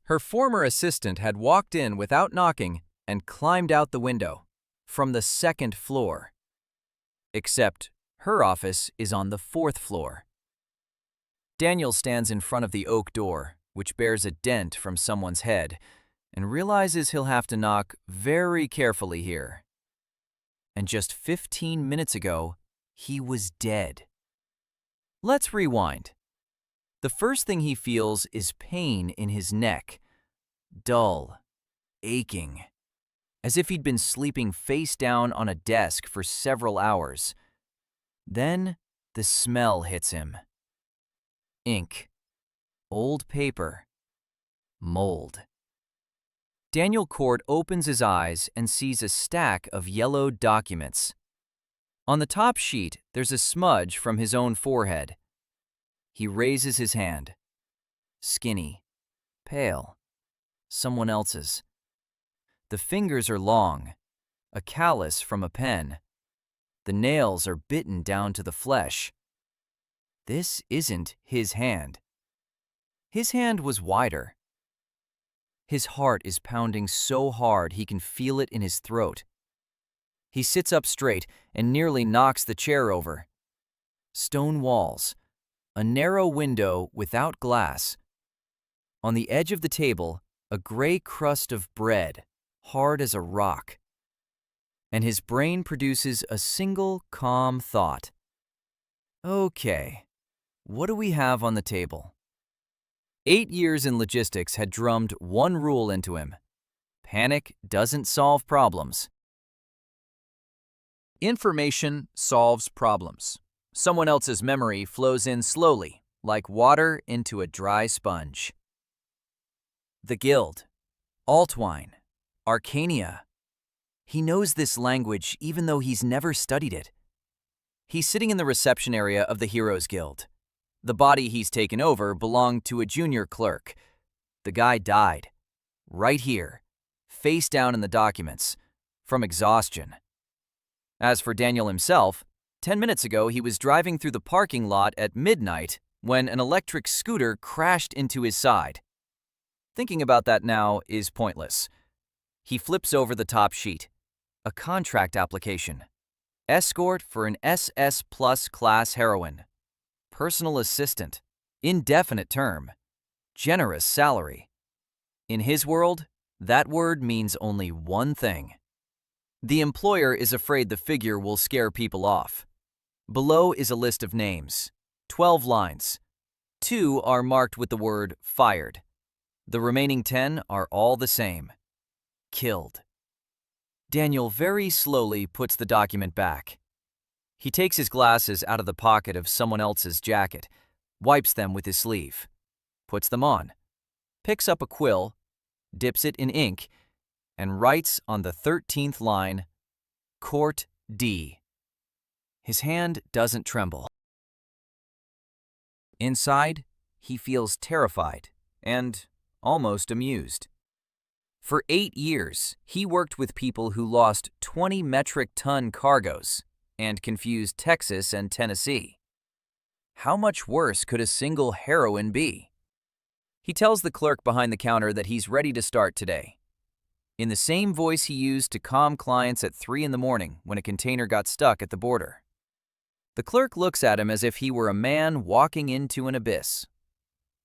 Her former assistant had walked in without knocking and climbed out the window from the second floor. Except her office is on the fourth floor. Daniel stands in front of the oak door, which bears a dent from someone's head, and realizes he'll have to knock very carefully here. And just 15 minutes ago, he was dead. Let's rewind. The first thing he feels is pain in his neck, dull, aching, as if he'd been sleeping face down on a desk for several hours. Then the smell hits him. Ink, old paper, mold. Daniel Court opens his eyes and sees a stack of yellowed documents. On the top sheet, there's a smudge from his own forehead. He raises his hand. Skinny, pale, someone else's. The fingers are long, a callus from a pen. The nails are bitten down to the flesh. This isn't his hand. His hand was wider. His heart is pounding so hard he can feel it in his throat. He sits up straight and nearly knocks the chair over. Stone walls, a narrow window without glass. On the edge of the table, a gray crust of bread, hard as a rock. And his brain produces a single calm thought. Okay, what do we have on the table? 8 years in logistics had drummed one rule into him. Panic doesn't solve problems. Information solves problems. Someone else's memory flows in slowly, like water into a dry sponge. The Guild, Altwine, Arcania. He knows this language even though he's never studied it. He's sitting in the reception area of the Heroes Guild. The body he's taken over belonged to a junior clerk. The guy died. Right here, face down in the documents, from exhaustion. As for Daniel himself, 10 minutes ago he was driving through the parking lot at midnight when an electric scooter crashed into his side. Thinking about that now is pointless. He flips over the top sheet. A contract application. Escort for an SS Plus class heroine. Personal assistant. Indefinite term. Generous salary. In his world, that word means only one thing. The employer is afraid the figure will scare people off. Below is a list of names. 12 lines. 2 are marked with the word fired. The remaining 10 are all the same. Killed. Daniel very slowly puts the document back. He takes his glasses out of the pocket of someone else's jacket, wipes them with his sleeve, puts them on, picks up a quill, dips it in ink, and writes on the 13th line, Court D. His hand doesn't tremble. Inside, he feels terrified and almost amused. For 8 years, he worked with people who lost 20 metric ton cargoes and confused Texas and Tennessee. How much worse could a single heroine be? He tells the clerk behind the counter that he's ready to start today. In the same voice he used to calm clients at 3 in the morning when a container got stuck at the border. The clerk looks at him as if he were a man walking into an abyss.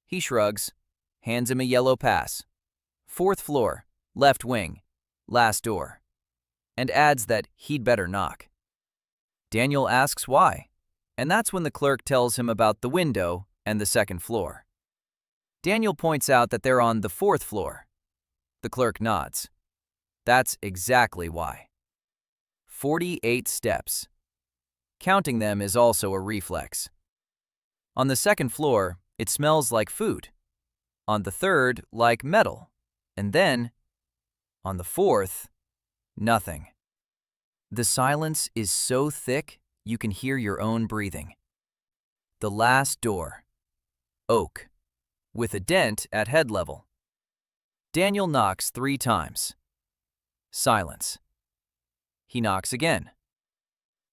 He shrugs, hands him a yellow pass. 4th floor, left wing, last door, and adds that he'd better knock. Daniel asks why, and that's when the clerk tells him about the window and the 2nd floor. Daniel points out that they're on the 4th floor. The clerk nods. That's exactly why. 48 steps. Counting them is also a reflex. On the 2nd floor, it smells like food. On the 3rd, like metal. And then, on the 4th, nothing. The silence is so thick, you can hear your own breathing. The last door. Oak. With a dent at head level. Daniel knocks 3 times. Silence. He knocks again.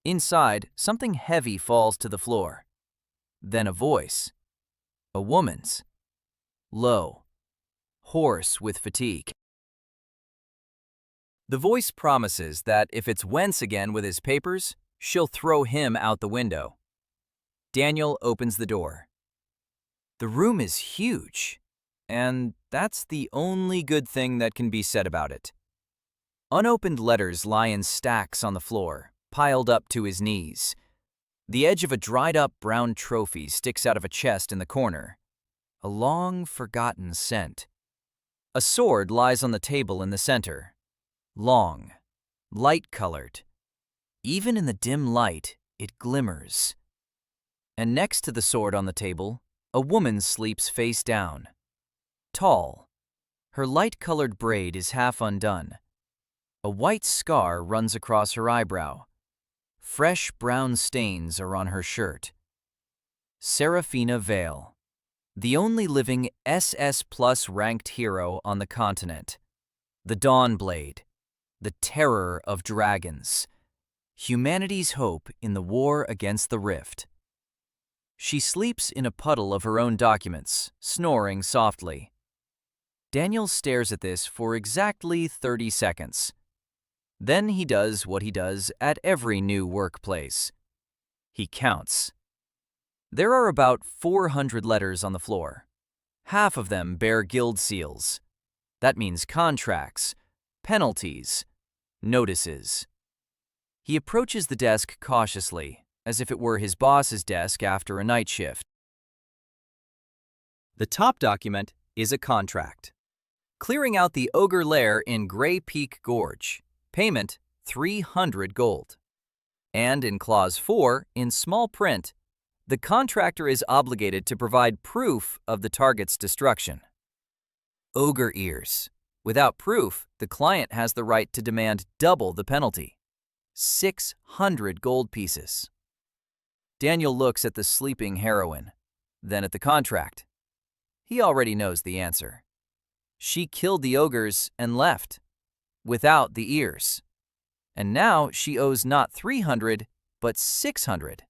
Inside, something heavy falls to the floor. Then a voice. A woman's. Low. hoarse with fatigue. The voice promises that if it's Wentz again with his papers, she'll throw him out the window. Daniel opens the door. The room is huge, and that's the only good thing that can be said about it. Unopened letters lie in stacks on the floor, piled up to his knees. The edge of a dried-up brown trophy sticks out of a chest in the corner. A long, forgotten scent. A sword lies on the table in the center. Long, light-colored. Even in the dim light, it glimmers. And next to the sword on the table, a woman sleeps face down. Tall. Her light-colored braid is half undone. A white scar runs across her eyebrow. Fresh brown stains are on her shirt. Serafina Vale, the only living SS Plus ranked hero on the continent. The Dawnblade, the terror of dragons. Humanity's hope in the war against the Rift. She sleeps in a puddle of her own documents, snoring softly. Daniel stares at this for exactly 30 seconds. Then he does what he does at every new workplace. He counts. There are about 400 letters on the floor. Half of them bear guild seals. That means contracts, penalties, notices. He approaches the desk cautiously, as if it were his boss's desk after a night shift. The top document is a contract. Clearing out the ogre lair in Grey Peak Gorge. Payment, 300 gold. And in Clause 4, in small print, the contractor is obligated to provide proof of the target's destruction. Ogre ears. Without proof, the client has the right to demand double the penalty. 600 gold pieces. Daniel looks at the sleeping heroine, then at the contract. He already knows the answer. She killed the ogres and left. Without the ears. And now she owes not 300, but 600.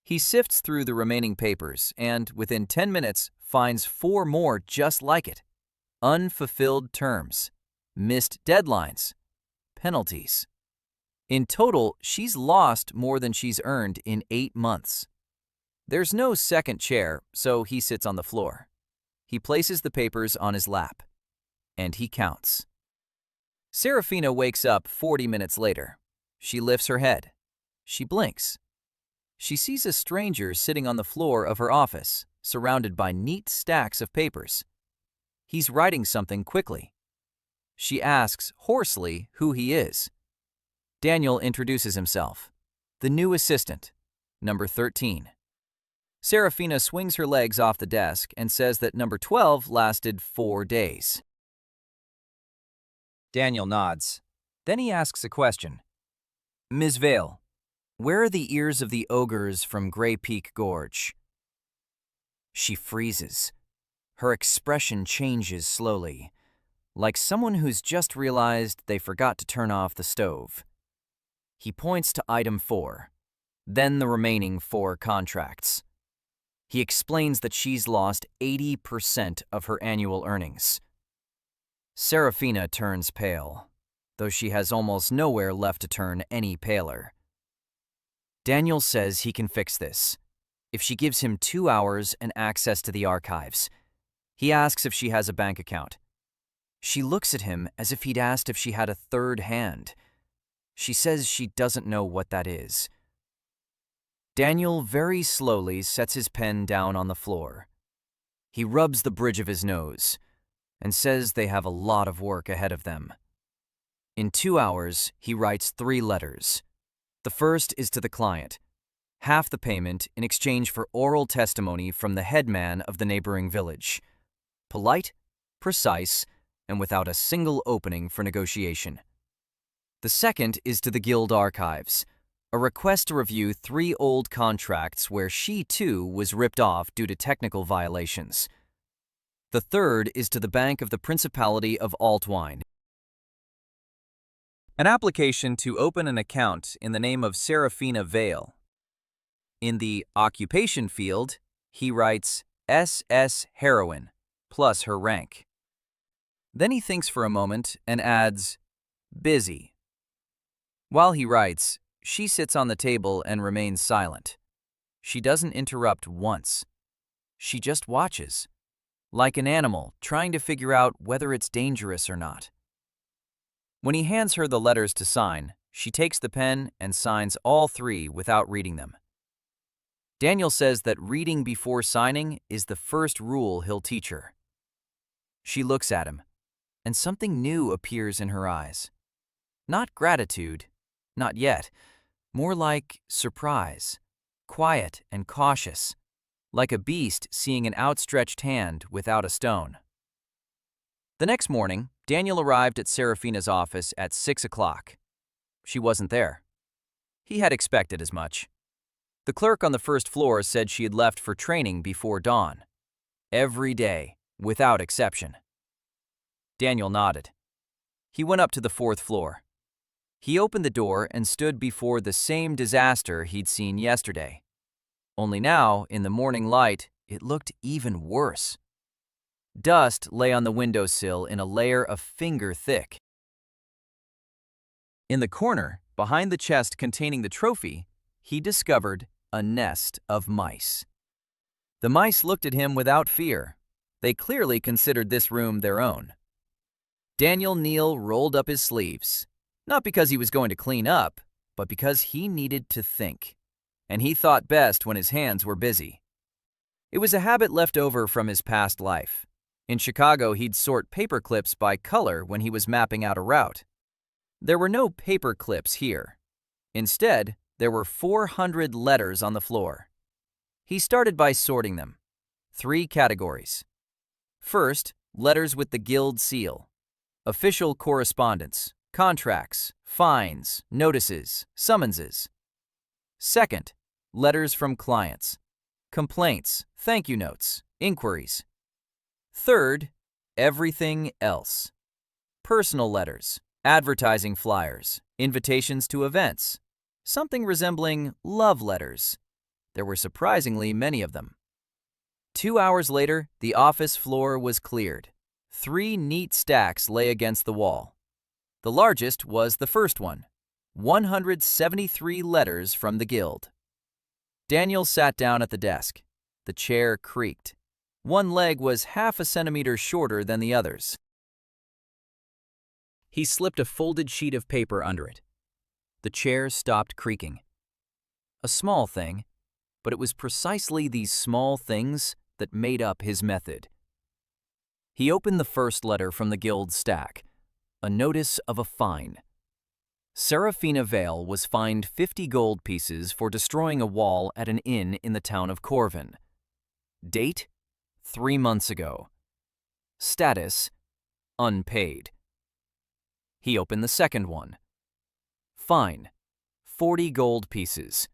He sifts through the remaining papers and, within 10 minutes, finds 4 more just like it. Unfulfilled terms, missed deadlines, penalties. In total, she's lost more than she's earned in 8 months. There's no second chair, so he sits on the floor. He places the papers on his lap, and he counts. Serafina wakes up 40 minutes later. She lifts her head. She blinks. She sees a stranger sitting on the floor of her office, surrounded by neat stacks of papers. He's writing something quickly. She asks hoarsely who he is. Daniel introduces himself. The new assistant, number 13. Serafina swings her legs off the desk and says that number 12 lasted 4 days. Daniel nods. Then he asks a question. Ms. Vale, where are the ears of the ogres from Grey Peak Gorge? She freezes. Her expression changes slowly, like someone who's just realized they forgot to turn off the stove. He points to item 4, then the remaining 4 contracts. He explains that she's lost 80% of her annual earnings. Serafina turns pale, though she has almost nowhere left to turn any paler. Daniel says he can fix this, if she gives him 2 hours and access to the archives. He asks if she has a bank account. She looks at him as if he'd asked if she had a third hand. She says she doesn't know what that is. Daniel very slowly sets his pen down on the floor. He rubs the bridge of his nose and says they have a lot of work ahead of them. In 2 hours, he writes 3 letters. The first is to the client, half the payment in exchange for oral testimony from the headman of the neighboring village. Polite, precise, and without a single opening for negotiation. The second is to the guild archives, a request to review 3 old contracts where she too was ripped off due to technical violations. The third is to the Bank of the Principality of Altwine. An application to open an account in the name of Serafina Vale. In the occupation field, he writes SS Heroine, plus her rank. Then he thinks for a moment and adds, busy. While he writes, she sits on the table and remains silent. She doesn't interrupt once. She just watches, like an animal trying to figure out whether it's dangerous or not. When he hands her the letters to sign, she takes the pen and signs all three without reading them. Daniel says that reading before signing is the first rule he'll teach her. She looks at him, and something new appears in her eyes. Not gratitude, not yet, more like surprise, quiet and cautious, like a beast seeing an outstretched hand without a stone. The next morning, Daniel arrived at Serafina's office at 6 o'clock. She wasn't there. He had expected as much. The clerk on the first floor said she had left for training before dawn. Every day, without exception. Daniel nodded. He went up to the fourth floor. He opened the door and stood before the same disaster he'd seen yesterday. Only now, in the morning light, it looked even worse. Dust lay on the windowsill in a layer of finger thick. In the corner, behind the chest containing the trophy, he discovered a nest of mice. The mice looked at him without fear. They clearly considered this room their own. Daniel Neal rolled up his sleeves, not because he was going to clean up, but because he needed to think, and he thought best when his hands were busy. It was a habit left over from his past life. In Chicago, he'd sort paper clips by color when he was mapping out a route. There were no paper clips here. Instead, there were 400 letters on the floor. He started by sorting them. 3 categories. First, letters with the guild seal. Official correspondence, contracts, fines, notices, summonses. Second, letters from clients. Complaints, thank you notes, inquiries. Third, everything else. Personal letters, advertising flyers, invitations to events. Something resembling love letters. There were surprisingly many of them. 2 hours later, the office floor was cleared. 3 neat stacks lay against the wall. The largest was the first one, 173 letters from the guild. Daniel sat down at the desk. The chair creaked. One leg was half a centimeter shorter than the others. He slipped a folded sheet of paper under it. The chair stopped creaking. A small thing, but it was precisely these small things that made up his method. He opened the first letter from the guild stack, a notice of a fine. Serafina Vale was fined 50 gold pieces for destroying a wall at an inn in the town of Corvin. Date: 3 months ago. Status: unpaid. He opened the second one. Fine: 40 gold pieces.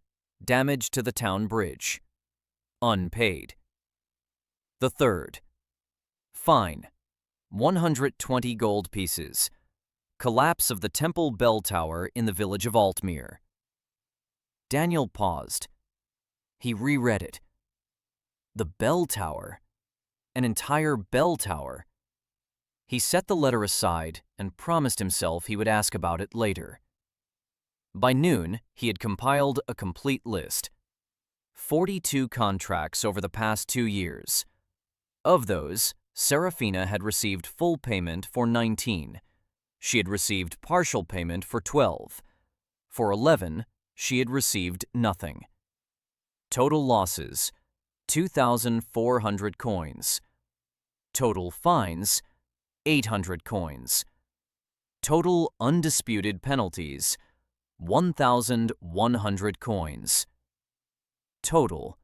Damage to the town bridge. Unpaid. The third. Fine: 120 gold pieces. Collapse of the temple bell tower in the village of Altmere. Daniel paused. He reread it. The bell tower. An entire bell tower. He set the letter aside and promised himself he would ask about it later. By noon, he had compiled a complete list. 42 contracts over the past 2 years. Of those, Serafina had received full payment for 19. She had received partial payment for 12. For 11, she had received nothing. Total losses: 2,400 coins. Total fines: 800 coins. Total undisputed penalties: 1,100 coins. Total: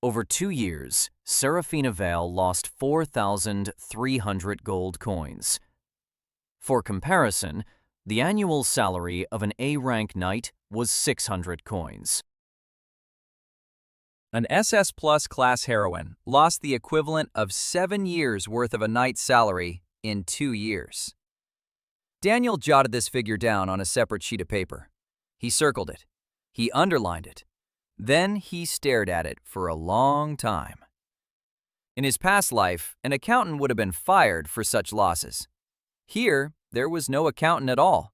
over 2 years, Serafina Vale lost 4,300 gold coins. For comparison, the annual salary of an A-rank knight was 600 coins. An SS Plus class heroine lost the equivalent of 7 years' worth of a knight's salary in 2 years. Daniel jotted this figure down on a separate sheet of paper. He circled it. He underlined it. Then he stared at it for a long time. In his past life, an accountant would have been fired for such losses. Here, there was no accountant at all.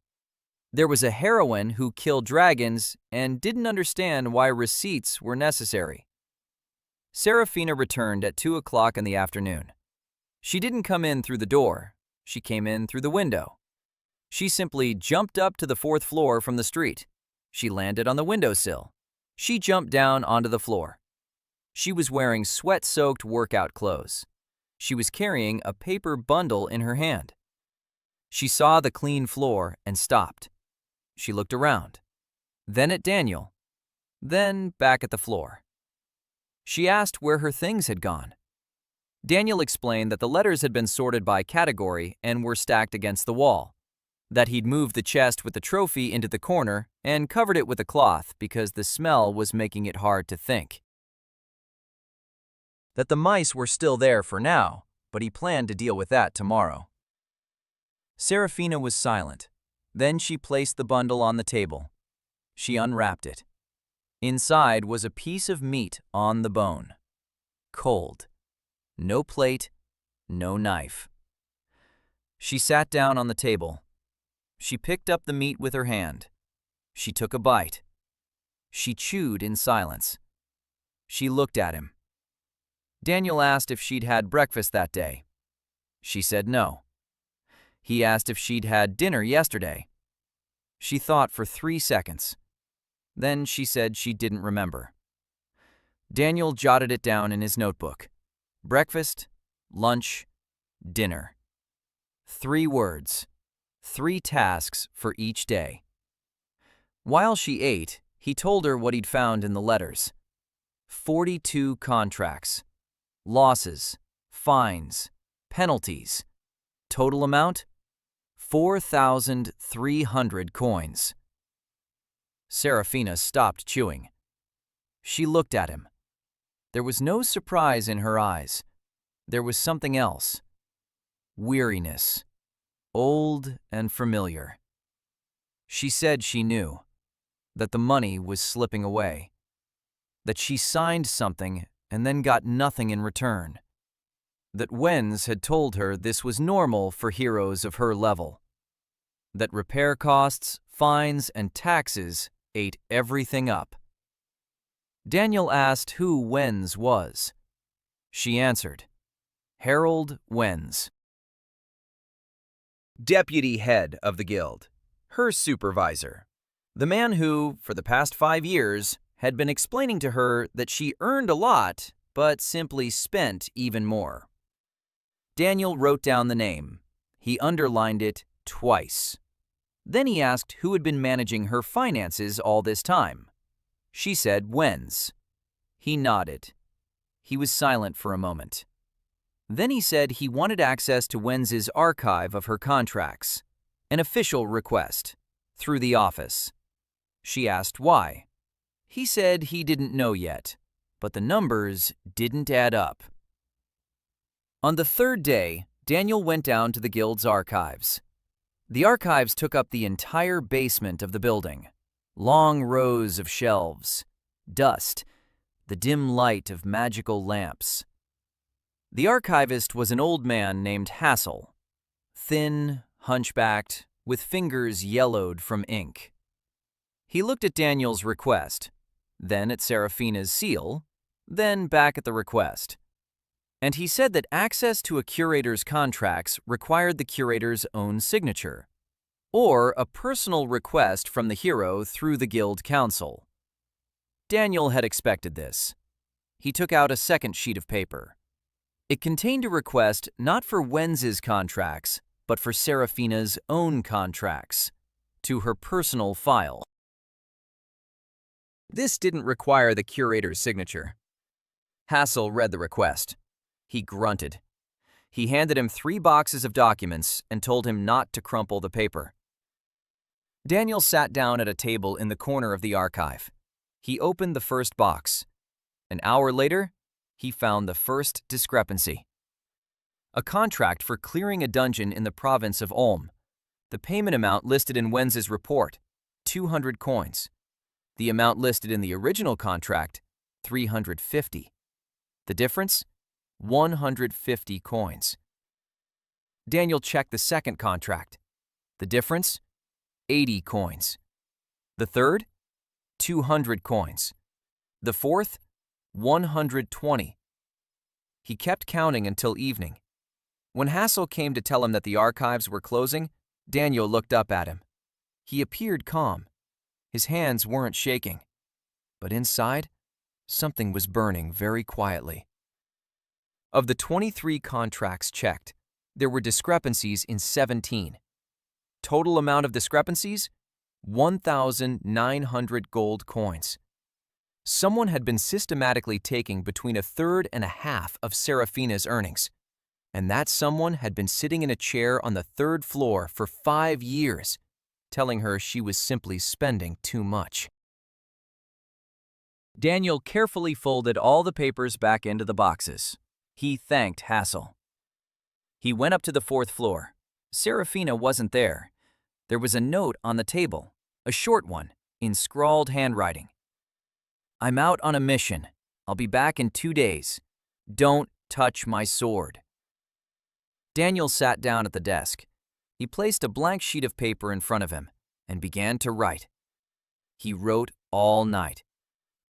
There was a heroine who killed dragons and didn't understand why receipts were necessary. Serafina returned at 2 o'clock in the afternoon. She didn't come in through the door. She came in through the window. She simply jumped up to the 4th floor from the street. She landed on the windowsill. She jumped down onto the floor. She was wearing sweat-soaked workout clothes. She was carrying a paper bundle in her hand. She saw the clean floor and stopped. She looked around, then at Daniel, then back at the floor. She asked where her things had gone. Daniel explained that the letters had been sorted by category and were stacked against the wall, that he'd moved the chest with the trophy into the corner and covered it with a cloth because the smell was making it hard to think. That the mice were still there for now, but he planned to deal with that tomorrow. Serafina was silent. Then she placed the bundle on the table. She unwrapped it. Inside was a piece of meat on the bone. Cold. No plate, no knife. She sat down on the table. She picked up the meat with her hand. She took a bite. She chewed in silence. She looked at him. Daniel asked if she'd had breakfast that day. She said no. He asked if she'd had dinner yesterday. She thought for 3 seconds. Then she said she didn't remember. Daniel jotted it down in his notebook. Breakfast, lunch, dinner. 3 words, 3 tasks for each day. While she ate, he told her what he'd found in the letters. 42 contracts, losses, fines, penalties. Total amount? 4,300 coins. Serafina stopped chewing. She looked at him. There was no surprise in her eyes. There was something else. Weariness. Old and familiar. She said she knew. That the money was slipping away. That she signed something and then got nothing in return. That Wenz had told her this was normal for heroes of her level. That repair costs, fines, and taxes ate everything up. Daniel asked who Wenz was. She answered, Harold Wenz. Deputy head of the guild, her supervisor. The man who, for the past 5 years, had been explaining to her that she earned a lot, but simply spent even more. Daniel wrote down the name. He underlined it twice. Then he asked who had been managing her finances all this time. She said Wenz. He nodded. He was silent for a moment. Then he said he wanted access to Wenz's archive of her contracts, an official request, through the office. She asked why. He said he didn't know yet, but the numbers didn't add up. On the 3rd day, Daniel went down to the guild's archives. The archives took up the entire basement of the building. Long rows of shelves, dust, the dim light of magical lamps. The archivist was an old man named Hassel, thin, hunchbacked, with fingers yellowed from ink. He looked at Daniel's request, then at Serafina's seal, then back at the request. And he said that access to a curator's contracts required the curator's own signature, or a personal request from the hero through the guild council. Daniel had expected this. He took out a second sheet of paper. It contained a request not for Wenz's contracts, but for Serafina's own contracts, to her personal file. This didn't require the curator's signature. Hassel read the request. He grunted. He handed him 3 boxes of documents and told him not to crumple the paper. Daniel sat down at a table in the corner of the archive. He opened the first box. An hour later, he found the first discrepancy. A contract for clearing a dungeon in the province of Ulm. The payment amount listed in Wenz's report, 200 coins. The amount listed in the original contract, 350. The difference? 150 coins. Daniel checked the second contract. The difference? 80 coins. The third? 200 coins. The fourth? 120. He kept counting until evening. When Hassel came to tell him that the archives were closing, Daniel looked up at him. He appeared calm. His hands weren't shaking. But inside, something was burning very quietly. Of the 23 contracts checked, there were discrepancies in 17. Total amount of discrepancies? 1,900 gold coins. Someone had been systematically taking between a third and a half of Serafina's earnings, and that someone had been sitting in a chair on the third floor for 5 years, telling her she was simply spending too much. Daniel carefully folded all the papers back into the boxes. He thanked Hassel. He went up to the fourth floor. Serafina wasn't there. There was a note on the table, a short one, in scrawled handwriting. "I'm out on a mission. I'll be back in 2 days. Don't touch my sword." Daniel sat down at the desk. He placed a blank sheet of paper in front of him and began to write. He wrote all night.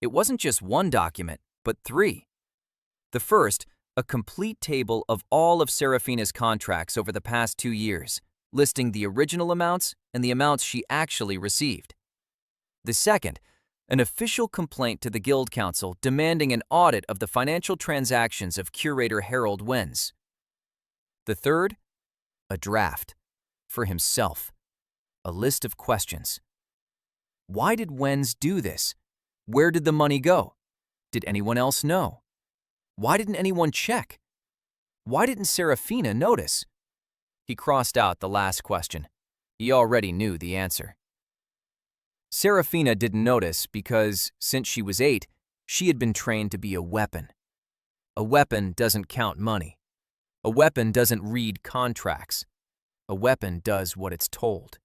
It wasn't just one document, but 3. The first, a complete table of all of Serafina's contracts over the past 2 years, listing the original amounts and the amounts she actually received. The second, an official complaint to the Guild Council demanding an audit of the financial transactions of curator Harold Wenz. The third, a draft, for himself, a list of questions. Why did Wenz do this? Where did the money go? Did anyone else know? Why didn't anyone check? Why didn't Serafina notice? He crossed out the last question. He already knew the answer. Serafina didn't notice because, since she was 8, she had been trained to be a weapon. A weapon doesn't count money. A weapon doesn't read contracts. A weapon does what it's told.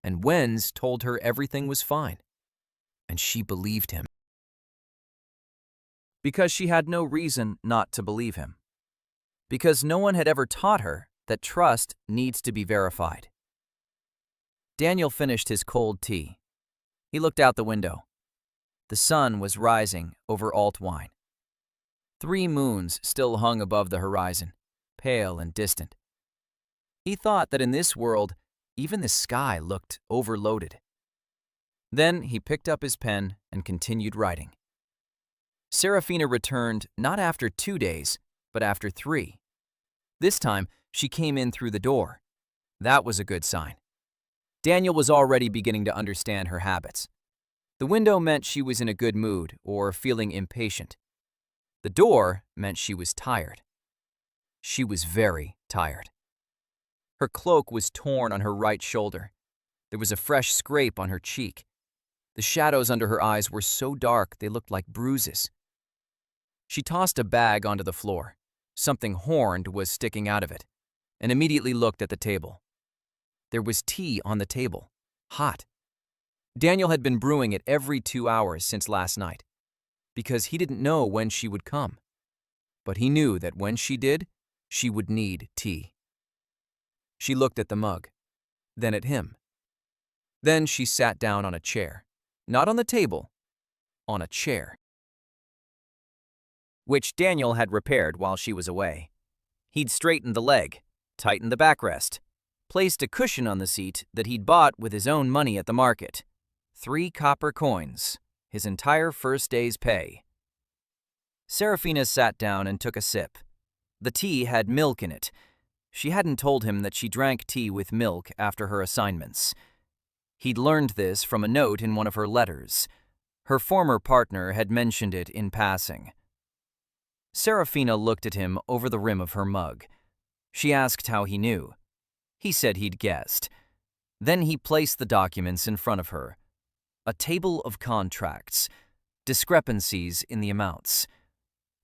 And Wenz told her everything was fine. And she believed him. Because she had no reason not to believe him. Because no one had ever taught her that trust needs to be verified. Daniel finished his cold tea. He looked out the window. The sun was rising over Altwine. 3 moons still hung above the horizon, pale and distant. He thought that in this world, even the sky looked overloaded. Then he picked up his pen and continued writing. Serafina returned not after 2 days, but after 3. This time, she came in through the door. That was a good sign. Daniel was already beginning to understand her habits. The window meant she was in a good mood or feeling impatient. The door meant she was tired. She was very tired. Her cloak was torn on her right shoulder. There was a fresh scrape on her cheek. The shadows under her eyes were so dark they looked like bruises. She tossed a bag onto the floor. Something horned was sticking out of it, and immediately looked at the table. There was tea on the table, hot. Daniel had been brewing it every 2 hours since last night, because he didn't know when she would come. But he knew that when she did, she would need tea. She looked at the mug, then at him. Then she sat down on a chair, not on the table, on a chair, which Daniel had repaired while she was away. He'd straightened the leg, tightened the backrest, placed a cushion on the seat that he'd bought with his own money at the market. 3 copper coins, his entire first day's pay. Serafina sat down and took a sip. The tea had milk in it. She hadn't told him that she drank tea with milk after her assignments. He'd learned this from a note in one of her letters. Her former partner had mentioned it in passing. Serafina looked at him over the rim of her mug. She asked how he knew. He said he'd guessed. Then he placed the documents in front of her. A table of contracts, discrepancies in the amounts,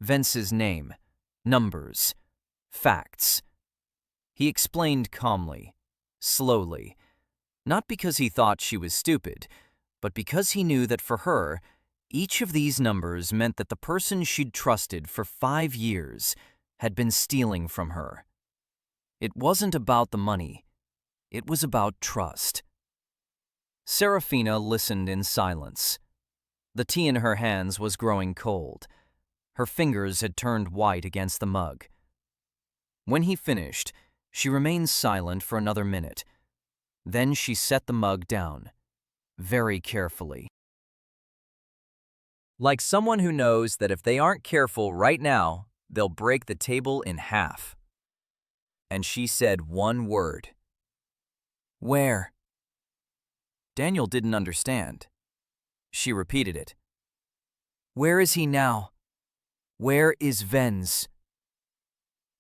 Wentz's name, numbers, facts. He explained calmly, slowly, not because he thought she was stupid, but because he knew that for her, each of these numbers meant that the person she'd trusted for 5 years had been stealing from her. It wasn't about the money. It was about trust. Serafina listened in silence. The tea in her hands was growing cold. Her fingers had turned white against the mug. When he finished, she remained silent for another minute. Then she set the mug down, very carefully. Like someone who knows that if they aren't careful right now, they'll break the table in half. And she said one word. Where? Daniel didn't understand. She repeated it. Where is he now? Where is Wenz?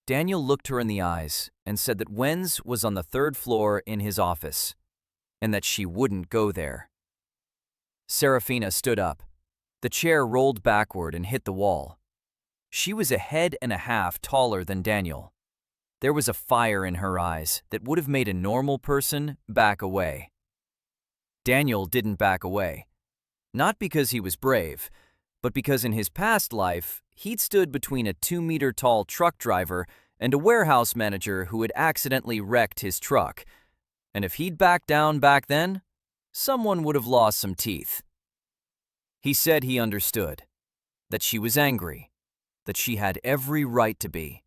Daniel looked her in the eyes and said that Wenz was on the 3rd floor in his office, and that she wouldn't go there. Serafina stood up. The chair rolled backward and hit the wall. She was a head and a half taller than Daniel. There was a fire in her eyes that would have made a normal person back away. Daniel didn't back away. Not because he was brave, but because in his past life, he'd stood between a 2-meter-tall truck driver and a warehouse manager who had accidentally wrecked his truck. And if he'd backed down back then, someone would have lost some teeth. He said he understood, that she was angry, that she had every right to be,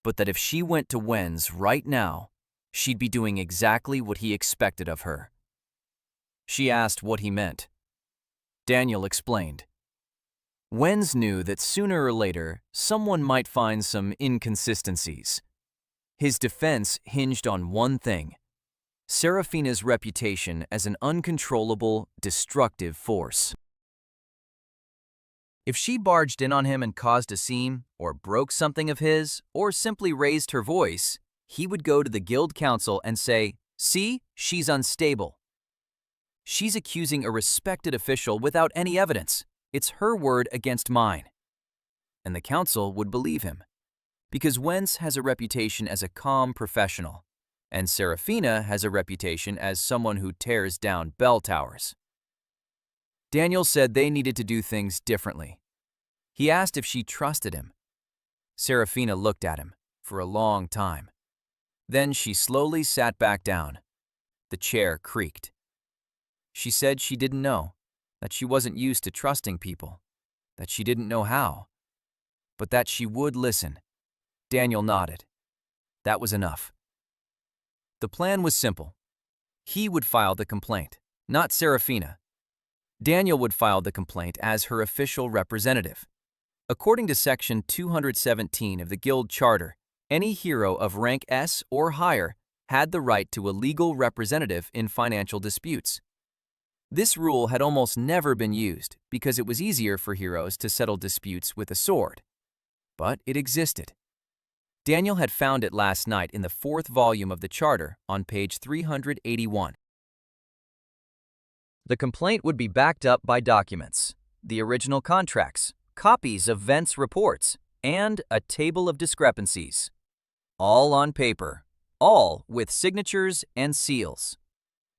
but that if she went to Wenz right now, she'd be doing exactly what he expected of her. She asked what he meant. Daniel explained. Wenz knew that sooner or later, someone might find some inconsistencies. His defense hinged on one thing: Serafina's reputation as an uncontrollable, destructive force. If she barged in on him and caused a scene, or broke something of his, or simply raised her voice, he would go to the guild council and say, "See, she's unstable. She's accusing a respected official without any evidence. It's her word against mine." And the council would believe him, because Wenz has a reputation as a calm professional, and Serafina has a reputation as someone who tears down bell towers. Daniel said they needed to do things differently. He asked if she trusted him. Serafina looked at him for a long time. Then she slowly sat back down. The chair creaked. She said she didn't know, that she wasn't used to trusting people, that she didn't know how, but that she would listen. Daniel nodded. That was enough. The plan was simple. He would file the complaint, not Serafina. Daniel would file the complaint as her official representative. According to Section 217 of the Guild Charter, any hero of rank S or higher had the right to a legal representative in financial disputes. This rule had almost never been used because it was easier for heroes to settle disputes with a sword. But it existed. Daniel had found it last night in the 4th volume of the Charter on page 381. The complaint would be backed up by documents, the original contracts, copies of Wentz reports, and a table of discrepancies. All on paper, all with signatures and seals.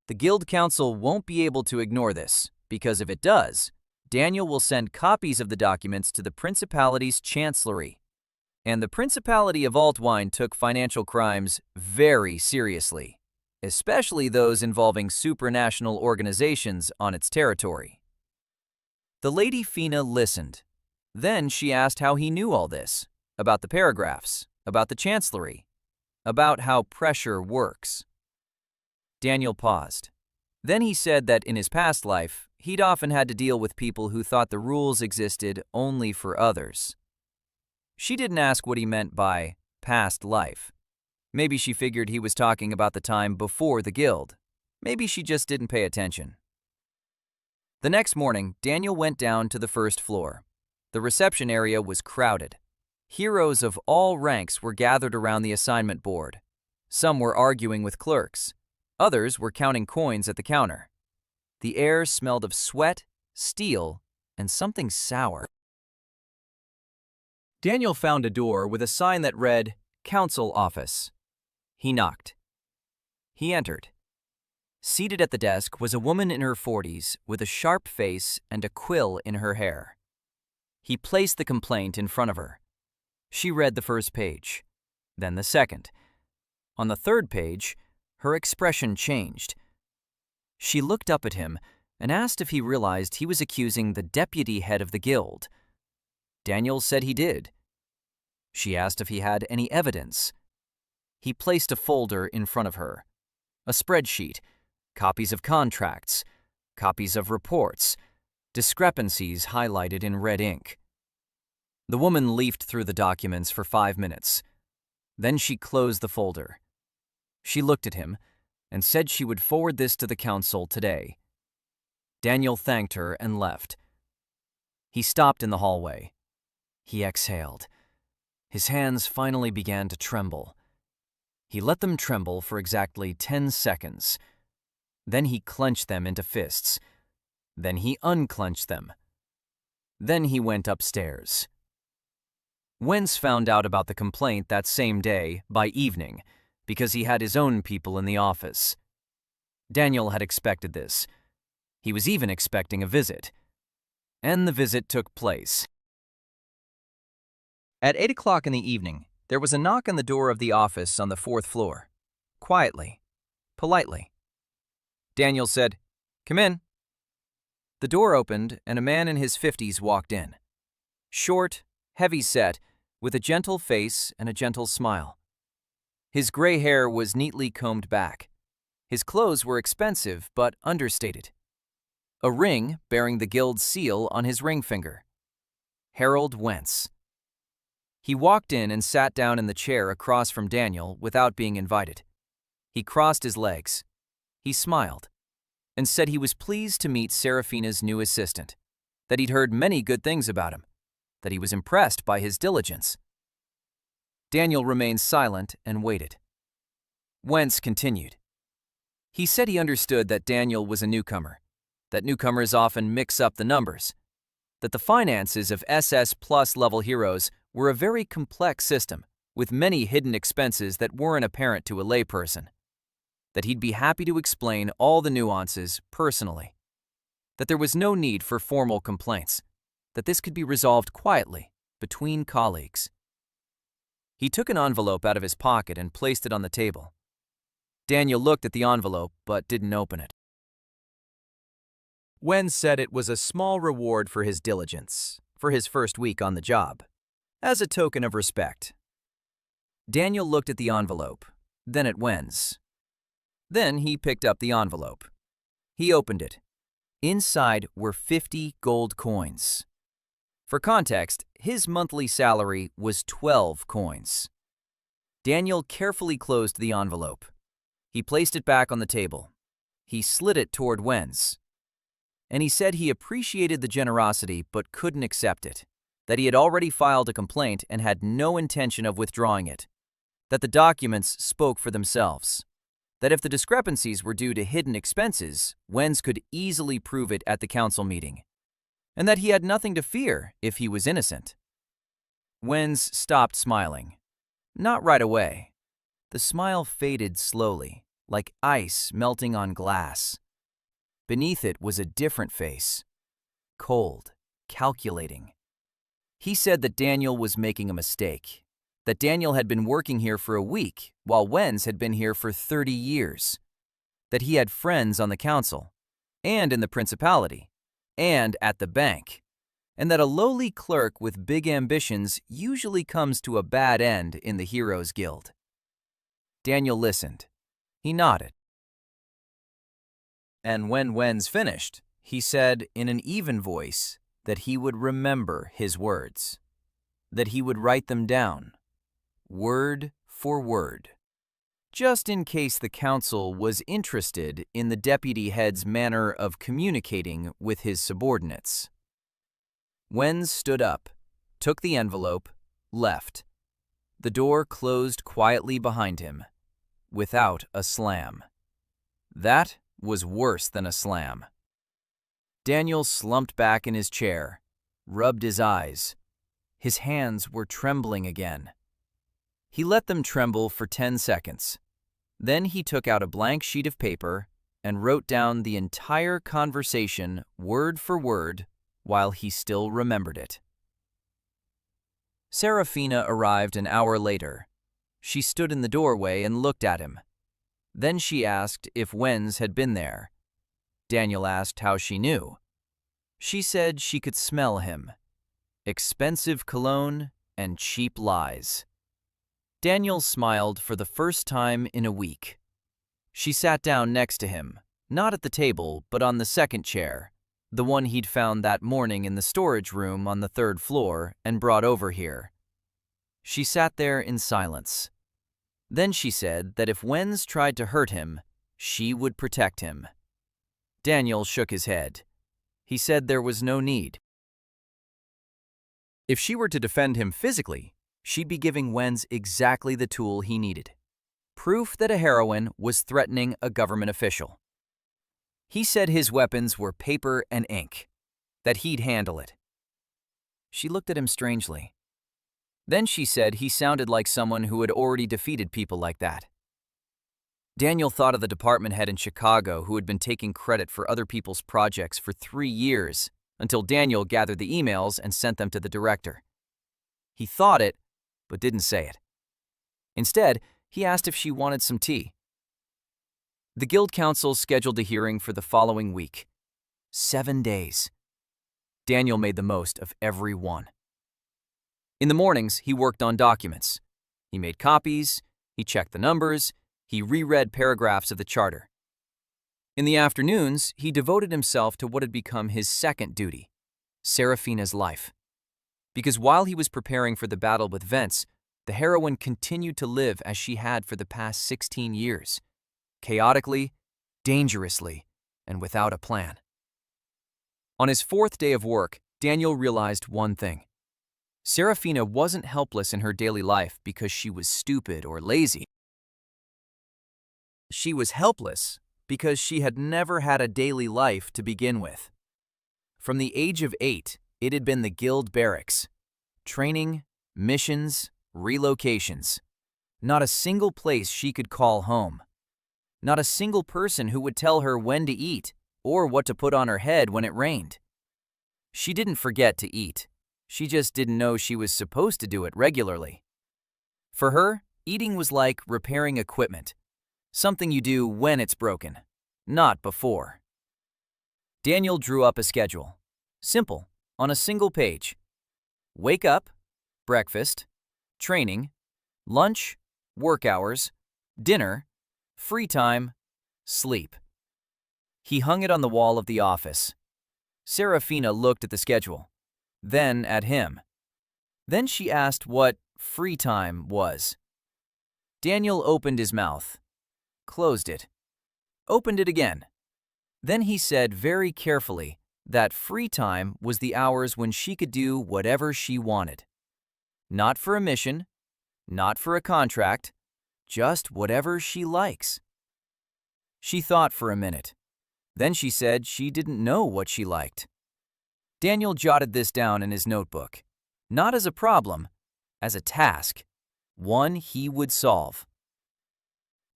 The Guild Council won't be able to ignore this, because if it does, Daniel will send copies of the documents to the Principality's Chancellery. And the Principality of Altwine took financial crimes very seriously, especially those involving supranational organizations on its territory. The Lady Fina listened. Then she asked how he knew all this, about the paragraphs, about the Chancellery, about how pressure works. Daniel paused. Then he said that in his past life, he'd often had to deal with people who thought the rules existed only for others. She didn't ask what he meant by past life. Maybe she figured he was talking about the time before the guild. Maybe she just didn't pay attention. The next morning, Daniel went down to the 1st floor. The reception area was crowded. Heroes of all ranks were gathered around the assignment board. Some were arguing with clerks. Others were counting coins at the counter. The air smelled of sweat, steel, and something sour. Daniel found a door with a sign that read, "Council Office." He knocked. He entered. Seated at the desk was a woman in her 40s with a sharp face and a quill in her hair. He placed the complaint in front of her. She read the first page, then the second. On the third page, her expression changed. She looked up at him and asked if he realized he was accusing the deputy head of the guild. Daniel said he did. She asked if he had any evidence. He placed a folder in front of her, a spreadsheet, copies of contracts, copies of reports, discrepancies highlighted in red ink. The woman leafed through the documents for 5 minutes. Then she closed the folder. She looked at him and said she would forward this to the council today. Daniel thanked her and left. He stopped in the hallway. He exhaled. His hands finally began to tremble. He let them tremble for exactly 10 seconds. Then he clenched them into fists. Then he unclenched them. Then he went upstairs. Wentz found out about the complaint that same day, by evening, because he had his own people in the office. Daniel had expected this. He was even expecting a visit. And the visit took place. At 8 o'clock in the evening, there was a knock on the door of the office on the 4th floor. Quietly, politely. Daniel said, "Come in." The door opened and a man in his 50s walked in. Short, heavy-set, with a gentle face and a gentle smile. His gray hair was neatly combed back. His clothes were expensive but understated. A ring bearing the guild's seal on his ring finger. Harold Wentz. He walked in and sat down in the chair across from Daniel without being invited. He crossed his legs. He smiled and said he was pleased to meet Serafina's new assistant, that he'd heard many good things about him, that he was impressed by his diligence. Daniel remained silent and waited. Wentz continued. He said he understood that Daniel was a newcomer, that newcomers often mix up the numbers, that the finances of SS Plus level heroes were a very complex system with many hidden expenses that weren't apparent to a layperson, that he'd be happy to explain all the nuances personally, that there was no need for formal complaints, that this could be resolved quietly between colleagues. He took an envelope out of his pocket and placed it on the table. Daniel looked at the envelope but didn't open it. Wentz said it was a small reward for his diligence, for his first week on the job, as a token of respect. Daniel looked at the envelope, then at Wentz. Then he picked up the envelope. He opened it. Inside were 50 gold coins. For context, his monthly salary was 12 coins. Daniel carefully closed the envelope. He placed it back on the table. He slid it toward Wentz. And he said he appreciated the generosity but couldn't accept it, that he had already filed a complaint and had no intention of withdrawing it, that the documents spoke for themselves, that if the discrepancies were due to hidden expenses, Wentz could easily prove it at the council meeting, and that he had nothing to fear if he was innocent. Wentz stopped smiling. Not right away. The smile faded slowly, like ice melting on glass. Beneath it was a different face, cold, calculating. He said that Daniel was making a mistake, that Daniel had been working here for a week while Wentz had been here for 30 years, that he had friends on the council, and in the principality, and at the bank, and that a lowly clerk with big ambitions usually comes to a bad end in the Heroes Guild. Daniel listened. He nodded. And when Wentz finished, he said in an even voice that he would remember his words, that he would write them down, word for word, just in case the council was interested in the deputy head's manner of communicating with his subordinates. Wentz stood up, took the envelope, left. The door closed quietly behind him, without a slam. That was worse than a slam. Daniel slumped back in his chair, rubbed his eyes. His hands were trembling again. He let them tremble for 10 seconds. Then he took out a blank sheet of paper and wrote down the entire conversation word for word while he still remembered it. Serafina arrived an hour later, She stood in the doorway and looked at him. Then she asked if Wenz had been there. Daniel asked how she knew. She said she could smell him. Expensive cologne and cheap lies. Daniel smiled for the first time in a week. She sat down next to him, not at the table, but on the second chair, the one he'd found that morning in the storage room on the third floor and brought over here. She sat there in silence. Then she said that if Wenz tried to hurt him, she would protect him. Daniel shook his head. He said there was no need. If she were to defend him physically, she'd be giving Wenz exactly the tool he needed. Proof that a heroine was threatening a government official. He said his weapons were paper and ink, that he'd handle it. She looked at him strangely. Then she said he sounded like someone who had already defeated people like that. Daniel thought of the department head in Chicago who had been taking credit for other people's projects for 3 years until Daniel gathered the emails and sent them to the director. He thought it, but didn't say it. Instead, he asked if she wanted some tea. The Guild Council scheduled a hearing for the following week. 7 days. Daniel made the most of every one. In the mornings, he worked on documents. He made copies, he checked the numbers, he reread paragraphs of the charter. In the afternoons, he devoted himself to what had become his second duty, Serafina's life. Because while he was preparing for the battle with Vence, the heroine continued to live as she had for the past 16 years, chaotically, dangerously, and without a plan. On his 4th day of work, Daniel realized one thing. Serafina wasn't helpless in her daily life because she was stupid or lazy. She was helpless because she had never had a daily life to begin with. From the age of 8, it had been the guild barracks. Training, missions, relocations. Not a single place she could call home. Not a single person who would tell her when to eat or what to put on her head when it rained. She didn't forget to eat. She just didn't know she was supposed to do it regularly. For her, eating was like repairing equipment. Something you do when it's broken, not before. Daniel drew up a schedule. Simple, on a single page. Wake up, breakfast, training, lunch, work hours, dinner, free time, sleep. He hung it on the wall of the office. Serafina looked at the schedule, then at him. Then she asked what free time was. Daniel opened his mouth, closed it, opened it again. Then he said very carefully that free time was the hours when she could do whatever she wanted. Not for a mission, not for a contract, just whatever she likes. She thought for a minute. Then she said she didn't know what she liked. Daniel jotted this down in his notebook, not as a problem, as a task, one he would solve.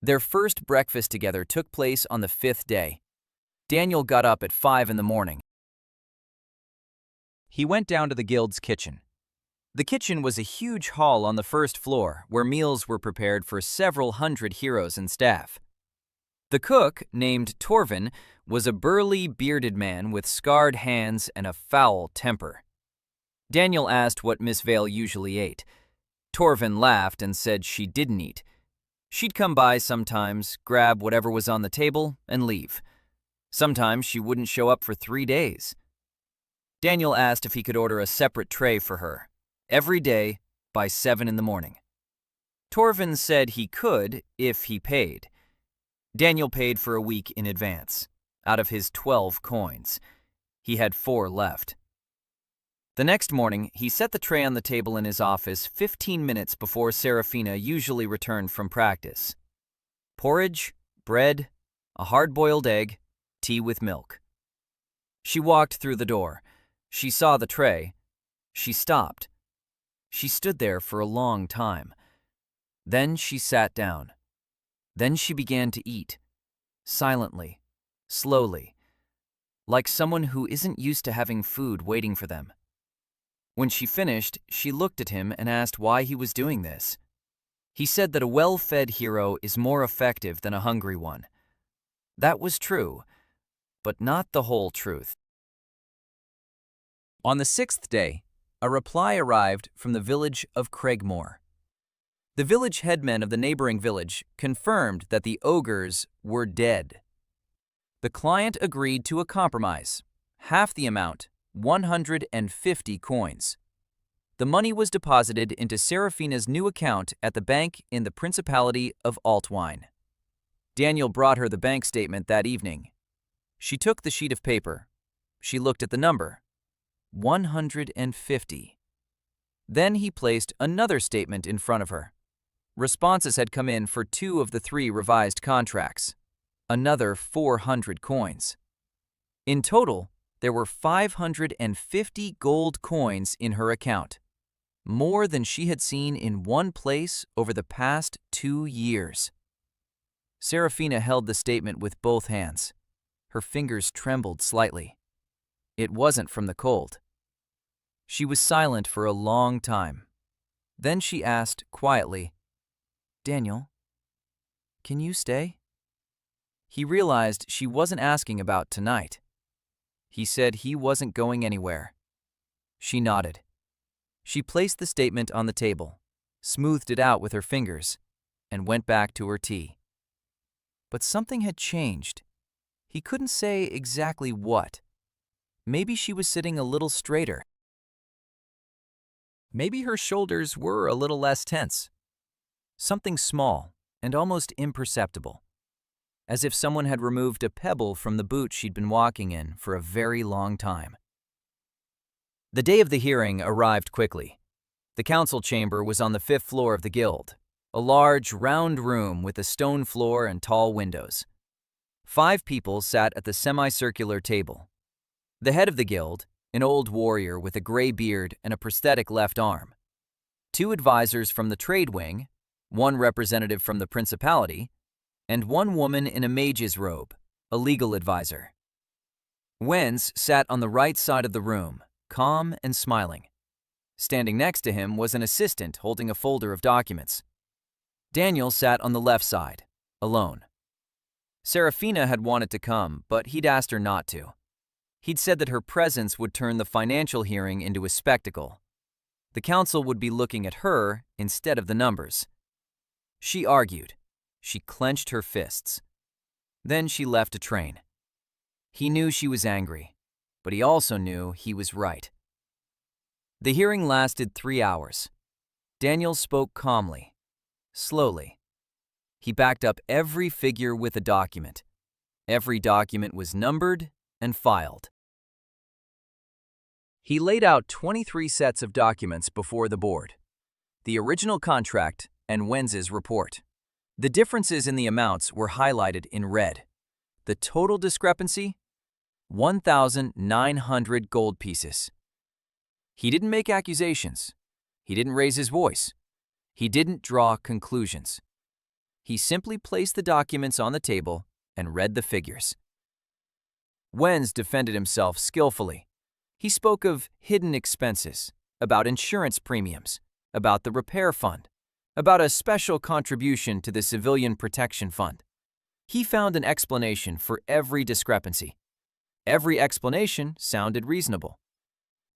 Their first breakfast together took place on the 5th day. Daniel got up at 5 in the morning. He went down to the guild's kitchen. The kitchen was a huge hall on the 1st floor where meals were prepared for several hundred heroes and staff. The cook, named Torvin, was a burly, bearded man with scarred hands and a foul temper. Daniel asked what Miss Vale usually ate. Torvin laughed and said she didn't eat. She'd come by sometimes, grab whatever was on the table, and leave. Sometimes she wouldn't show up for 3 days. Daniel asked if he could order a separate tray for her, every day by 7 in the morning. Torvin said he could if he paid. Daniel paid for a week in advance, out of his 12 coins. He had 4 left. The next morning, he set the tray on the table in his office 15 minutes before Serafina usually returned from practice. Porridge, bread, a hard-boiled egg, tea with milk. She walked through the door. She saw the tray. She stopped. She stood there for a long time. Then she sat down. Then she began to eat, silently, slowly, like someone who isn't used to having food waiting for them. When she finished, she looked at him and asked why he was doing this. He said that a well-fed hero is more effective than a hungry one. That was true, but not the whole truth. On the 6th day, a reply arrived from the village of Craigmore. The village headman of the neighboring village confirmed that the ogres were dead. The client agreed to a compromise, half the amount, 150 coins. The money was deposited into Serafina's new account at the bank in the Principality of Altwine. Daniel brought her the bank statement that evening. She took the sheet of paper. She looked at the number, 150. Then he placed another statement in front of her. Responses had come in for 2 of the 3 revised contracts, another 400 coins. In total, there were 550 gold coins in her account, more than she had seen in one place over the past 2 years. Serafina held the statement with both hands. Her fingers trembled slightly. It wasn't from the cold. She was silent for a long time. Then she asked quietly, "Daniel, can you stay?" He realized she wasn't asking about tonight. He said he wasn't going anywhere. She nodded. She placed the statement on the table, smoothed it out with her fingers, and went back to her tea. But something had changed. He couldn't say exactly what. Maybe she was sitting a little straighter. Maybe her shoulders were a little less tense. Something small and almost imperceptible, as if someone had removed a pebble from the boot she'd been walking in for a very long time. The day of the hearing arrived quickly. The council chamber was on the 5th floor of the guild, a large, round room with a stone floor and tall windows. 5 people sat at the semicircular table. The head of the guild, an old warrior with a gray beard and a prosthetic left arm. 2 advisors from the trade wing, 1 representative from the principality, and 1 woman in a mage's robe, a legal advisor. Wenz sat on the right side of the room, calm and smiling. Standing next to him was an assistant holding a folder of documents. Daniel sat on the left side, alone. Serafina had wanted to come, but he'd asked her not to. He'd said that her presence would turn the financial hearing into a spectacle. The council would be looking at her instead of the numbers. She argued. She clenched her fists. Then she left a train. He knew she was angry, but he also knew he was right. The hearing lasted 3 hours. Daniel spoke calmly, slowly. He backed up every figure with a document. Every document was numbered and filed. He laid out 23 sets of documents before the board. The original contract and Wenz's report. The differences in the amounts were highlighted in red. The total discrepancy? 1,900 gold pieces. He didn't make accusations. He didn't raise his voice. He didn't draw conclusions. He simply placed the documents on the table and read the figures. Wenz defended himself skillfully. He spoke of hidden expenses, about insurance premiums, about the repair fund, about a special contribution to the Civilian Protection Fund. He found an explanation for every discrepancy. Every explanation sounded reasonable.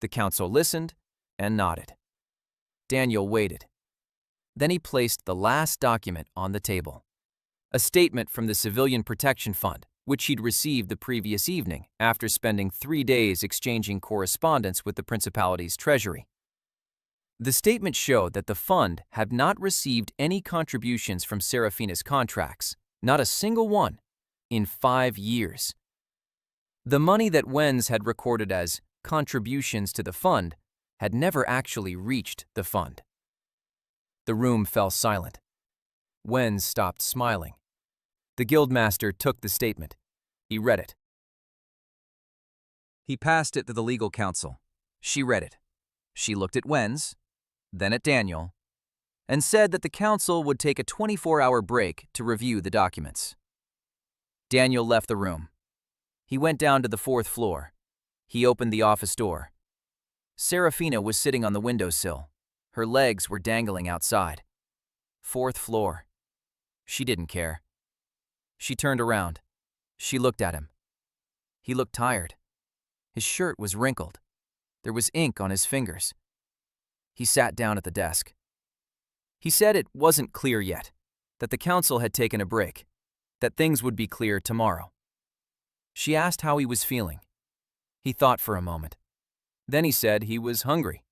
The council listened and nodded. Daniel waited. Then he placed the last document on the table. A statement from the Civilian Protection Fund, which he'd received the previous evening after spending 3 days exchanging correspondence with the Principality's treasury. The statement showed that the fund had not received any contributions from Serafina's contracts, not a single one, in 5 years. The money that Wenz had recorded as contributions to the fund had never actually reached the fund. The room fell silent. Wenz stopped smiling. The guildmaster took the statement. He read it. He passed it to the legal counsel. She read it. She looked at Wenz, then at Daniel, and said that the council would take a 24-hour break to review the documents. Daniel left the room. He went down to the 4th floor. He opened the office door. Serafina was sitting on the windowsill. Her legs were dangling outside. 4th floor. She didn't care. She turned around. She looked at him. He looked tired. His shirt was wrinkled. There was ink on his fingers. He sat down at the desk. He said it wasn't clear yet, that the council had taken a break, that things would be clear tomorrow. She asked how he was feeling. He thought for a moment. Then he said he was hungry.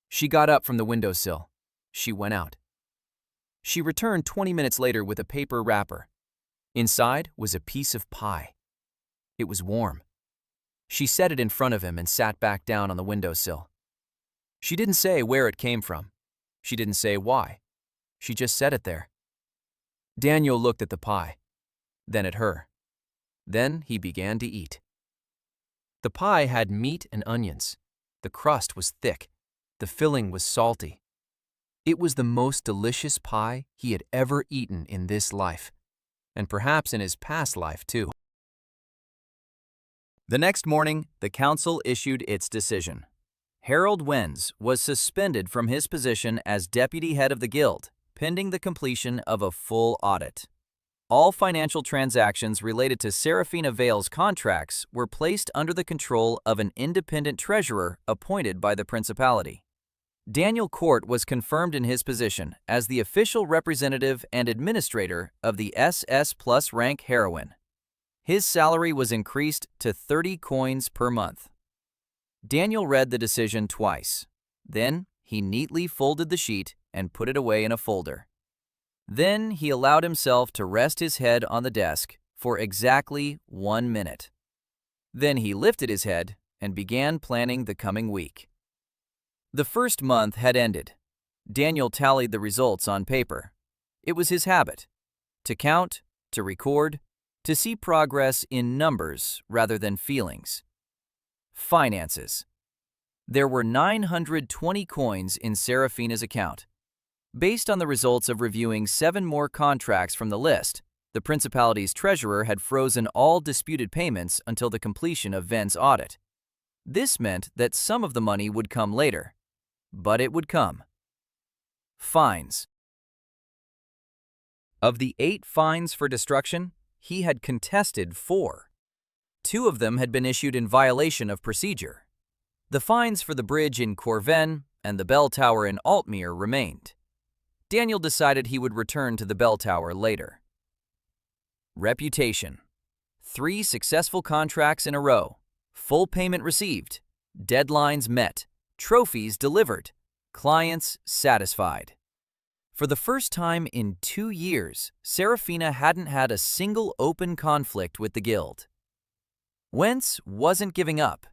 She got up from the windowsill. She went out. She returned 20 minutes later with a paper wrapper. Inside was a piece of pie. It was warm. She set it in front of him and sat back down on the windowsill. She didn't say where it came from. She didn't say why. She just set it there. Daniel looked at the pie, then at her. Then he began to eat. The pie had meat and onions. The crust was thick. The filling was salty. It was the most delicious pie he had ever eaten in this life, and perhaps in his past life too. The next morning, the council issued its decision. Harold Wenz was suspended from his position as deputy head of the guild, pending the completion of a full audit. All financial transactions related to Serafina Vale's contracts were placed under the control of an independent treasurer appointed by the principality. Daniel Court was confirmed in his position as the official representative and administrator of the SS Plus rank heroine. His salary was increased to 30 coins per month. Daniel read the decision twice. Then he neatly folded the sheet and put it away in a folder. Then he allowed himself to rest his head on the desk for exactly 1 minute. Then he lifted his head and began planning the coming week. The first month had ended. Daniel tallied the results on paper. It was his habit to count, to record, to see progress in numbers rather than feelings. Finances. There were 920 coins in Serafina's account. Based on the results of reviewing 7 more contracts from the list, the principality's treasurer had frozen all disputed payments until the completion of Ven's audit. This meant that some of the money would come later, but it would come. Fines. Of the 8 fines for destruction, he had contested 4. 2 of them had been issued in violation of procedure. The fines for the bridge in Corven and the bell tower in Altmere remained. Daniel decided he would return to the bell tower later. Reputation. 3 successful contracts in a row. Full payment received. Deadlines met. Trophies delivered. Clients satisfied. For the first time in 2 years, Serafina hadn't had a single open conflict with the guild. Wentz wasn't giving up.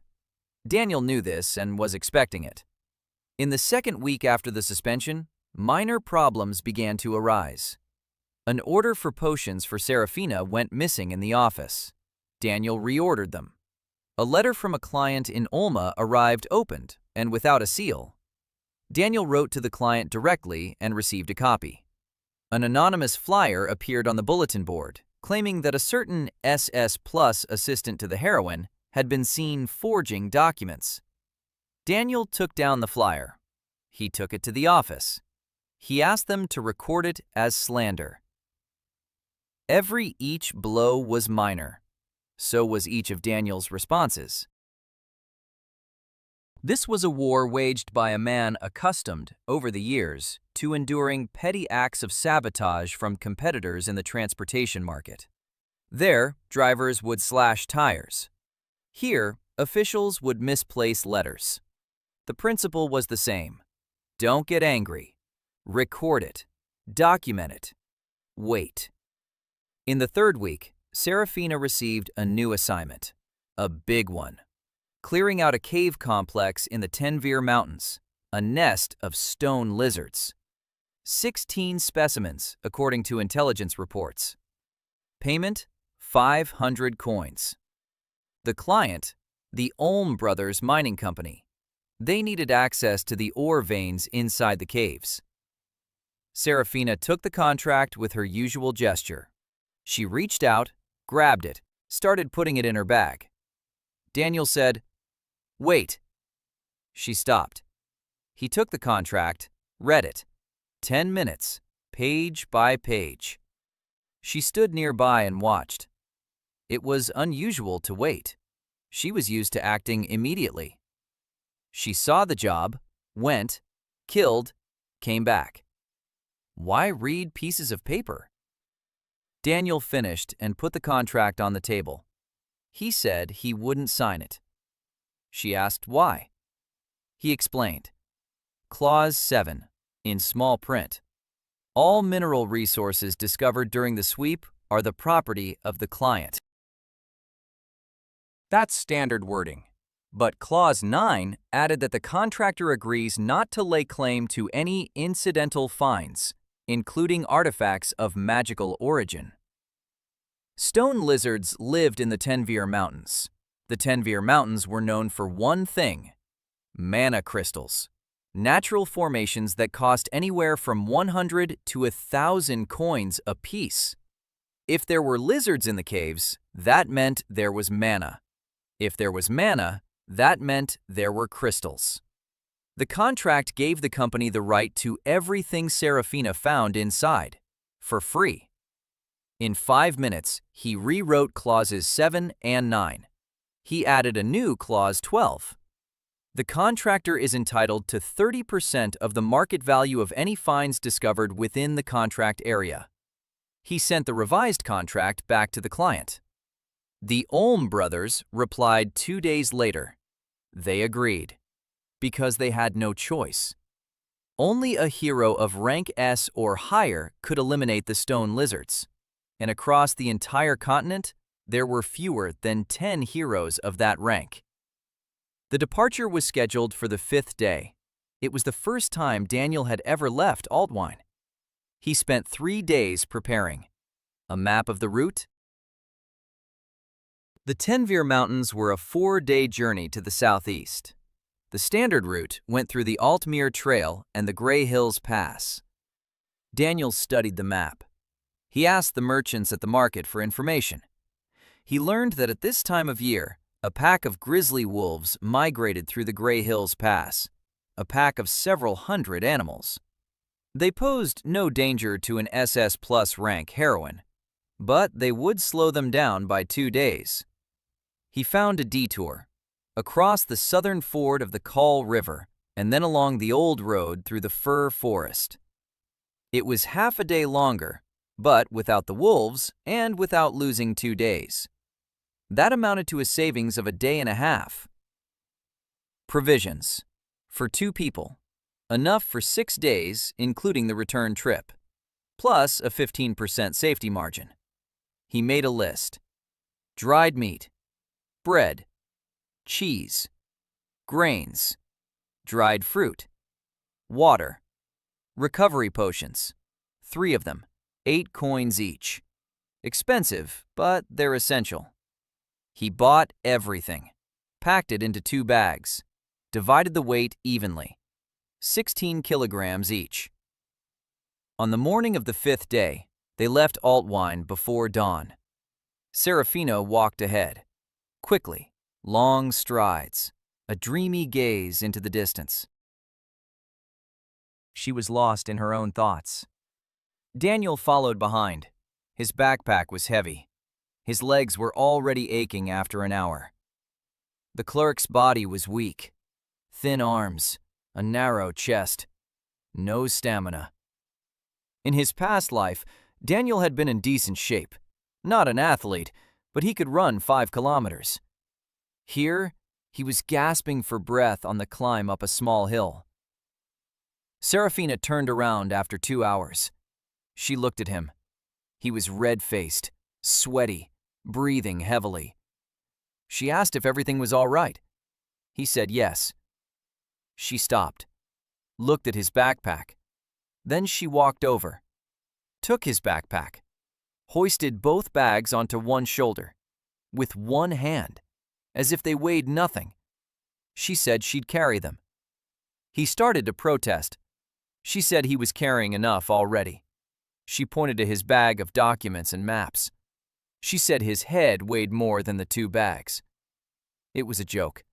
Daniel knew this and was expecting it. In the second week after the suspension, minor problems began to arise. An order for potions for Serafina went missing in the office. Daniel reordered them. A letter from a client in Ulma arrived opened and without a seal. Daniel wrote to the client directly and received a copy. An anonymous flyer appeared on the bulletin board, claiming that a certain SS Plus assistant to the heroine had been seen forging documents. Daniel took down the flyer. He took it to the office. He asked them to record it as slander. Each blow was minor. So was each of Daniel's responses. This was a war waged by a man accustomed, over the years, to enduring petty acts of sabotage from competitors in the transportation market. There, drivers would slash tires. Here, officials would misplace letters. The principle was the same. Don't get angry. Record it. Document it. Wait. In the 3rd week, Serafina received a new assignment. A big one. Clearing out a cave complex in the Tenvir Mountains, a nest of stone lizards. 16 specimens, according to intelligence reports. Payment, 500 coins. The client, the Olm Brothers Mining Company. They needed access to the ore veins inside the caves. Serafina took the contract with her usual gesture. She reached out, grabbed it, started putting it in her bag. Daniel said, "Wait." She stopped. He took the contract, read it. 10 minutes. page by page. She stood nearby and watched. It was unusual to wait. She was used to acting immediately. She saw the job, went, killed, came back. Why read pieces of paper? Daniel finished and put the contract on the table. He said he wouldn't sign it. She asked why. He explained. Clause 7, in small print. All mineral resources discovered during the sweep are the property of the client. That's standard wording. But Clause 9 added that the contractor agrees not to lay claim to any incidental finds, including artifacts of magical origin. Stone lizards lived in the Tenveer Mountains. The Tenveer Mountains were known for one thing: mana crystals, natural formations that cost anywhere from 100 to 1,000 coins apiece. If there were lizards in the caves, that meant there was mana. If there was mana, that meant there were crystals. The contract gave the company the right to everything Serafina found inside, for free. In 5 minutes, he rewrote clauses 7 and 9. He added a new clause 12. The contractor is entitled to 30% of the market value of any finds discovered within the contract area. He sent the revised contract back to the client. The Olm brothers replied 2 days later. They agreed, because they had no choice. Only a hero of rank S or higher could eliminate the stone lizards, and across the entire continent, there were fewer than 10 heroes of that rank. The departure was scheduled for the 5th day. It was the first time Daniel had ever left Altwine. He spent 3 days preparing. A map of the route. The Tenveer Mountains were a 4-day journey to the southeast. The standard route went through the Altmere Trail and the Grey Hills Pass. Daniel studied the map. He asked the merchants at the market for information. He learned that at this time of year, a pack of grizzly wolves migrated through the Grey Hills Pass, a pack of several hundred animals. They posed no danger to an SS Plus rank heroine, but they would slow them down by 2 days. He found a detour, across the southern ford of the Call River, and then along the old road through the fir forest. It was half a day longer, but without the wolves and without losing 2 days. That amounted to a savings of a day and a half. Provisions. For 2 people. Enough for 6 days, including the return trip, plus a 15% safety margin. He made a list. Dried meat, bread, cheese, grains, dried fruit, water, recovery potions, 3 of them, 8 coins each. Expensive, but they're essential. He bought everything, packed it into 2 bags, divided the weight evenly, 16 kilograms each. On the morning of the 5th day, they left Altwine before dawn. Serafina walked ahead. Quickly, long strides, a dreamy gaze into the distance. She was lost in her own thoughts. Daniel followed behind. His backpack was heavy. His legs were already aching after an hour. The clerk's body was weak. Thin arms, a narrow chest, no stamina. In his past life, Daniel had been in decent shape. Not an athlete, but he could run 5 kilometers. Here, he was gasping for breath on the climb up a small hill. Serafina turned around after 2 hours. She looked at him. He was red-faced, sweaty, breathing heavily. She asked if everything was all right. He said yes. She stopped, looked at his backpack. Then she walked over, took his backpack, hoisted both bags onto one shoulder, with one hand, as if they weighed nothing. She said she'd carry them. He started to protest. She said he was carrying enough already. She pointed to his bag of documents and maps. She said his head weighed more than the 2 bags. It was a joke.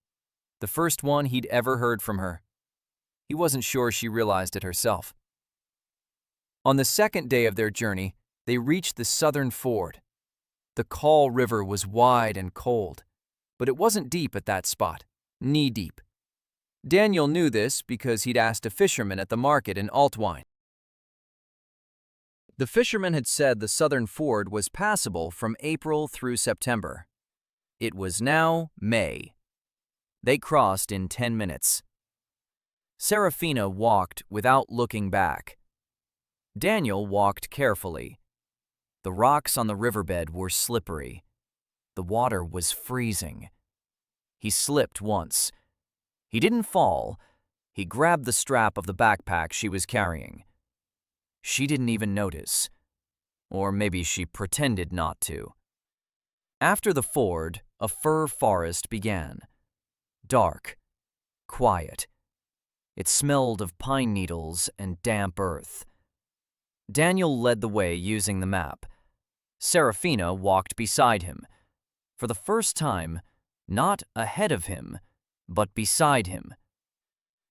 The first one he'd ever heard from her. He wasn't sure she realized it herself. On the second day of their journey, they reached the southern ford. The Kaul River was wide and cold, but it wasn't deep at that spot, knee-deep. Daniel knew this because he'd asked a fisherman at the market in Altwine. The fisherman had said the southern ford was passable from April through September. It was now May. They crossed in 10 minutes. Serafina walked without looking back. Daniel walked carefully. The rocks on the riverbed were slippery. The water was freezing. He slipped once. He didn't fall. He grabbed the strap of the backpack she was carrying. She didn't even notice. Or maybe she pretended not to. After the ford, a fir forest began. Dark, quiet. It smelled of pine needles and damp earth. Daniel led the way using the map. Serafina walked beside him. For the first time, not ahead of him, but beside him.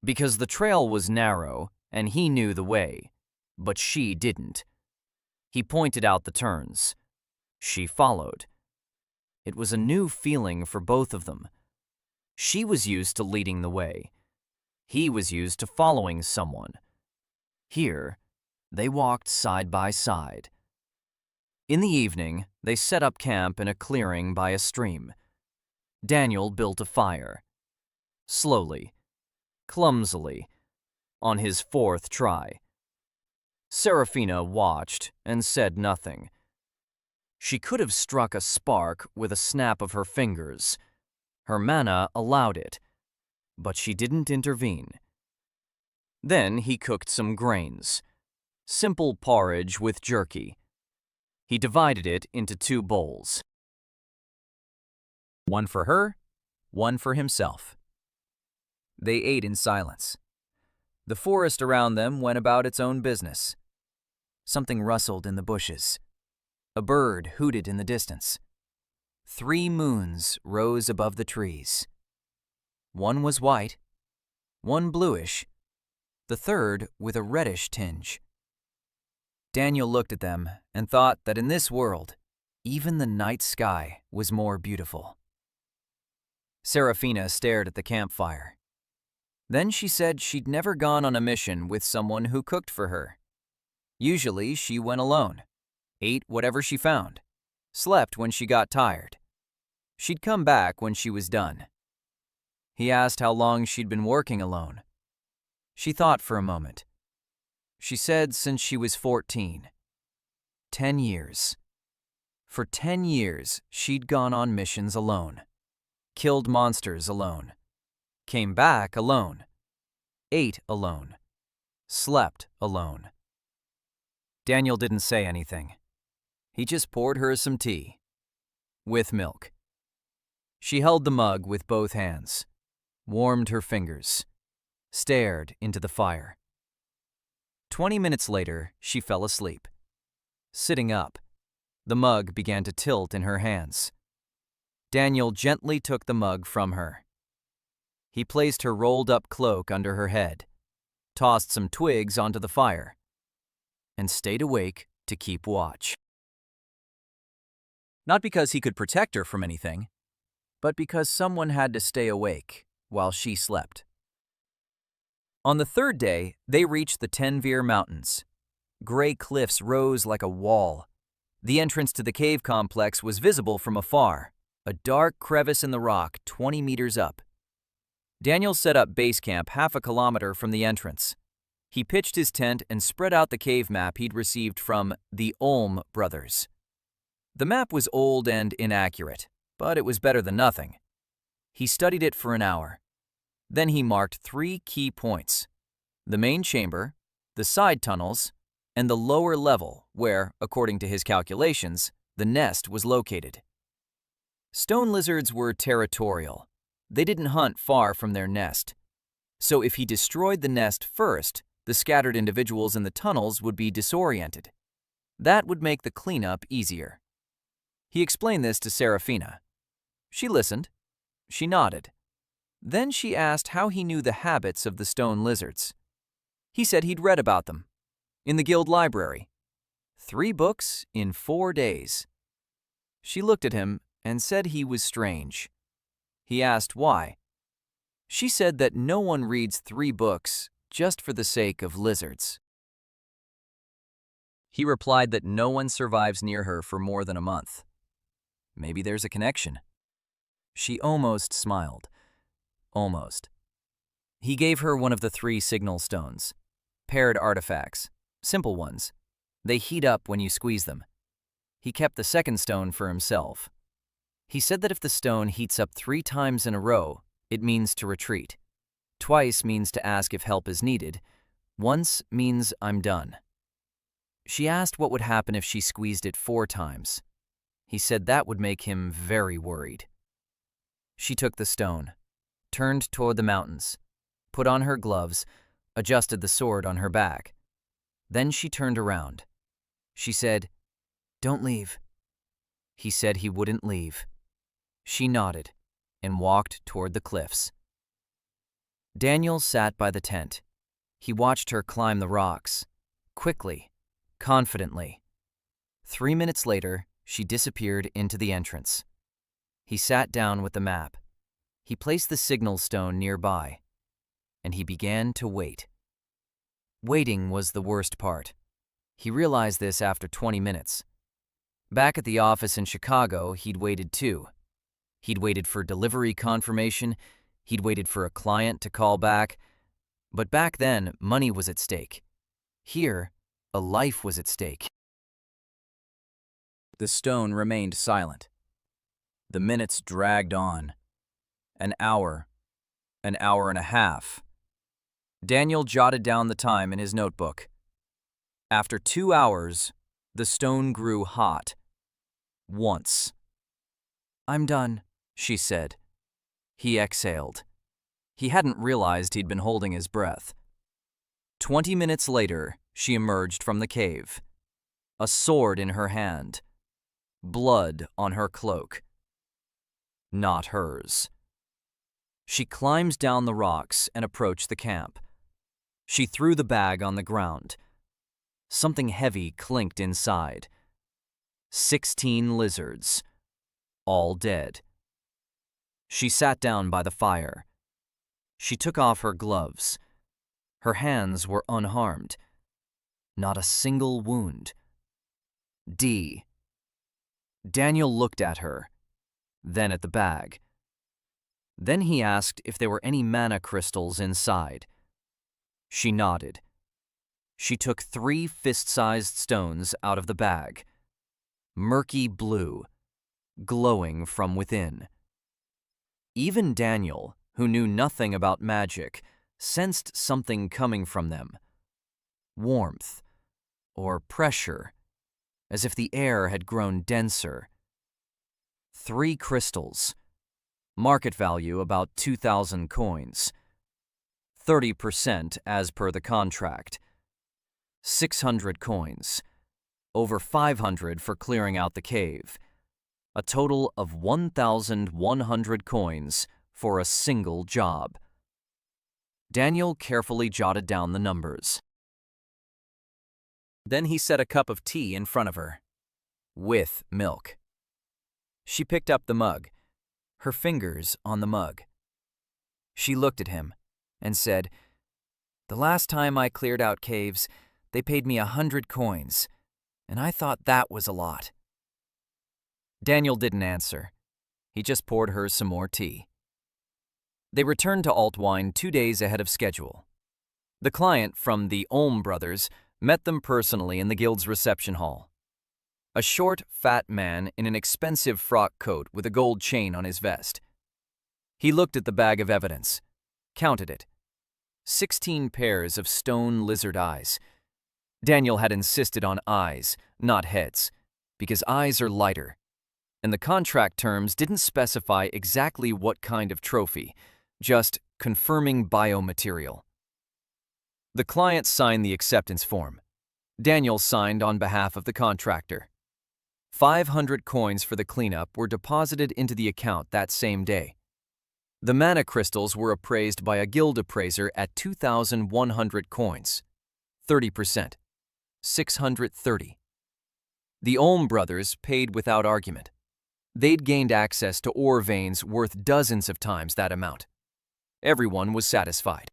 Because the trail was narrow and he knew the way, but she didn't. He pointed out the turns. She followed. It was a new feeling for both of them. She was used to leading the way. He was used to following someone. Here, they walked side by side. In the evening, they set up camp in a clearing by a stream. Daniel built a fire. Slowly, clumsily, on his fourth try. Serafina watched and said nothing. She could have struck a spark with a snap of her fingers. Her mana allowed it, but she didn't intervene. Then he cooked some grains. Simple porridge with jerky. He divided it into 2 bowls. One for her, one for himself. They ate in silence. The forest around them went about its own business. Something rustled in the bushes. A bird hooted in the distance. 3 moons rose above the trees. One was white, one bluish, the third with a reddish tinge. Daniel looked at them and thought that in this world, even the night sky was more beautiful. Serafina stared at the campfire. Then she said she'd never gone on a mission with someone who cooked for her. Usually she went alone, ate whatever she found, slept when she got tired. She'd come back when she was done. He asked how long she'd been working alone. She thought for a moment. She said since she was 14. 10 years. For 10 years, she'd gone on missions alone. Killed monsters alone. Came back alone. Ate alone. Slept alone. Daniel didn't say anything. He just poured her some tea. With milk. She held the mug with both hands. Warmed her fingers. Stared into the fire. 20 minutes later, she fell asleep. Sitting up, the mug began to tilt in her hands. Daniel gently took the mug from her. He placed her rolled-up cloak under her head, tossed some twigs onto the fire, and stayed awake to keep watch. Not because he could protect her from anything, but because someone had to stay awake while she slept. On the third day, they reached the Tenveer Mountains. Gray cliffs rose like a wall. The entrance to the cave complex was visible from afar, a dark crevice in the rock 20 meters up. Daniel set up base camp half a kilometer from the entrance. He pitched his tent and spread out the cave map he'd received from the Olm brothers. The map was old and inaccurate, but it was better than nothing. He studied it for an hour. Then he marked 3 key points: the main chamber, the side tunnels, and the lower level where, according to his calculations, the nest was located. Stone lizards were territorial. They didn't hunt far from their nest. So if he destroyed the nest first, the scattered individuals in the tunnels would be disoriented. That would make the cleanup easier. He explained this to Serafina. She listened. She nodded. Then she asked how he knew the habits of the stone lizards. He said he'd read about them. in the guild library. 3 books in 4 days. She looked at him and said he was strange. He asked why. She said that no one reads 3 books just for the sake of lizards. He replied that no one survives near her for more than a month. Maybe there's a connection. She almost smiled. Almost. He gave her one of the 3 signal stones. Paired artifacts. Simple ones. They heat up when you squeeze them. He kept the second stone for himself. He said that if the stone heats up 3 times in a row, it means to retreat. Twice means to ask if help is needed. Once means I'm done. She asked what would happen if she squeezed it 4 times. He said that would make him very worried. She took the stone, turned toward the mountains, put on her gloves, adjusted the sword on her back. Then she turned around. She said, "Don't leave." He said he wouldn't leave. She nodded and walked toward the cliffs. Daniel sat by the tent. He watched her climb the rocks, quickly, confidently. 3 minutes later, she disappeared into the entrance. He sat down with the map. He placed the signal stone nearby, and he began to wait. Waiting was the worst part. He realized this after 20 minutes. Back at the office in Chicago, he'd waited too. He'd waited for delivery confirmation. He'd waited for a client to call back. But back then, money was at stake. Here, a life was at stake. The stone remained silent. The minutes dragged on. An hour and a half. Daniel jotted down the time in his notebook. After 2 hours, the stone grew hot. Once. "I'm done," she said. He exhaled. He hadn't realized he'd been holding his breath. 20 minutes later, she emerged from the cave. A sword in her hand. Blood on her cloak. Not hers. She climbed down the rocks and approached the camp. She threw the bag on the ground. Something heavy clinked inside. 16 lizards, all dead. She sat down by the fire. She took off her gloves. Her hands were unharmed. Not a single wound. Daniel looked at her, then at the bag. Then he asked if there were any mana crystals inside. She nodded. She took 3 fist-sized stones out of the bag. Murky blue, glowing from within. Even Daniel, who knew nothing about magic, sensed something coming from them. Warmth, or pressure, as if the air had grown denser. 3 crystals. Market value about 2,000 coins. 30% as per the contract. 600 coins. Over 500 for clearing out the cave. A total of 1,100 coins for a single job. Daniel carefully jotted down the numbers. Then he set a cup of tea in front of her, with milk. She picked up the mug, her fingers on the mug. She looked at him and said, "The last time I cleared out caves, they paid me 100 coins, and I thought that was a lot." Daniel didn't answer. He just poured her some more tea. They returned to Altwine 2 days ahead of schedule. The client from the Olm brothers met them personally in the guild's reception hall. A short, fat man in an expensive frock coat with a gold chain on his vest. He looked at the bag of evidence, counted it. 16 pairs of stone lizard eyes. Daniel had insisted on eyes, not heads, because eyes are lighter, and the contract terms didn't specify exactly what kind of trophy, just confirming biomaterial. The client signed the acceptance form. Daniel signed on behalf of the contractor. 500 coins for the cleanup were deposited into the account that same day. The mana crystals were appraised by a guild appraiser at 2,100 coins, 30%. 630. The Olm brothers paid without argument. They'd gained access to ore veins worth dozens of times that amount. Everyone was satisfied.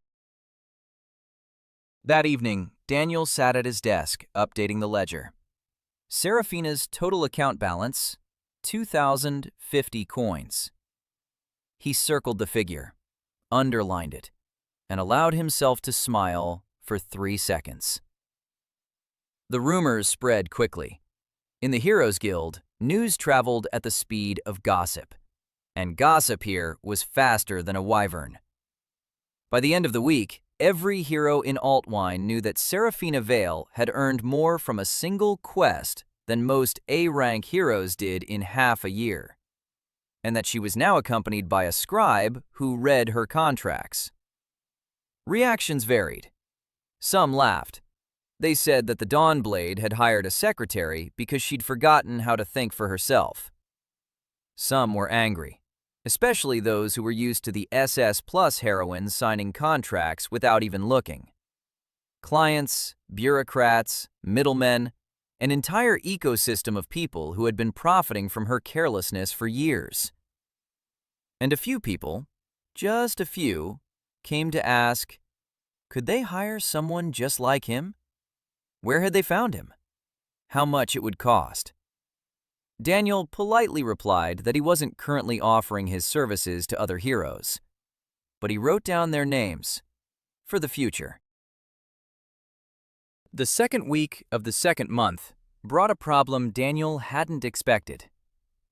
That evening, Daniel sat at his desk, updating the ledger. Serafina's total account balance, 2,050 coins. He circled the figure, underlined it, and allowed himself to smile for 3 seconds. The rumors spread quickly. In the Heroes Guild, news traveled at the speed of gossip, and gossip here was faster than a wyvern. By the end of the week, every hero in Altwine knew that Serafina Vale had earned more from a single quest than most A-rank heroes did in half a year, and that she was now accompanied by a scribe who read her contracts. Reactions varied. Some laughed. They said that the Dawnblade had hired a secretary because she'd forgotten how to think for herself. Some were angry, especially those who were used to the SS Plus heroines signing contracts without even looking. Clients, bureaucrats, middlemen, an entire ecosystem of people who had been profiting from her carelessness for years. And a few people, just a few, came to ask, could they hire someone just like him? Where had they found him? How much it would cost? Daniel politely replied that he wasn't currently offering his services to other heroes, but he wrote down their names for the future. The second week of the second month brought a problem Daniel hadn't expected.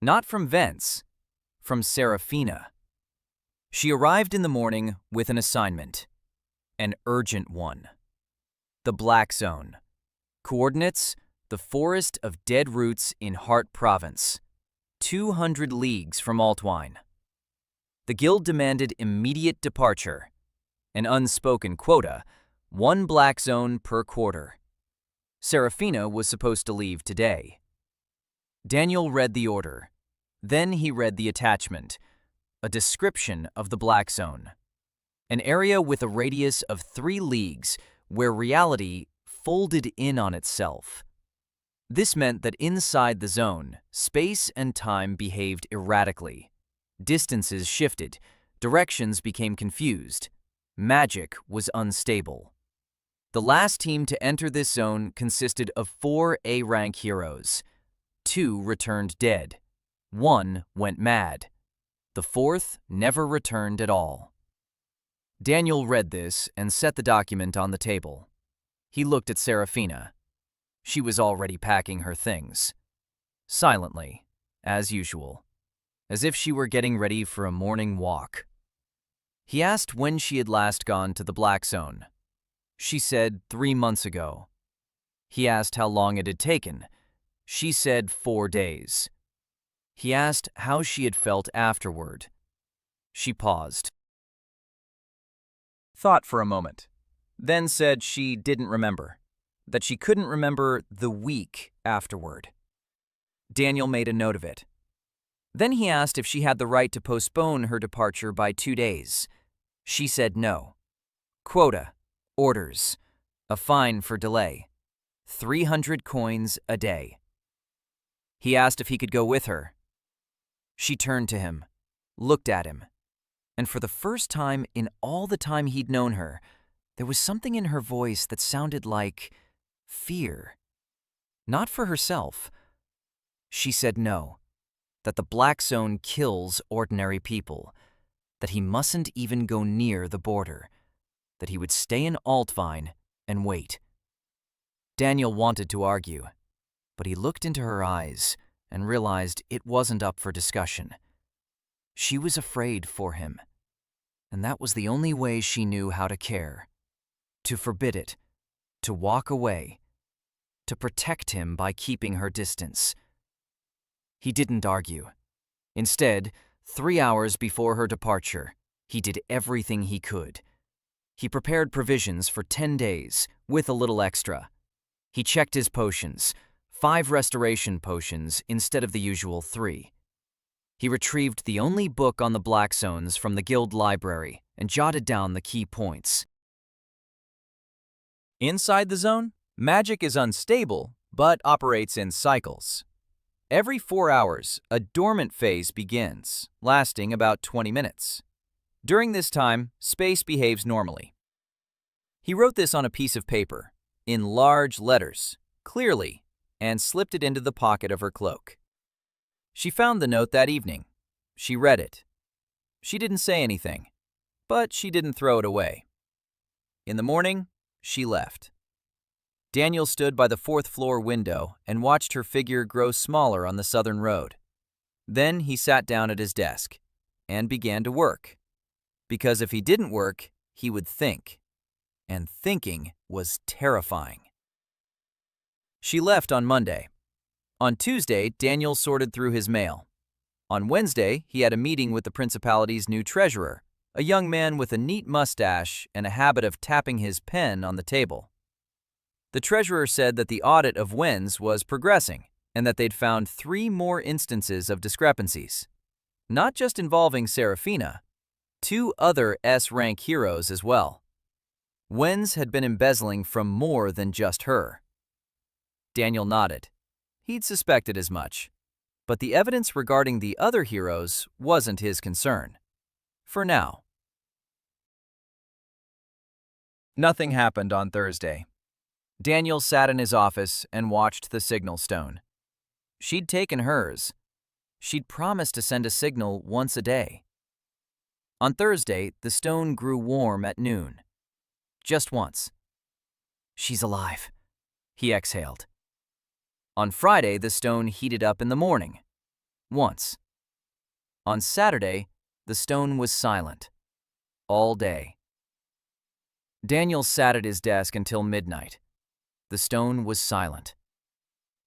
Not from Vence, from Serafina. She arrived in the morning with an assignment, an urgent one. The Black Zone. Coordinates, the Forest of Dead Roots in Hart Province, 200 leagues from Altwine. The guild demanded immediate departure, an unspoken quota, 1 black zone per quarter. Serafina was supposed to leave today. Daniel read the order. Then he read the attachment, a description of the black zone. An area with a radius of 3 leagues where reality folded in on itself. This meant that inside the zone, space and time behaved erratically. Distances shifted, directions became confused. Magic was unstable. The last team to enter this zone consisted of 4 A-rank heroes. 2 returned dead. 1 went mad. The 4th never returned at all. Daniel read this and set the document on the table. He looked at Serafina. She was already packing her things. Silently, as usual, as if she were getting ready for a morning walk. He asked when she had last gone to the Black Zone. She said 3 months ago. He asked how long it had taken. She said 4 days. He asked how she had felt afterward. She paused. Thought for a moment, then said she didn't remember, that she couldn't remember the week afterward. Daniel made a note of it. Then he asked if she had the right to postpone her departure by 2 days. She said no. Quota, orders, a fine for delay, 300 coins a day. He asked if he could go with her. She turned to him, looked at him, and for the first time in all the time he'd known her, there was something in her voice that sounded like fear. Not for herself. She said no, that the Black Zone kills ordinary people, that he mustn't even go near the border, that he would stay in Altvine and wait. Daniel wanted to argue, but he looked into her eyes and realized it wasn't up for discussion. She was afraid for him, and that was the only way she knew how to care. To forbid it, to walk away, to protect him by keeping her distance. He didn't argue. Instead, 3 hours before her departure, he did everything he could. He prepared provisions for 10 days, with a little extra. He checked his potions, 5 restoration potions instead of the usual 3. He retrieved the only book on the Black Zones from the guild library and jotted down the key points. Inside the zone, Magic is unstable, but operates in cycles. Every 4 hours, a dormant phase begins, lasting about 20 minutes. During this time, space behaves normally. He wrote this on a piece of paper, in large letters, clearly, and slipped it into the pocket of her cloak. She found the note that evening. She read it. She didn't say anything, but she didn't throw it away. In the morning, she left. Daniel stood by the fourth-floor window and watched her figure grow smaller on the southern road. Then he sat down at his desk and began to work. Because if he didn't work, he would think. And thinking was terrifying. She left on Monday. On Tuesday, Daniel sorted through his mail. On Wednesday, he had a meeting with the principality's new treasurer, a young man with a neat mustache and a habit of tapping his pen on the table. The treasurer said that the audit of Wen's was progressing and that they'd found 3 more instances of discrepancies, not just involving Serafina, 2 other S-rank heroes as well. Wen's had been embezzling from more than just her. Daniel nodded. He'd suspected as much, but the evidence regarding the other heroes wasn't his concern. For now. Nothing happened on Thursday. Daniel sat in his office and watched the signal stone. She'd taken hers. She'd promised to send a signal once a day. On Thursday, the stone grew warm at noon. Just once. She's alive, he exhaled. On Friday, the stone heated up in the morning. Once. On Saturday, the stone was silent. All day. Daniel sat at his desk until midnight. The stone was silent.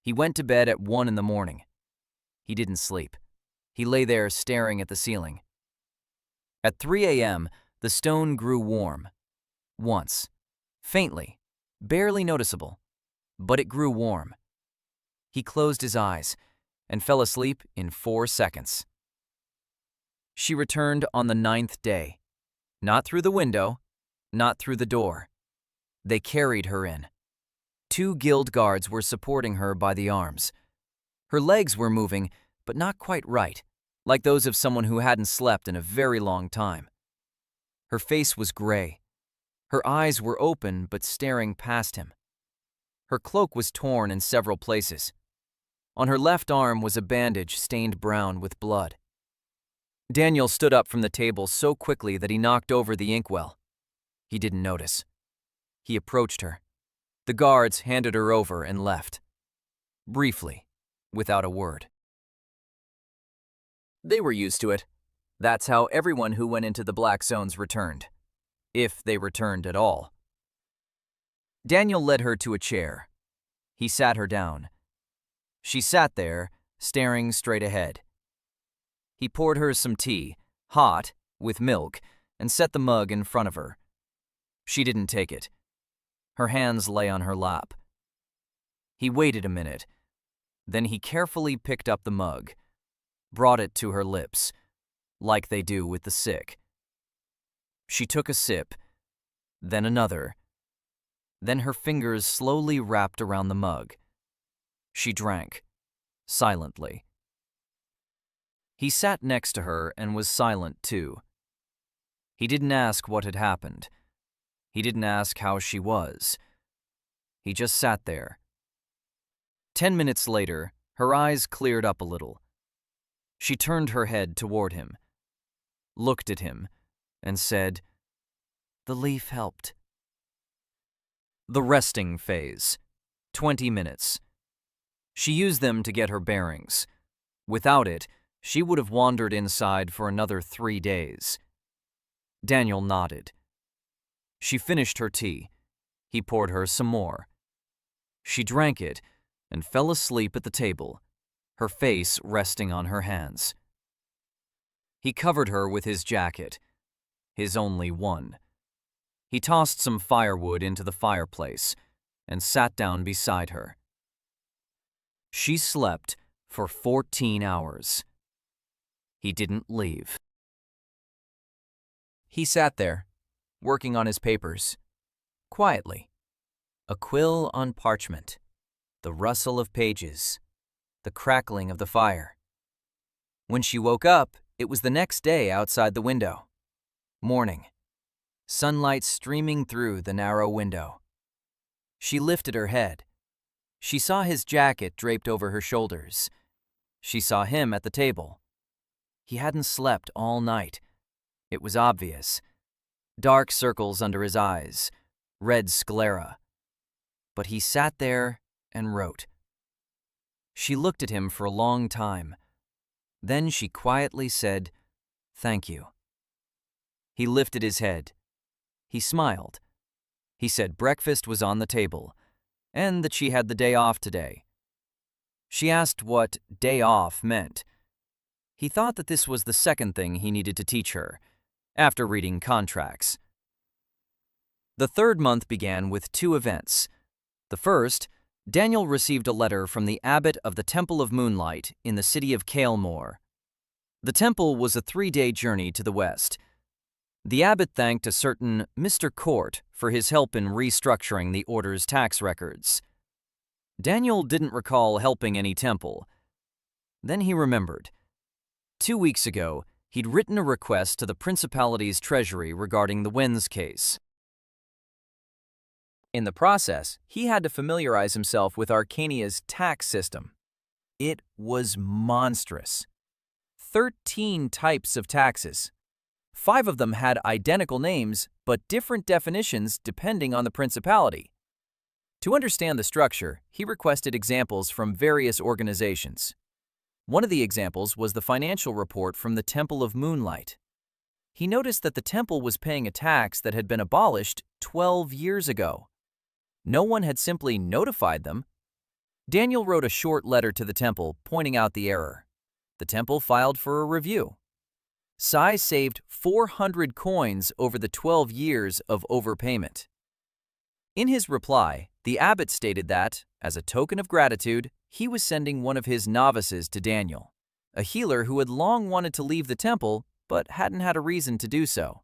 He went to bed at 1 in the morning. He didn't sleep. He lay there staring at the ceiling. At 3 a.m., the stone grew warm. Once. Faintly. Barely noticeable. But it grew warm. He closed his eyes and fell asleep in 4 seconds. She returned on the 9th day. Not through the window, not through the door. They carried her in. 2 guild guards were supporting her by the arms. Her legs were moving, but not quite right, like those of someone who hadn't slept in a very long time. Her face was gray. Her eyes were open but staring past him. Her cloak was torn in several places. On her left arm was a bandage stained brown with blood. Daniel stood up from the table so quickly that he knocked over the inkwell. He didn't notice. He approached her. The guards handed her over and left. Briefly, without a word. They were used to it. That's how everyone who went into the black zones returned. If they returned at all. Daniel led her to a chair. He sat her down. She sat there, staring straight ahead. He poured her some tea, hot, with milk, and set the mug in front of her. She didn't take it. Her hands lay on her lap. He waited a minute. Then he carefully picked up the mug, brought it to her lips, like they do with the sick. She took a sip, then another. Then her fingers slowly wrapped around the mug. She drank, silently. He sat next to her and was silent too. He didn't ask what had happened. He didn't ask how she was. He just sat there. 10 minutes later, her eyes cleared up a little. She turned her head toward him, looked at him, and said, "The leaf helped." The resting phase. 20 minutes. She used them to get her bearings. Without it, she would have wandered inside for another 3 days. Daniel nodded. She finished her tea. He poured her some more. She drank it and fell asleep at the table, her face resting on her hands. He covered her with his jacket, his only one. He tossed some firewood into the fireplace and sat down beside her. She slept for 14 hours. He didn't leave. He sat there, working on his papers, quietly. A quill on parchment, the rustle of pages, the crackling of the fire. When she woke up, it was the next day outside the window. Morning. Sunlight streaming through the narrow window. She lifted her head. She saw his jacket draped over her shoulders. She saw him at the table. He hadn't slept all night. It was obvious. Dark circles under his eyes, red sclera. But he sat there and wrote. She looked at him for a long time. Then she quietly said, "Thank you." He lifted his head. He smiled. He said breakfast was on the table, and that she had the day off today. She asked what day off meant. He thought that this was the second thing he needed to teach her, after reading contracts. The third month began with two events. The first, Daniel received a letter from the abbot of the Temple of Moonlight in the city of Kalemore. The temple was a 3-day journey to the west. The abbot thanked a certain Mr. Court for his help in restructuring the order's tax records. Daniel didn't recall helping any temple. Then he remembered. 2 weeks ago, he'd written a request to the principality's treasury regarding the Wen's case. In the process, he had to familiarize himself with Arcania's tax system. It was monstrous. 13 types of taxes. 5 of them had identical names, but different definitions depending on the principality. To understand the structure, he requested examples from various organizations. One of the examples was the financial report from the Temple of Moonlight. He noticed that the temple was paying a tax that had been abolished 12 years ago. No one had simply notified them. Daniel wrote a short letter to the temple pointing out the error. The temple filed for a review. Sai saved 400 coins over the 12 years of overpayment. In his reply, the abbot stated that, as a token of gratitude, he was sending one of his novices to Daniel, a healer who had long wanted to leave the temple but hadn't had a reason to do so.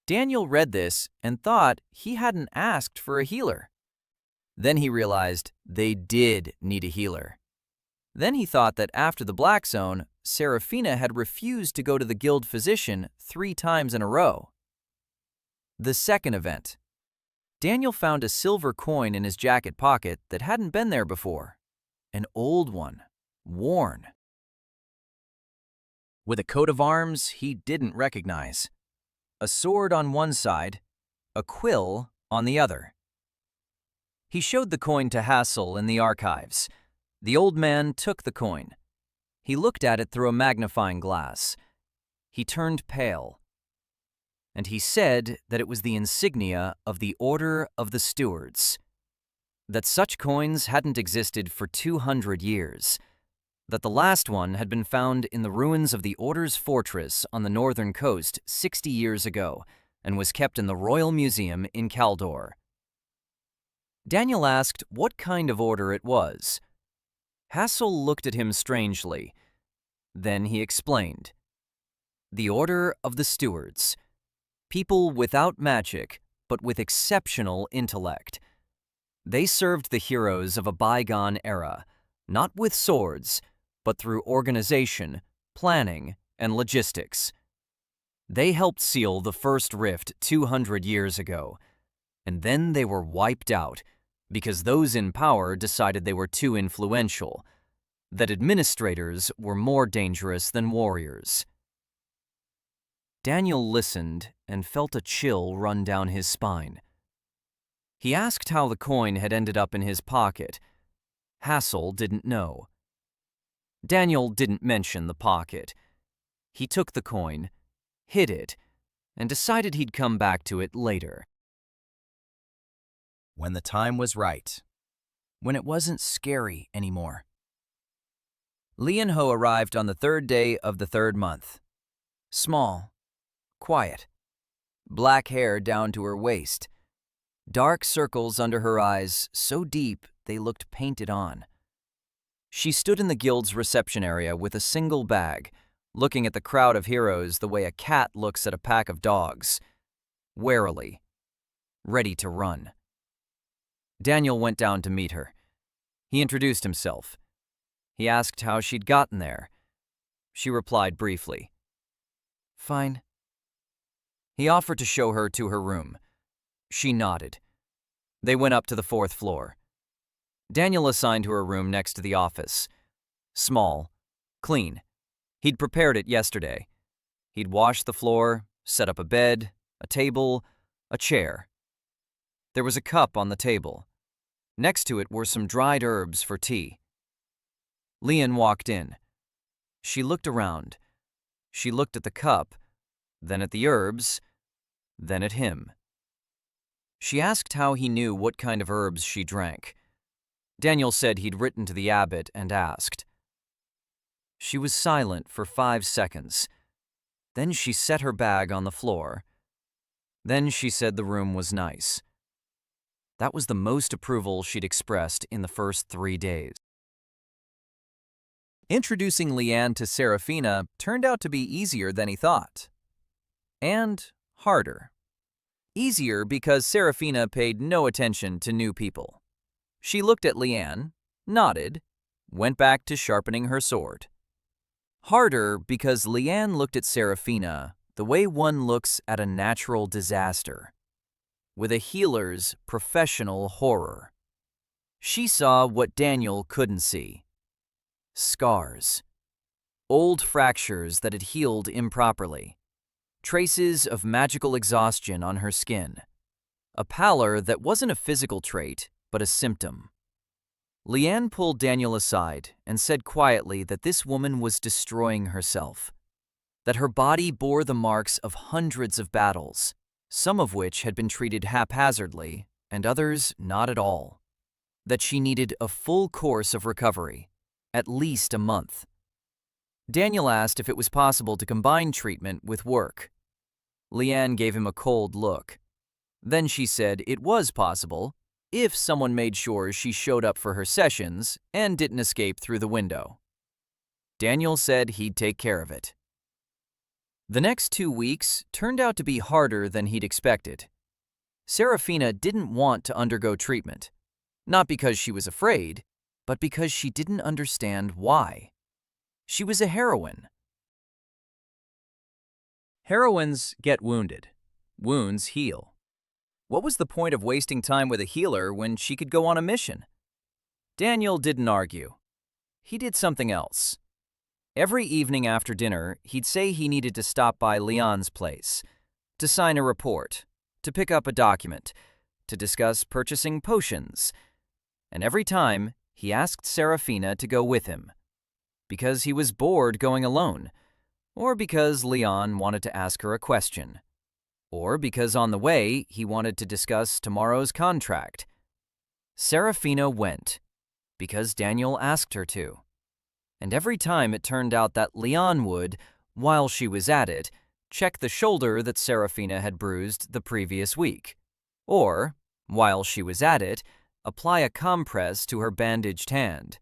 Daniel read this and thought he hadn't asked for a healer. Then he realized they did need a healer. Then he thought that after the Black Zone, Seraphina had refused to go to the guild physician 3 times in a row. The second event. Daniel found a silver coin in his jacket pocket that hadn't been there before. An old one, worn. With a coat of arms he didn't recognize. A sword on one side, a quill on the other. He showed the coin to Hassel in the archives. The old man took the coin. He looked at it through a magnifying glass. He turned pale. And he said that it was the insignia of the Order of the Stewards. That such coins hadn't existed for 200 years. That the last one had been found in the ruins of the Order's fortress on the northern coast 60 years ago and was kept in the Royal Museum in Kaldor. Daniel asked what kind of order it was. Hassel looked at him strangely. Then he explained. The Order of the Stewards. People without magic, but with exceptional intellect. They served the heroes of a bygone era, not with swords, but through organization, planning, and logistics. They helped seal the first rift 200 years ago, and then they were wiped out because those in power decided they were too influential, that administrators were more dangerous than warriors. Daniel listened and felt a chill run down his spine. He asked how the coin had ended up in his pocket. Hassel didn't know. Daniel didn't mention the pocket. He took the coin, hid it, and decided he'd come back to it later. When the time was right. When it wasn't scary anymore. Lian-ho arrived on the 3rd day of the 3rd month. Small, quiet, black hair down to her waist, dark circles under her eyes so deep they looked painted on. She stood in the guild's reception area with a single bag, looking at the crowd of heroes the way a cat looks at a pack of dogs, warily, ready to run. Daniel went down to meet her. He introduced himself. He asked how she'd gotten there. She replied briefly, "Fine." He offered to show her to her room. She nodded. They went up to the 4th floor. Daniel assigned her a room next to the office. Small, clean. He'd prepared it yesterday. He'd washed the floor, set up a bed, a table, a chair. There was a cup on the table. Next to it were some dried herbs for tea. Leon walked in. She looked around. She looked at the cup, then at the herbs, then at him. She asked how he knew what kind of herbs she drank. Daniel said he'd written to the abbot and asked. She was silent for 5 seconds. Then she set her bag on the floor. Then she said the room was nice. That was the most approval she'd expressed in the first 3 days. Introducing Leanne to Serafina turned out to be easier than he thought. And harder. Easier because Serafina paid no attention to new people. She looked at Leanne, nodded, went back to sharpening her sword. Harder because Leanne looked at Serafina the way one looks at a natural disaster, with a healer's professional horror. She saw what Daniel couldn't see. Scars. Old fractures that had healed improperly. Traces of magical exhaustion on her skin. A pallor that wasn't a physical trait, but a symptom. Leanne pulled Daniel aside and said quietly that this woman was destroying herself. That her body bore the marks of hundreds of battles, some of which had been treated haphazardly and others not at all. That she needed a full course of recovery, at least a month. Daniel asked if it was possible to combine treatment with work. Leanne gave him a cold look. Then she said it was possible if someone made sure she showed up for her sessions and didn't escape through the window. Daniel said he'd take care of it. The next 2 weeks turned out to be harder than he'd expected. Serafina didn't want to undergo treatment, not because she was afraid, but because she didn't understand why. She was a heroine. Heroines get wounded. Wounds heal. What was the point of wasting time with a healer when she could go on a mission? Daniel didn't argue. He did something else. Every evening after dinner, he'd say he needed to stop by Leon's place, to sign a report, to pick up a document, to discuss purchasing potions. And every time, he asked Serafina to go with him, because he was bored going alone, or because Leon wanted to ask her a question, or because on the way he wanted to discuss tomorrow's contract. Serafina went, because Daniel asked her to. And every time it turned out that Leon would, while she was at it, check the shoulder that Serafina had bruised the previous week, or, while she was at it, apply a compress to her bandaged hand,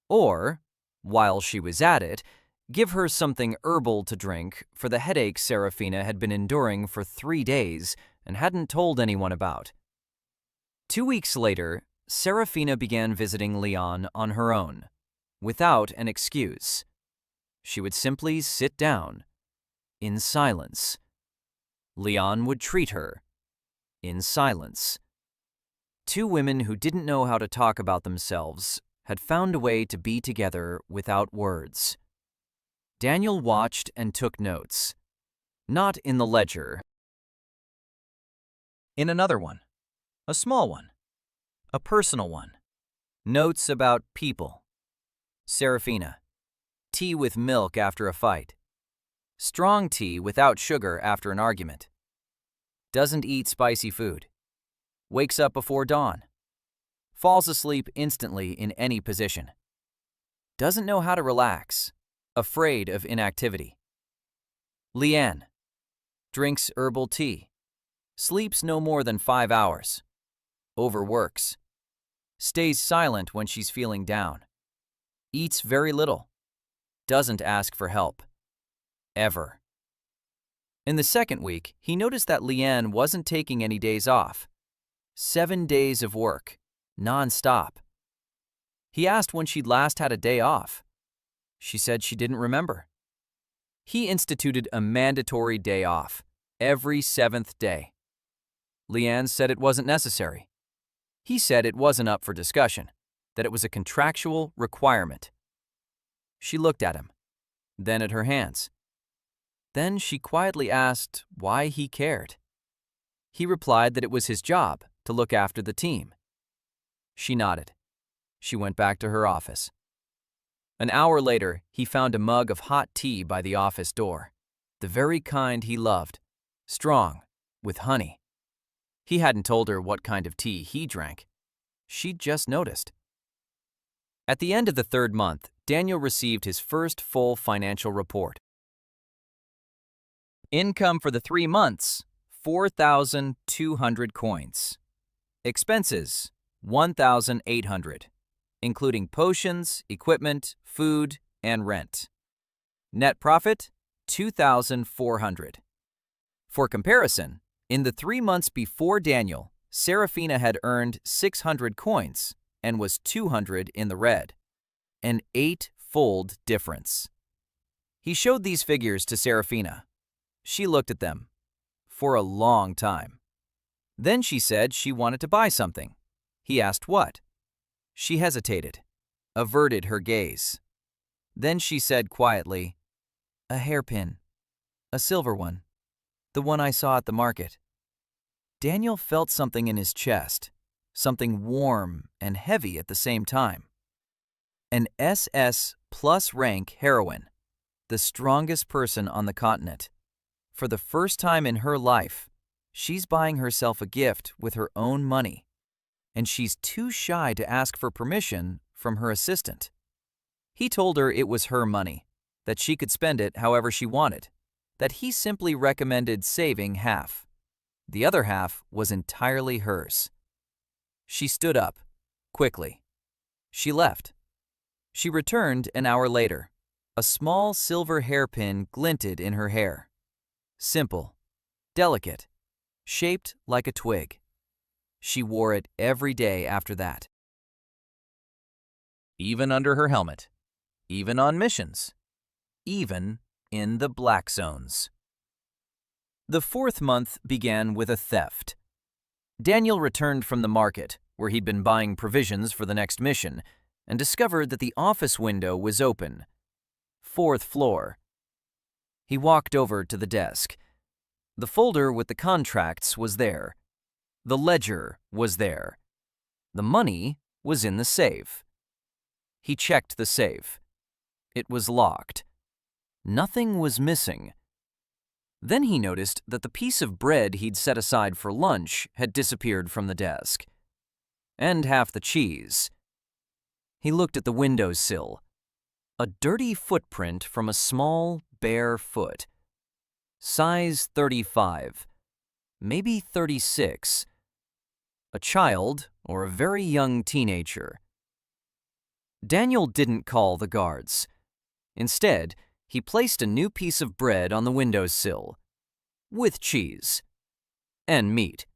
or, while she was at it, give her something herbal to drink for the headache Serafina had been enduring for 3 days and hadn't told anyone about. 2 weeks later, Serafina began visiting Leon on her own, without an excuse. She would simply sit down, in silence. Leon would treat her, in silence. 2 women who didn't know how to talk about themselves had found a way to be together without words. Daniel watched and took notes. Not in the ledger. In another one. A small one. A personal one. Notes about people. Serafina. Tea with milk after a fight. Strong tea without sugar after an argument. Doesn't eat spicy food. Wakes up before dawn. Falls asleep instantly in any position. Doesn't know how to relax. Afraid of inactivity. Leanne. Drinks herbal tea. Sleeps no more than 5 hours. Overworks. Stays silent when she's feeling down. Eats very little. Doesn't ask for help. Ever. In the second week, he noticed that Leanne wasn't taking any days off. 7 days of work. non-stop. He asked when she'd last had a day off. She said she didn't remember. He instituted a mandatory day off, every 7th day. Leanne said it wasn't necessary. He said it wasn't up for discussion, that it was a contractual requirement. She looked at him, then at her hands. Then she quietly asked why he cared. He replied that it was his job to look after the team. She nodded. She went back to her office. An hour later, he found a mug of hot tea by the office door, the very kind he loved, strong, with honey. He hadn't told her what kind of tea he drank. She'd just noticed. At the end of the 3rd month, Daniel received his first full financial report. Income for the 3 months, 4,200 coins. Expenses, 1,800, including potions, equipment, food, and rent. Net profit, 2,400. For comparison, in the 3 months before Daniel, Serafina had earned 600 coins and was 200 in the red, an 8-fold difference. He showed these figures to Serafina. She looked at them for a long time. Then she said she wanted to buy something. He asked what. She hesitated, averted her gaze. Then she said quietly, "A hairpin, a silver one, the one I saw at the market." Daniel felt something in his chest, something warm and heavy at the same time. An SS plus rank heroine, the strongest person on the continent. For the first time in her life, she's buying herself a gift with her own money, and she's too shy to ask for permission from her assistant. He told her it was her money, that she could spend it however she wanted, that he simply recommended saving half. The other half was entirely hers. She stood up, quickly. She left. She returned an hour later. A small silver hairpin glinted in her hair. Simple, delicate, shaped like a twig. She wore it every day after that. Even under her helmet, even on missions, even in the black zones. The 4th month began with a theft. Daniel returned from the market, where he'd been buying provisions for the next mission, and discovered that the office window was open. 4th floor. He walked over to the desk. The folder with the contracts was there. The ledger was there. The money was in the safe. He checked the safe. It was locked. Nothing was missing. Then he noticed that the piece of bread he'd set aside for lunch had disappeared from the desk. And half the cheese. He looked at the windowsill. A dirty footprint from a small, bare foot. Size 35, maybe 36. A child or a very young teenager. Daniel didn't call the guards. Instead, he placed a new piece of bread on the windowsill, with cheese and meat.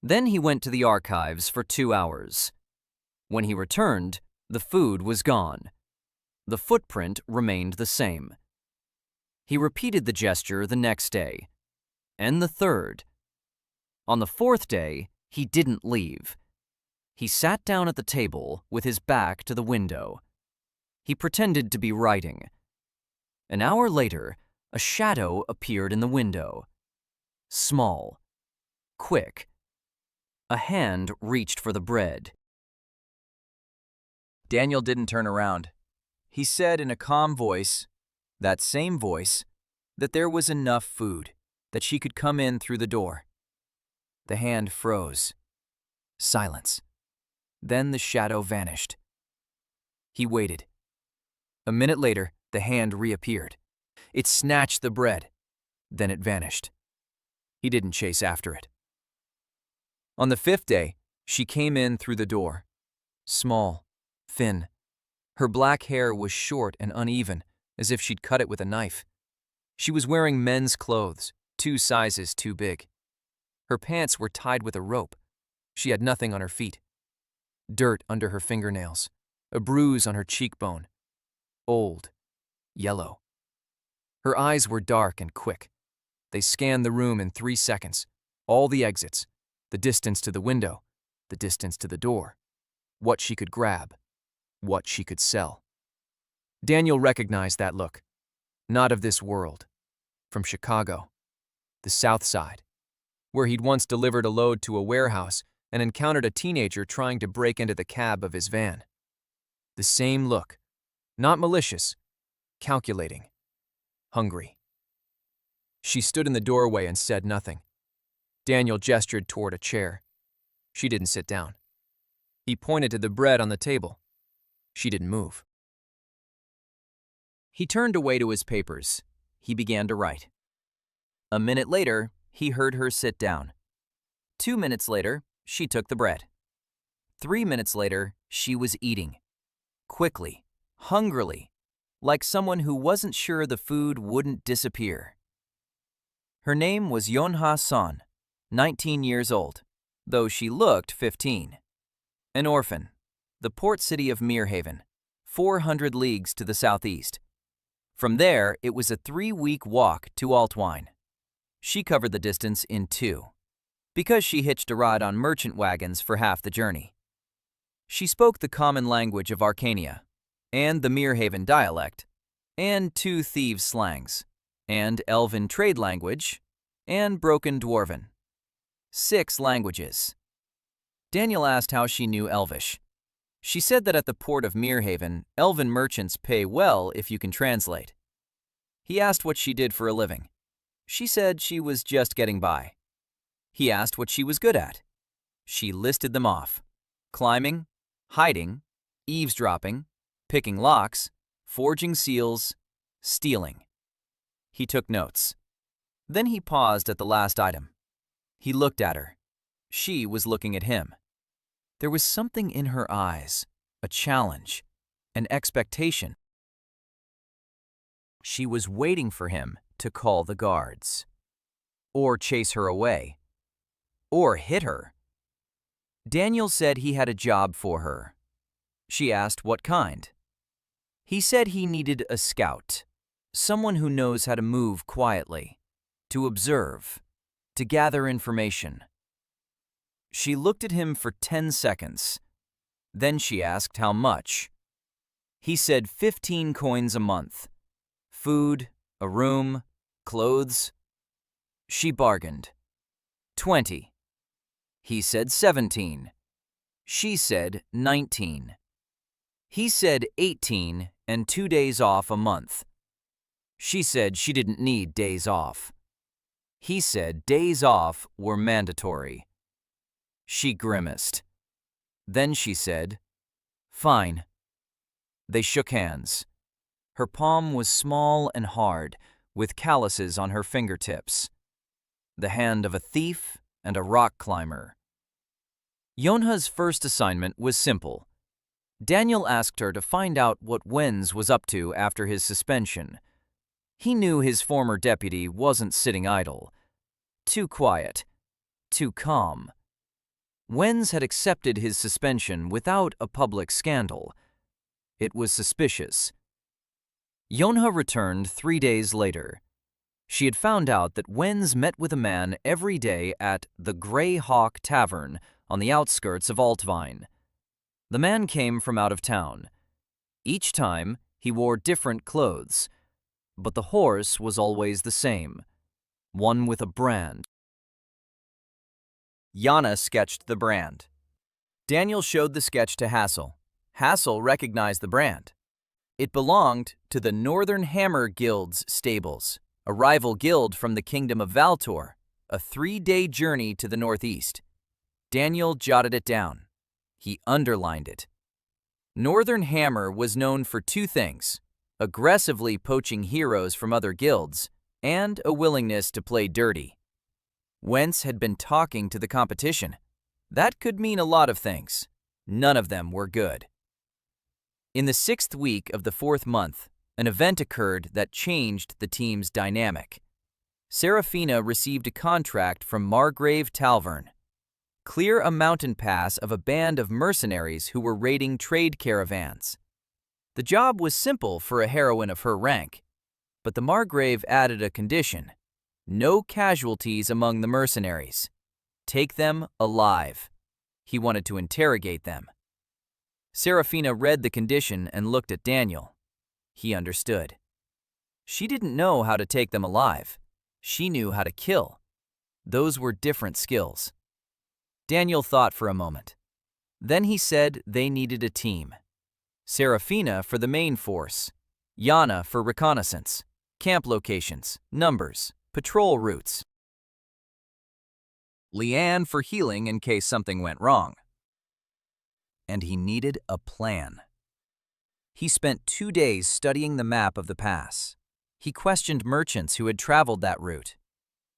Then he went to the archives for 2 hours. When he returned, the food was gone. The footprint remained the same. He repeated the gesture the next day, and the 3rd. On the 4th day, he didn't leave. He sat down at the table with his back to the window. He pretended to be writing. An hour later, a shadow appeared in the window. Small, quick. A hand reached for the bread. Daniel didn't turn around. He said in a calm voice, that same voice, that there was enough food, that she could come in through the door. The hand froze. Silence. Then the shadow vanished. He waited. A minute later, the hand reappeared. It snatched the bread. Then it vanished. He didn't chase after it. On the 5th day, she came in through the door. Small, thin. Her black hair was short and uneven, as if she'd cut it with a knife. She was wearing men's clothes, 2 sizes too big. Her pants were tied with a rope. She had nothing on her feet. dirt under her fingernails, a bruise on her cheekbone. Old, yellow. Her eyes were dark and quick. They scanned the room in 3 seconds, all the exits, the distance to the window, the distance to the door, what she could grab, what she could sell. Daniel recognized that look. Not of this world. From Chicago, the South Side, where he'd once delivered a load to a warehouse and encountered a teenager trying to break into the cab of his van. The same look, not malicious, calculating, hungry. She stood in the doorway and said nothing. Daniel gestured toward a chair. She didn't sit down. He pointed to the bread on the table. She didn't move. He turned away to his papers. He began to write. A minute later, he heard her sit down. 2 minutes later, she took the bread. 3 minutes later, she was eating. Quickly, hungrily, like someone who wasn't sure the food wouldn't disappear. Her name was Yonha Son, 19 years old, though she looked 15. An orphan, the port city of Meerhaven, 400 leagues to the southeast. From there, it was a 3-week walk to Altwine. She covered the distance in 2, because she hitched a ride on merchant wagons for half the journey. She spoke the common language of Arcania, and the Meerhaven dialect, and 2 thieves' slangs, and Elven trade language, and Broken Dwarven. 6 languages. Daniel asked how she knew Elvish. She said that at the port of Meerhaven, Elven merchants pay well if you can translate. He asked what she did for a living. She said she was just getting by. He asked what she was good at. She listed them off: climbing, hiding, eavesdropping, picking locks, forging seals, stealing. He took notes. Then he paused at the last item. He looked at her. She was looking at him. There was something in her eyes, a challenge, an expectation. She was waiting for him to call the guards, or chase her away, or hit her. Daniel said he had a job for her. She asked what kind. He said he needed a scout, someone who knows how to move quietly, to observe, to gather information. She looked at him for 10 seconds. Then she asked how much. He said 15 coins a month. Food, a room, clothes. She bargained. 20. He said 17. She said 19. He said 18 and 2 days off a month. She said she didn't need days off. He said days off were mandatory. She grimaced. Then she said, "Fine." They shook hands. Her palm was small and hard, with calluses on her fingertips. The hand of a thief and a rock climber. Yonha's first assignment was simple. Daniel asked her to find out what Wenz was up to after his suspension. He knew his former deputy wasn't sitting idle. Too quiet. Too calm. Wenz had accepted his suspension without a public scandal. It was suspicious. Yonha returned 3 days later. She had found out that Wenz met with a man every day at the Grey Hawk Tavern on the outskirts of Altvine. The man came from out of town. Each time, he wore different clothes, but the horse was always the same, one with a brand. Yana sketched the brand. Daniel showed the sketch to Hassel. Hassel recognized the brand. It belonged to the Northern Hammer Guild's stables, a rival guild from the Kingdom of Valtor, a 3-day journey to the northeast. Daniel jotted it down. He underlined it. Northern Hammer was known for 2 things: aggressively poaching heroes from other guilds, and a willingness to play dirty. Wentz had been talking to the competition. That could mean a lot of things. None of them were good. In the 6th week of the 4th month, an event occurred that changed the team's dynamic. Serafina received a contract from Margrave Talvern. Clear a mountain pass of a band of mercenaries who were raiding trade caravans. The job was simple for a heroine of her rank, but the Margrave added a condition: no casualties among the mercenaries. Take them alive. He wanted to interrogate them. Serafina read the condition and looked at Daniel. He understood. She didn't know how to take them alive. She knew how to kill. Those were different skills. Daniel thought for a moment. Then he said they needed a team. Serafina for the main force, Yana for reconnaissance, camp locations, numbers, patrol routes, Leanne for healing in case something went wrong. And he needed a plan. He spent 2 days studying the map of the pass. He questioned merchants who had traveled that route.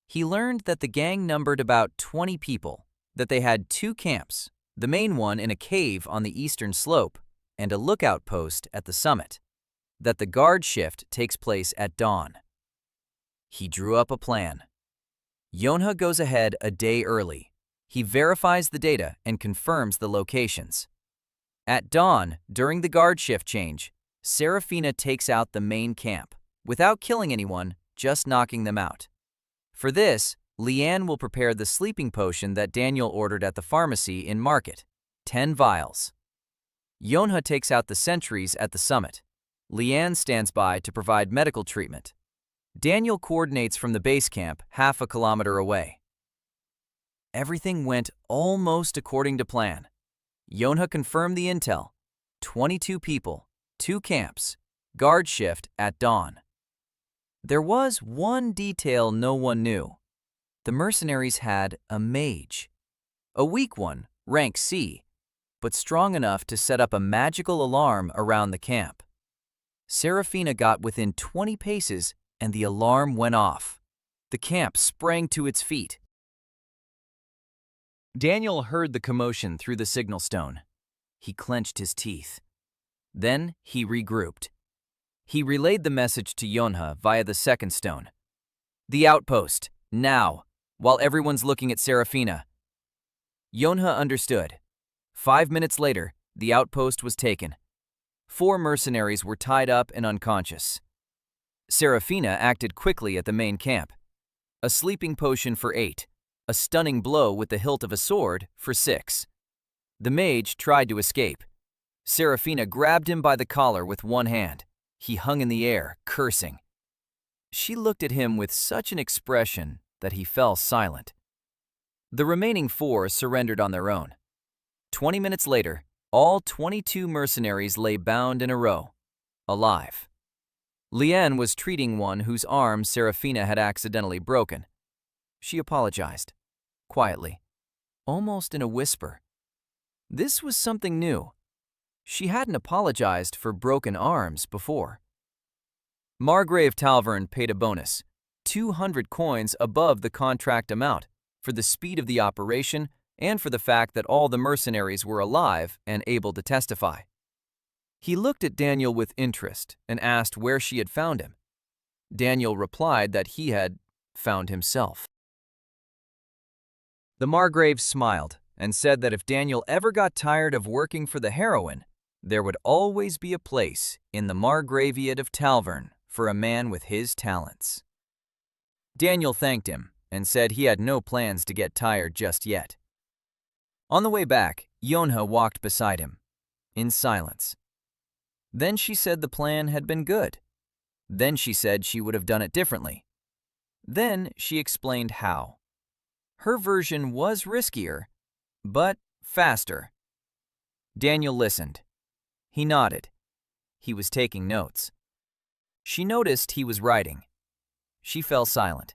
He learned that the gang numbered about 20 people, that they had 2 camps, the main one in a cave on the eastern slope and a lookout post at the summit, that the guard shift takes place at dawn. He drew up a plan. Yonha goes ahead a day early. He verifies the data and confirms the locations. At dawn, during the guard shift change, Serafina takes out the main camp, without killing anyone, just knocking them out. For this, Leanne will prepare the sleeping potion that Daniel ordered at the pharmacy in Market, 10 vials. Yonha takes out the sentries at the summit. Leanne stands by to provide medical treatment. Daniel coordinates from the base camp half a kilometer away. Everything went almost according to plan. Yonha confirmed the intel: 22 people, 2 camps, guard shift at dawn. There was one detail no one knew. The mercenaries had a mage. A weak one, rank C, but strong enough to set up a magical alarm around the camp. Serafina got within 20 paces and the alarm went off. The camp sprang to its feet. Daniel heard the commotion through the signal stone. He clenched his teeth. Then he regrouped. He relayed the message to Yonha via the second stone. The outpost, now, while everyone's looking at Serafina. Yonha understood. 5 minutes later, the outpost was taken. 4 mercenaries were tied up and unconscious. Serafina acted quickly at the main camp. A sleeping potion for 8, a stunning blow with the hilt of a sword for 6. The mage tried to escape. Serafina grabbed him by the collar with one hand. He hung in the air, cursing. She looked at him with such an expression that he fell silent. The remaining 4 surrendered on their own. 20 minutes later, all 22 mercenaries lay bound in a row, alive. Leanne was treating one whose arm Serafina had accidentally broken. She apologized, quietly, almost in a whisper. This was something new. She hadn't apologized for broken arms before. Margrave Talvern paid a bonus, 200 coins above the contract amount, for the speed of the operation and for the fact that all the mercenaries were alive and able to testify. He looked at Daniel with interest and asked where she had found him. Daniel replied that he had found himself. The Margrave smiled and said that if Daniel ever got tired of working for the heroine, there would always be a place in the Margraviate of Talvern for a man with his talents. Daniel thanked him and said he had no plans to get tired just yet. On the way back, Yonha walked beside him, in silence. Then she said the plan had been good. Then she said she would have done it differently. Then she explained how. Her version was riskier, but faster. Daniel listened. He nodded. He was taking notes. She noticed he was writing. She fell silent.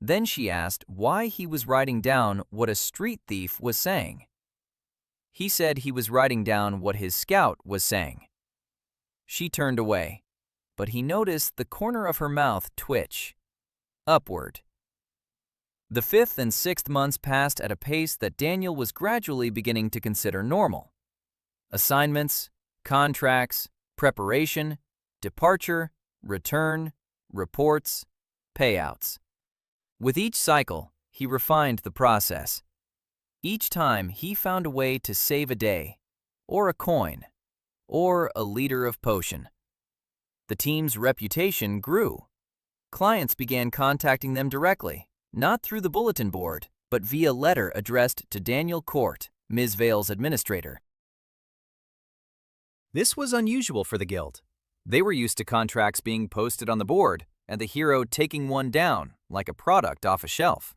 Then she asked why he was writing down what a street thief was saying. He said he was writing down what his scout was saying. She turned away, but he noticed the corner of her mouth twitch, upward. The 5th and 6th months passed at a pace that Daniel was gradually beginning to consider normal. Assignments, contracts, preparation, departure, return, reports, payouts. With each cycle, he refined the process. Each time he found a way to save a day, or a coin, or a liter of potion. The team's reputation grew. Clients began contacting them directly, not through the bulletin board, but via letter addressed to Daniel Court, Ms. Vale's administrator. This was unusual for the guild. They were used to contracts being posted on the board and the hero taking one down like a product off a shelf.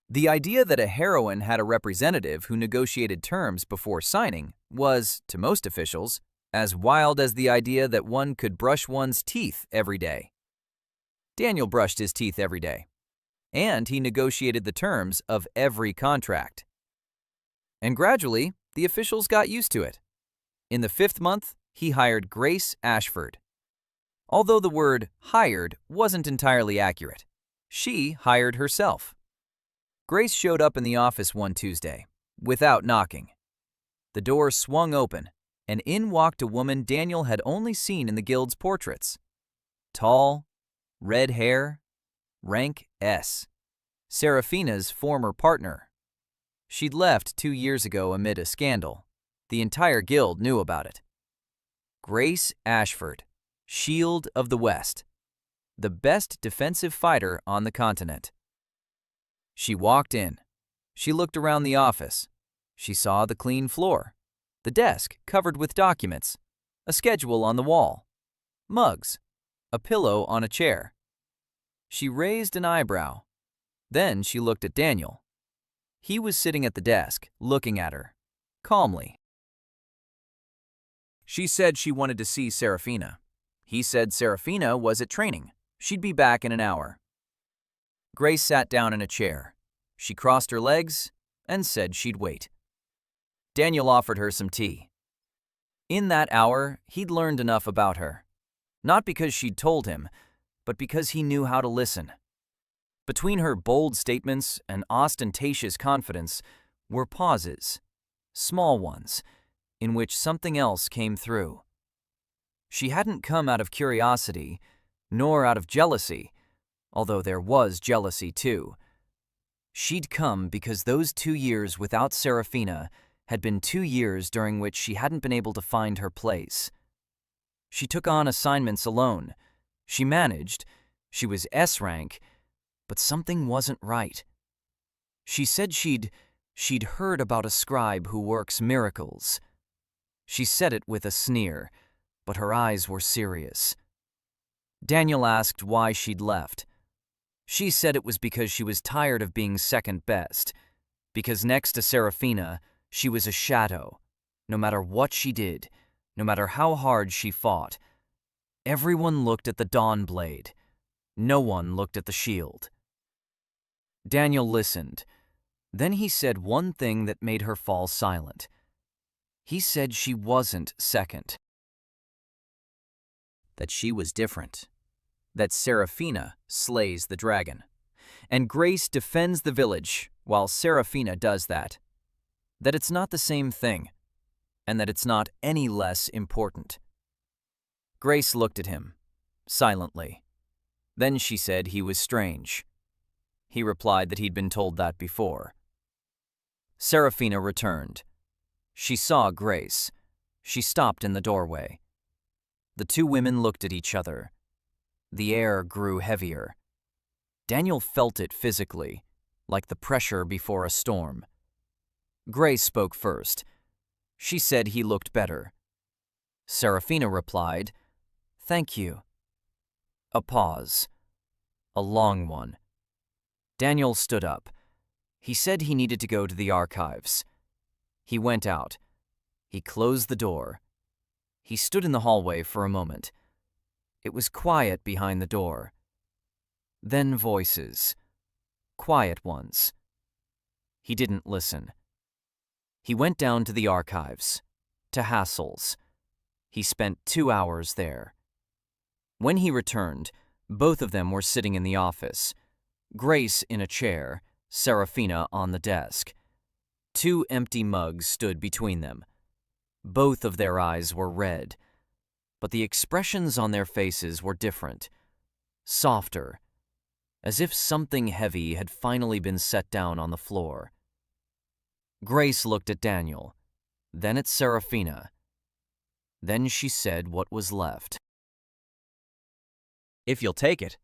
The idea that a heroine had a representative who negotiated terms before signing was, to most officials, as wild as the idea that one could brush one's teeth every day. Daniel brushed his teeth every day, and he negotiated the terms of every contract. And gradually, the officials got used to it. In the 5th month, he hired Grace Ashford. Although the word hired wasn't entirely accurate, she hired herself. Grace showed up in the office one Tuesday, without knocking. The door swung open, and in walked a woman Daniel had only seen in the guild's portraits. Tall, red hair, rank S. Seraphina's former partner. She'd left 2 years ago amid a scandal. The entire guild knew about it. Grace Ashford, Shield of the West, the best defensive fighter on the continent. She walked in. She looked around the office. She saw the clean floor, the desk covered with documents, a schedule on the wall, mugs, a pillow on a chair. She raised an eyebrow. Then she looked at Daniel. He was sitting at the desk, looking at her, calmly. She said she wanted to see Seraphina. He said Seraphina was at training. She'd be back in an hour. Grace sat down in a chair. She crossed her legs and said she'd wait. Daniel offered her some tea. In that hour, he'd learned enough about her. Not because she'd told him, but because he knew how to listen. Between her bold statements and ostentatious confidence were pauses, small ones, in which something else came through. She hadn't come out of curiosity, nor out of jealousy, although there was jealousy too. She'd come because those 2 years without Seraphina had been 2 years during which she hadn't been able to find her place. She took on assignments alone. She managed. She was S rank, but something wasn't right. She said she'd heard about a scribe who works miracles. She said it with a sneer, but her eyes were serious. Daniel asked why she'd left. She said it was because she was tired of being second best, because next to Seraphina, she was a shadow. No matter what she did, no matter how hard she fought, everyone looked at the Dawn Blade. No one looked at the shield. Daniel listened. Then he said one thing that made her fall silent. He said she wasn't second. That she was different. That Seraphina slays the dragon. And Grace defends the village while Seraphina does that. That it's not the same thing. And that it's not any less important. Grace looked at him, silently. Then she said he was strange. He replied that he'd been told that before. Seraphina returned. She saw Grace. She stopped in the doorway. The two women looked at each other. The air grew heavier. Daniel felt it physically, like the pressure before a storm. Grace spoke first. She said he looked better. Seraphina replied, "Thank you." A pause. A long one. Daniel stood up. He said he needed to go to the archives. He went out. He closed the door. He stood in the hallway for a moment. It was quiet behind the door. Then voices. Quiet ones. He didn't listen. He went down to the archives, to Hassel's. He spent 2 hours there. When he returned, both of them were sitting in the office. Grace in a chair, Seraphina on the desk. 2 empty mugs stood between them. Both of their eyes were red, but the expressions on their faces were different, softer, as if something heavy had finally been set down on the floor. Grace looked at Daniel, then at Serafina. Then she said what was left. "If you'll take it."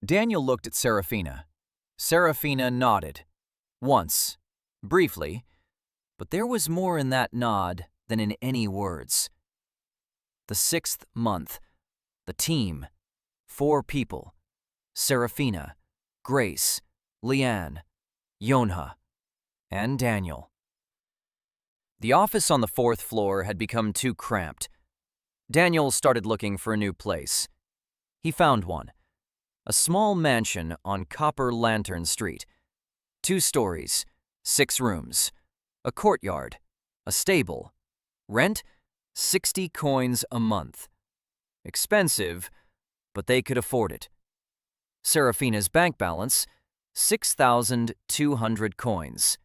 Daniel looked at Serafina. Serafina nodded. Once, briefly, but there was more in that nod than in any words. The 6th month, the team, 4 people, Serafina, Grace, Leanne, Yonha, and Daniel. The office on the 4th floor had become too cramped. Daniel started looking for a new place. He found one, a small mansion on Copper Lantern Street. 2 stories, 6 rooms, a courtyard, a stable. Rent, 60 coins a month. Expensive, but they could afford it. Serafina's bank balance, 6,200 coins.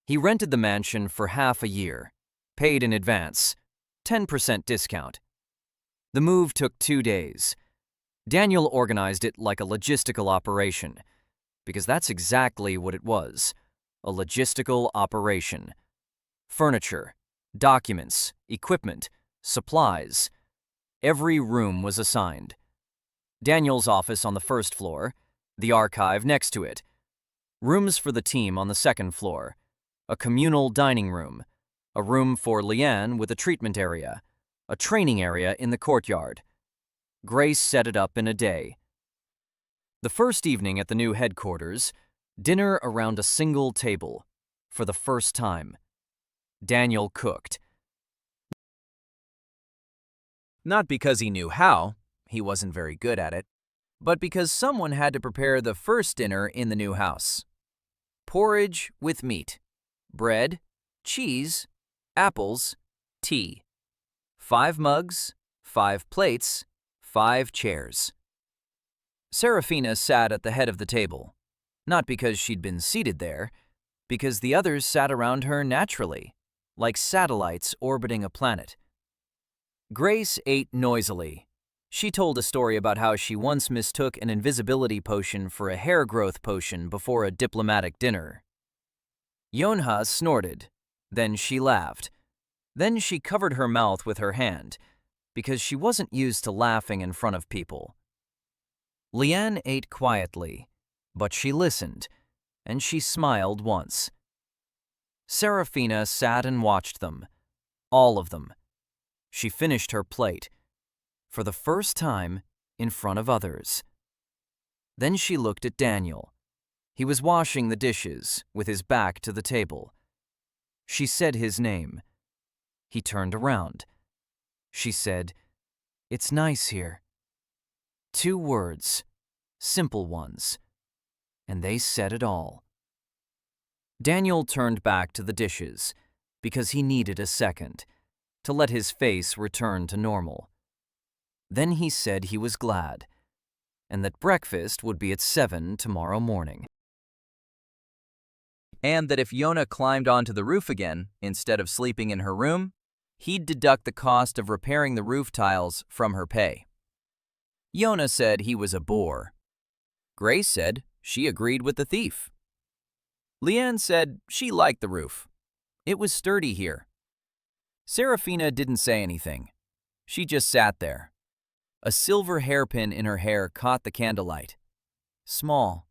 He rented the mansion for half a year, paid in advance, 10% discount. The move took 2 days. Daniel organized it like a logistical operation, because that's exactly what it was, a logistical operation. Furniture, documents, equipment, supplies. Every room was assigned. Daniel's office on the 1st floor, the archive next to it, rooms for the team on the 2nd floor, a communal dining room, a room for Leanne with a treatment area, a training area in the courtyard. Grace set it up in a day. The first evening at the new headquarters, dinner around a single table, for the first time. Daniel cooked. Not because he knew how, he wasn't very good at it, but because someone had to prepare the first dinner in the new house. Porridge with meat, bread, cheese, apples, tea. 5 mugs, 5 plates, 5 chairs. Serafina sat at the head of the table, not because she'd been seated there, because the others sat around her naturally, like satellites orbiting a planet. Grace ate noisily. She told a story about how she once mistook an invisibility potion for a hair growth potion before a diplomatic dinner. Yonha snorted. Then she laughed. Then she covered her mouth with her hand, because she wasn't used to laughing in front of people. Leanne ate quietly, but she listened, and she smiled once. Serafina sat and watched them, all of them. She finished her plate, for the first time in front of others. Then she looked at Daniel. He was washing the dishes with his back to the table. She said his name. He turned around. She said, "It's nice here." 2 words, simple ones, and they said it all. Daniel turned back to the dishes because he needed a second to let his face return to normal. Then he said he was glad, and that breakfast would be at 7 tomorrow morning. And that if Yonha climbed onto the roof again, instead of sleeping in her room, he'd deduct the cost of repairing the roof tiles from her pay. Yonha said he was a bore. Grace said she agreed with the thief. Leanne said she liked the roof. It was sturdy here. Serafina didn't say anything. She just sat there. A silver hairpin in her hair caught the candlelight. Small,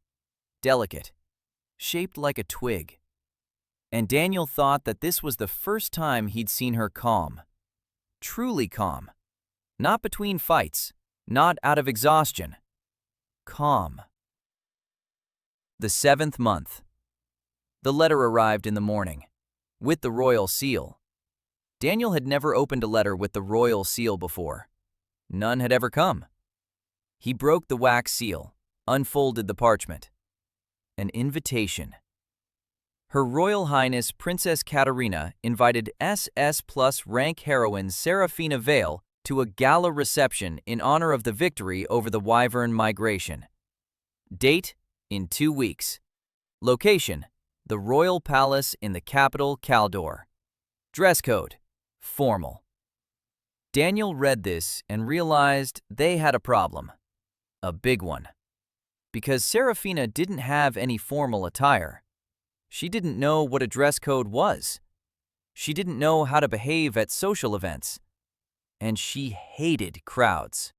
delicate, shaped like a twig. And Daniel thought that this was the first time he'd seen her calm. Truly calm. Not between fights, not out of exhaustion. Calm. The 7th month. The letter arrived in the morning, with the royal seal. Daniel had never opened a letter with the royal seal before. None had ever come. He broke the wax seal, unfolded the parchment. An invitation. Her Royal Highness Princess Katerina invited SS Plus rank heroine Serafina Vale to a gala reception in honor of the victory over the Wyvern migration. Date, in 2 weeks. Location, the Royal Palace in the capital, Kaldor. Dress code, formal. Daniel read this and realized they had a problem. A big one. Because Serafina didn't have any formal attire. She didn't know what a dress code was. She didn't know how to behave at social events. And she hated crowds.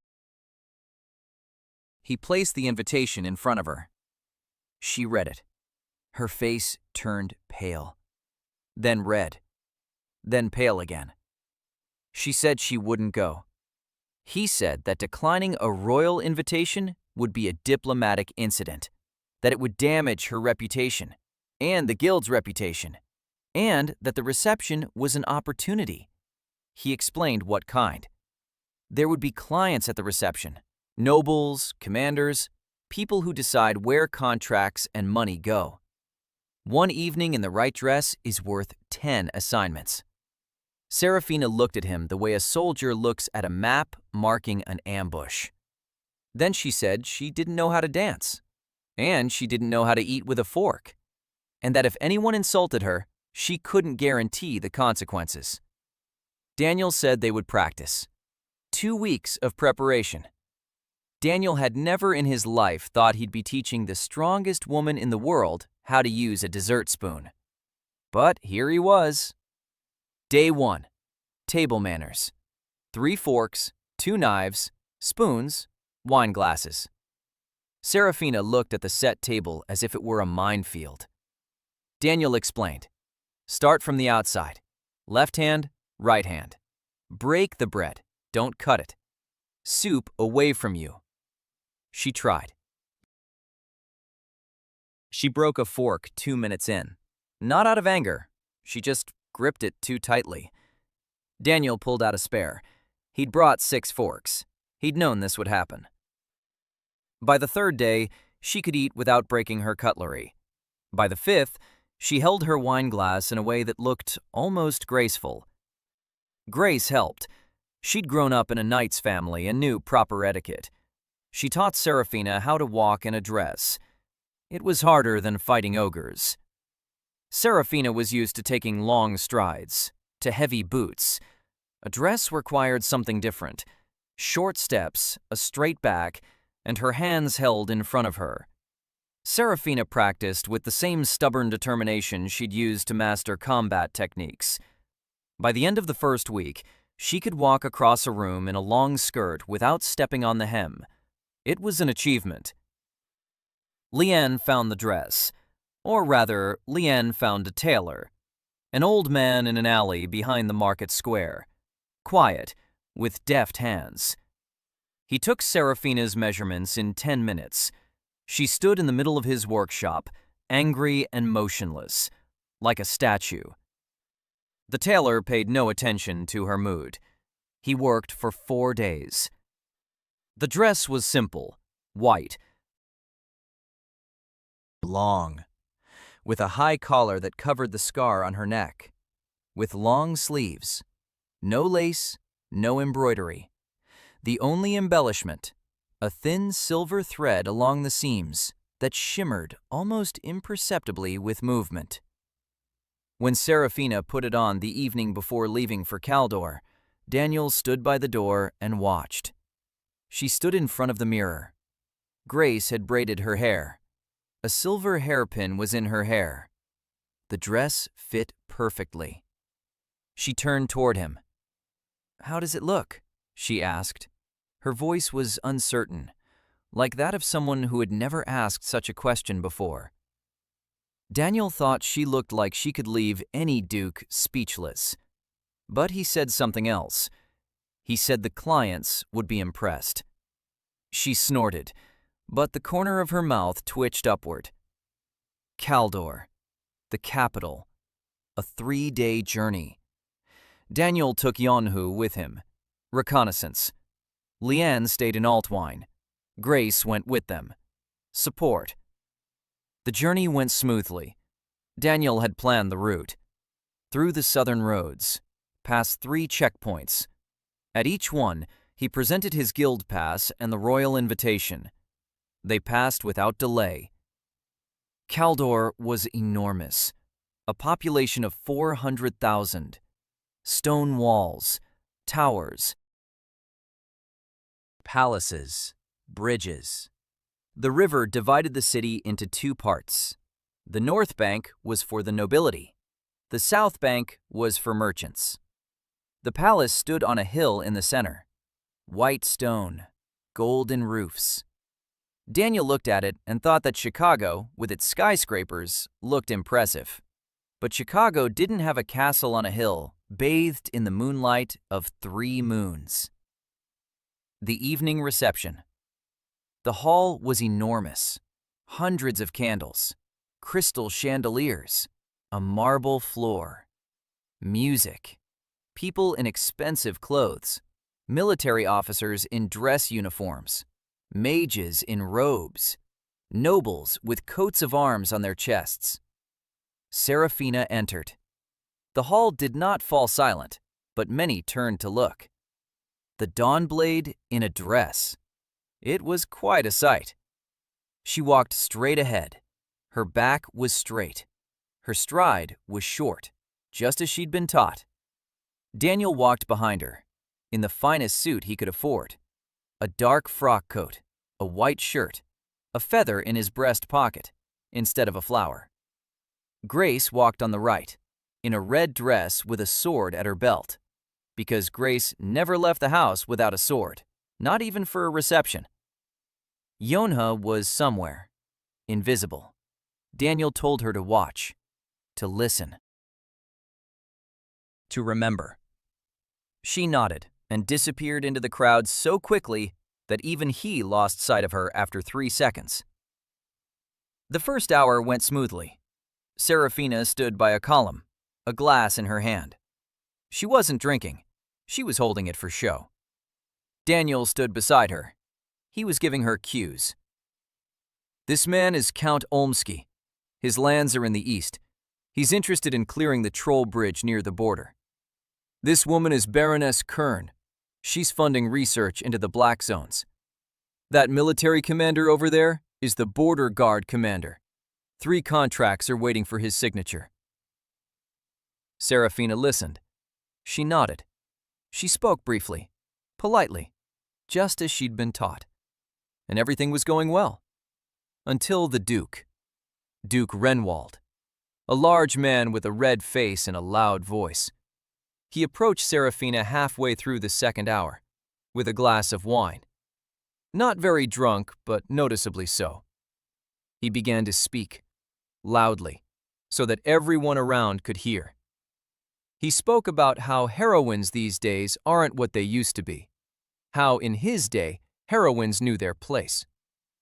He placed the invitation in front of her. She read it. Her face turned pale, then red, then pale again. She said she wouldn't go. He said that declining a royal invitation would be a diplomatic incident, that it would damage her reputation and the guild's reputation, and that the reception was an opportunity. He explained what kind. There would be clients at the reception, nobles, commanders, people who decide where contracts and money go. One evening in the right dress is worth 10 assignments. Serafina looked at him the way a soldier looks at a map marking an ambush. Then she said she didn't know how to dance, and she didn't know how to eat with a fork, and that if anyone insulted her, she couldn't guarantee the consequences. Daniel said they would practice. 2 weeks of preparation. Daniel had never in his life thought he'd be teaching the strongest woman in the world how to use a dessert spoon. But here he was. Day 1. Table manners. 3 forks, 2 knives, spoons, wine glasses. Serafina looked at the set table as if it were a minefield. Daniel explained. Start from the outside. Left hand, right hand. Break the bread. Don't cut it. Soup away from you. She tried. She broke a fork 2 minutes in. Not out of anger. She just gripped it too tightly. Daniel pulled out a spare. He'd brought 6 forks. He'd known this would happen. By the 3rd day, she could eat without breaking her cutlery. By the 5th, she held her wine glass in a way that looked almost graceful. Grace helped. She'd grown up in a knight's family and knew proper etiquette. She taught Serafina how to walk in a dress. It was harder than fighting ogres. Serafina was used to taking long strides, to heavy boots. A dress required something different. Short steps, a straight back, and her hands held in front of her. Serafina practiced with the same stubborn determination she'd used to master combat techniques. By the end of the 1st week, she could walk across a room in a long skirt without stepping on the hem. It was an achievement. Liane found the dress. Or rather, Liane found a tailor. An old man in an alley behind the market square. Quiet, with deft hands. He took Serafina's measurements in 10 minutes. She stood in the middle of his workshop, angry and motionless, like a statue. The tailor paid no attention to her mood. He worked for 4 days. The dress was simple, white, long, with a high collar that covered the scar on her neck, with long sleeves, no lace, no embroidery. The only embellishment, a thin silver thread along the seams that shimmered almost imperceptibly with movement. When Serafina put it on the evening before leaving for Caldor, Daniel stood by the door and watched. She stood in front of the mirror. Grace had braided her hair. A silver hairpin was in her hair. The dress fit perfectly. She turned toward him. "How does it look?" she asked. Her voice was uncertain, like that of someone who had never asked such a question before. Daniel thought she looked like she could leave any duke speechless. But he said something else. He said the clients would be impressed. She snorted, but the corner of her mouth twitched upward. Caldor, the capital, a 3-day journey. Daniel took Yonhu with him. Reconnaissance. Liane stayed in Altwine. Grace went with them. Support. The journey went smoothly. Daniel had planned the route. Through the southern roads, past 3 checkpoints. At each one, he presented his guild pass and the royal invitation. They passed without delay. Caldor was enormous. A population of 400,000. Stone walls, towers, palaces, bridges. The river divided the city into 2 parts. The north bank was for the nobility. The south bank was for merchants. The palace stood on a hill in the center. White stone, golden roofs. Daniel looked at it and thought that Chicago, with its skyscrapers, looked impressive. But Chicago didn't have a castle on a hill, bathed in the moonlight of 3 moons. The evening reception. The hall was enormous. Hundreds of candles, crystal chandeliers, a marble floor, music, people in expensive clothes, military officers in dress uniforms, mages in robes, nobles with coats of arms on their chests. Serafina entered. The hall did not fall silent, but many turned to look. The Dawnblade in a dress. It was quite a sight. She walked straight ahead. Her back was straight. Her stride was short, just as she'd been taught. Daniel walked behind her, in the finest suit he could afford. A dark frock coat, a white shirt, a feather in his breast pocket, instead of a flower. Grace walked on the right, in a red dress with a sword at her belt, because Grace never left the house without a sword, not even for a reception. Yonha was somewhere, invisible. Daniel told her to watch, to listen, to remember. She nodded and disappeared into the crowd so quickly that even he lost sight of her after 3 seconds. The first hour went smoothly. Serafina stood by a column, a glass in her hand. She wasn't drinking. She was holding it for show. Daniel stood beside her. He was giving her cues. This man is Count Olmsky. His lands are in the east. He's interested in clearing the Troll Bridge near the border. This woman is Baroness Kern. She's funding research into the Black Zones. That military commander over there is the Border Guard commander. 3 contracts are waiting for his signature. Serafina listened. She nodded. She spoke briefly, politely, just as she'd been taught. And everything was going well. Until the Duke. Duke Renwald. A large man with a red face and a loud voice. He approached Serafina halfway through the second hour, with a glass of wine. Not very drunk, but noticeably so. He began to speak, loudly, so that everyone around could hear. He spoke about how heroines these days aren't what they used to be. How in his day, heroines knew their place.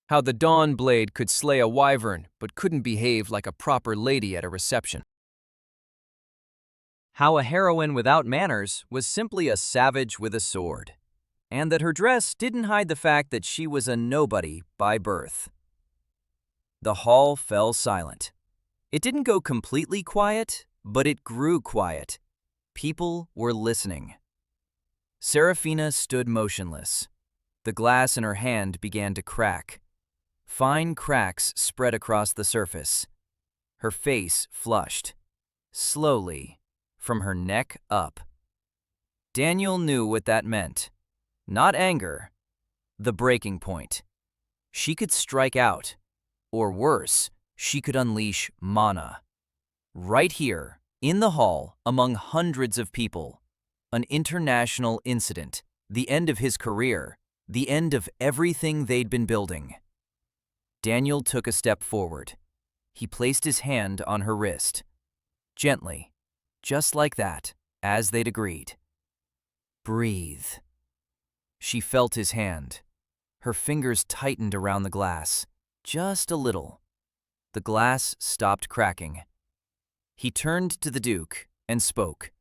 How the Dawnblade could slay a wyvern but couldn't behave like a proper lady at a reception. How a heroine without manners was simply a savage with a sword, and that her dress didn't hide the fact that she was a nobody by birth. The hall fell silent. It didn't go completely quiet, but it grew quiet. People were listening. Serafina stood motionless. The glass in her hand began to crack. Fine cracks spread across the surface. Her face flushed, slowly, from her neck up. Daniel knew what that meant. Not anger, the breaking point. She could strike out, or worse, she could unleash mana. Right here, in the hall, among hundreds of people. An international incident, the end of his career, the end of everything they'd been building. Daniel took a step forward. He placed his hand on her wrist. Gently, just like that, as they'd agreed. Breathe. She felt his hand. Her fingers tightened around the glass, just a little. The glass stopped cracking. He turned to the Duke and spoke,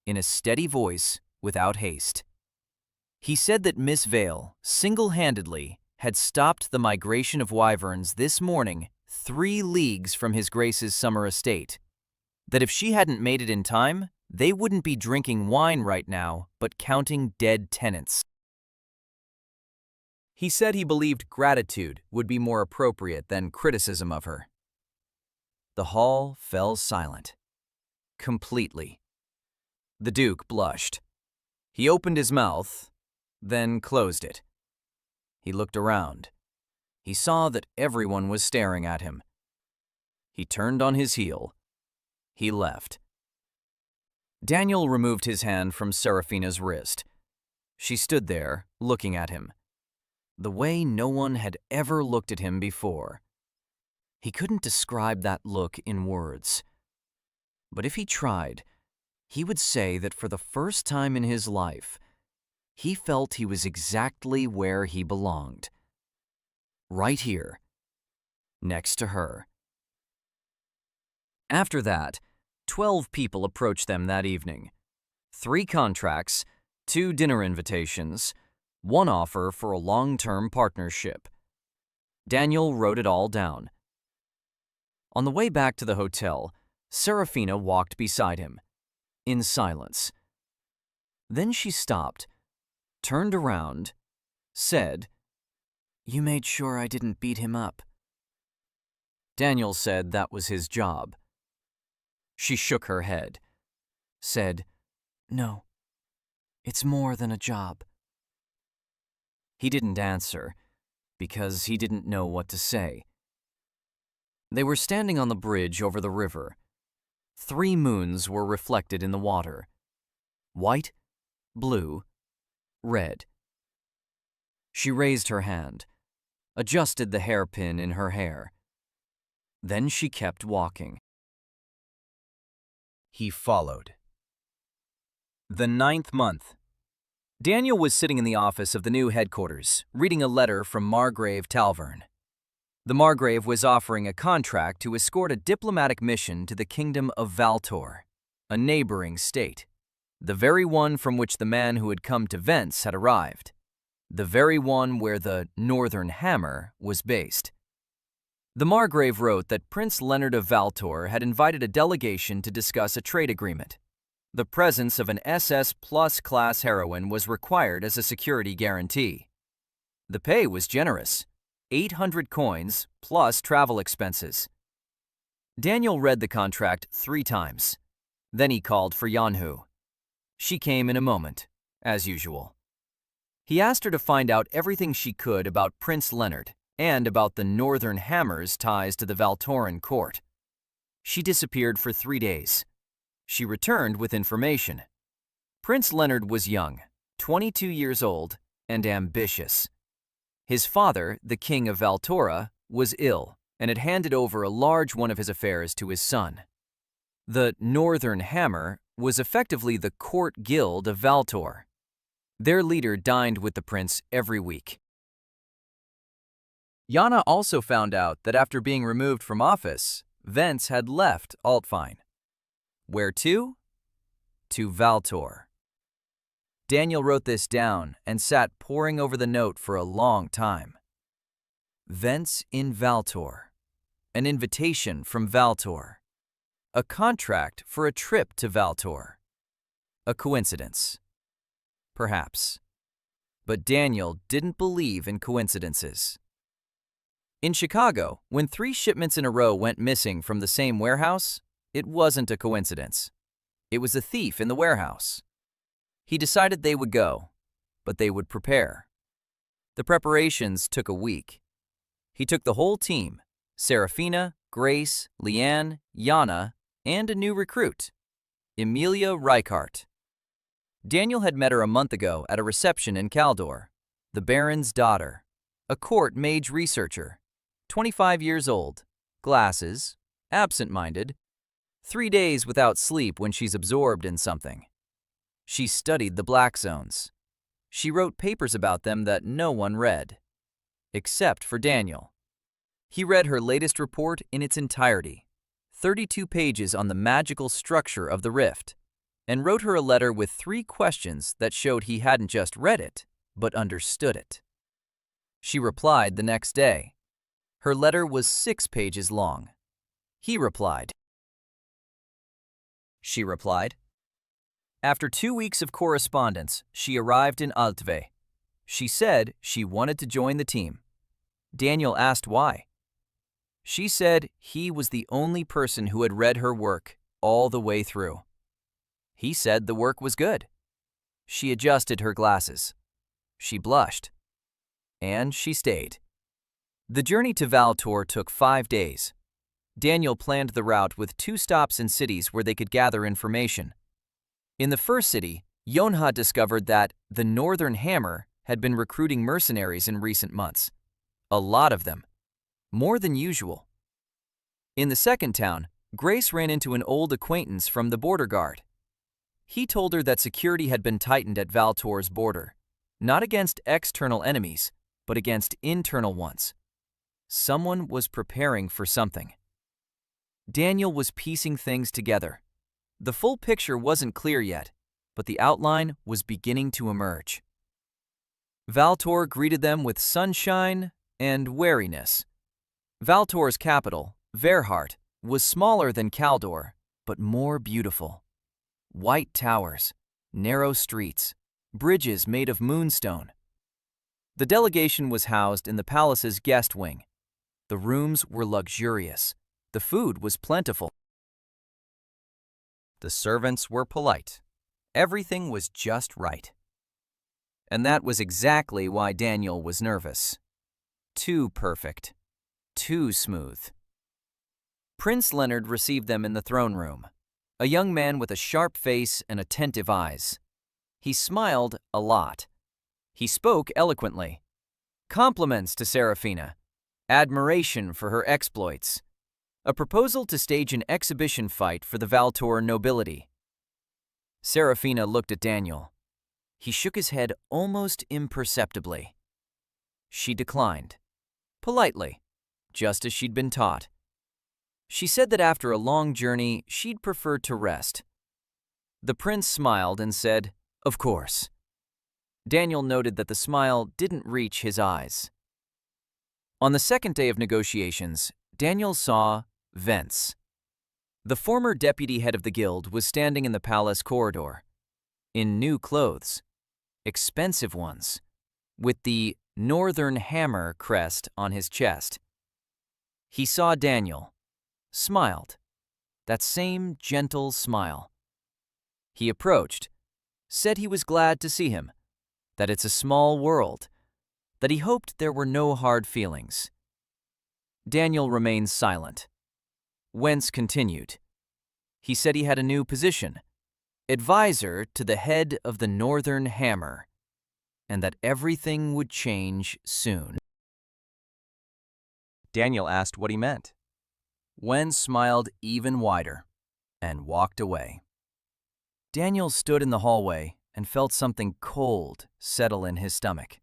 in a steady voice, without haste. He said that Miss Vale, single-handedly, had stopped the migration of wyverns this morning 3 leagues from His Grace's summer estate. That if she hadn't made it in time, they wouldn't be drinking wine right now, but counting dead tenants. He said he believed gratitude would be more appropriate than criticism of her. The hall fell silent. Completely. The Duke blushed. He opened his mouth, then closed it. He looked around. He saw that everyone was staring at him. He turned on his heel. He left. Daniel removed his hand from Serafina's wrist. She stood there, looking at him, the way no one had ever looked at him before. He couldn't describe that look in words. But if he tried, he would say that for the first time in his life, he felt he was exactly where he belonged. Right here, next to her. After that, 12 people approached them that evening. 3 contracts, 2 dinner invitations, 1 offer for a long-term partnership. Daniel wrote it all down. On the way back to the hotel, Serafina walked beside him, in silence. Then she stopped, turned around, said, "You made sure I didn't beat him up." Daniel said that was his job. She shook her head, said, "No, it's more than a job." He didn't answer, because he didn't know what to say. They were standing on the bridge over the river. 3 moons were reflected in the water. White, blue, red. She raised her hand, adjusted the hairpin in her hair. Then she kept walking. He followed. The 9th month. Daniel was sitting in the office of the new headquarters, reading a letter from Margrave Talvern. The Margrave was offering a contract to escort a diplomatic mission to the kingdom of Valtor, a neighboring state, the very one from which the man who had come to Vence had arrived, the very one where the Northern Hammer was based. The Margrave wrote that Prince Leonard of Valtor had invited a delegation to discuss a trade agreement. The presence of an SS Plus class heroine was required as a security guarantee. The pay was generous, 800 coins plus travel expenses. Daniel read the contract 3 times. Then he called for Yanhu. She came in a moment, as usual. He asked her to find out everything she could about Prince Leonard and about the Northern Hammer's ties to the Valtoran court. She disappeared for 3 days. She returned with information. Prince Leonard was young, 22 years old, and ambitious. His father, the king of Valtora, was ill and had handed over a large one of his affairs to his son. The Northern Hammer was effectively the court guild of Valtor. Their leader dined with the prince every week. Yana also found out that after being removed from office, Vence had left Altfine. Where to? To Valtor. Daniel wrote this down and sat poring over the note for a long time. Vence in Valtor. An invitation from Valtor. A contract for a trip to Valtor. A coincidence. Perhaps. But Daniel didn't believe in coincidences. In Chicago, when 3 shipments in a row went missing from the same warehouse, it wasn't a coincidence. It was a thief in the warehouse. He decided they would go, but they would prepare. The preparations took a week. He took the whole team, Serafina, Grace, Leanne, Yana, and a new recruit, Emilia Reichart. Daniel had met her a month ago at a reception in Caldor, the Baron's daughter, a court mage researcher, 25 years old, glasses, absent-minded, 3 days without sleep when she's absorbed in something. She studied the black zones. She wrote papers about them that no one read, except for Daniel. He read her latest report in its entirety, 32 pages on the magical structure of the rift, and wrote her a letter with 3 questions that showed he hadn't just read it, but understood it. She replied the next day. Her letter was 6 pages long. He replied. She replied. After 2 weeks of correspondence, she arrived in Altve. She said she wanted to join the team. Daniel asked why. She said he was the only person who had read her work all the way through. He said the work was good. She adjusted her glasses. She blushed. And she stayed. The journey to Valtor took 5 days. Daniel planned the route with 2 stops in cities where they could gather information. In the first city, Yonha discovered that the Northern Hammer had been recruiting mercenaries in recent months. A lot of them. More than usual. In the second town, Grace ran into an old acquaintance from the border guard. He told her that security had been tightened at Valtor's border, not against external enemies, but against internal ones. Someone was preparing for something. Daniel was piecing things together. The full picture wasn't clear yet, but the outline was beginning to emerge. Valtor greeted them with sunshine and wariness. Valtor's capital, Verhart, was smaller than Kaldor, but more beautiful. White towers, narrow streets, bridges made of moonstone. The delegation was housed in the palace's guest wing. The rooms were luxurious. The food was plentiful. The servants were polite. Everything was just right. And that was exactly why Daniel was nervous. Too perfect. Too smooth. Prince Leonard received them in the throne room, a young man with a sharp face and attentive eyes. He smiled a lot. He spoke eloquently. Compliments to Serafina, admiration for her exploits, a proposal to stage an exhibition fight for the Valtor nobility. Serafina looked at Daniel. He shook his head almost imperceptibly. She declined, politely, just as she'd been taught. She said that after a long journey, she'd prefer to rest. The prince smiled and said, "Of course." Daniel noted that the smile didn't reach his eyes. On the second day of negotiations, Daniel saw Vence. The former deputy head of the guild was standing in the palace corridor, in new clothes, expensive ones, with the Northern Hammer crest on his chest. He saw Daniel, smiled, that same gentle smile. He approached, said he was glad to see him, that it's a small world, that he hoped there were no hard feelings. Daniel remained silent. Wentz continued. He said he had a new position, advisor to the head of the Northern Hammer, and that everything would change soon. Daniel asked what he meant. Wen smiled even wider and walked away. Daniel stood in the hallway and felt something cold settle in his stomach.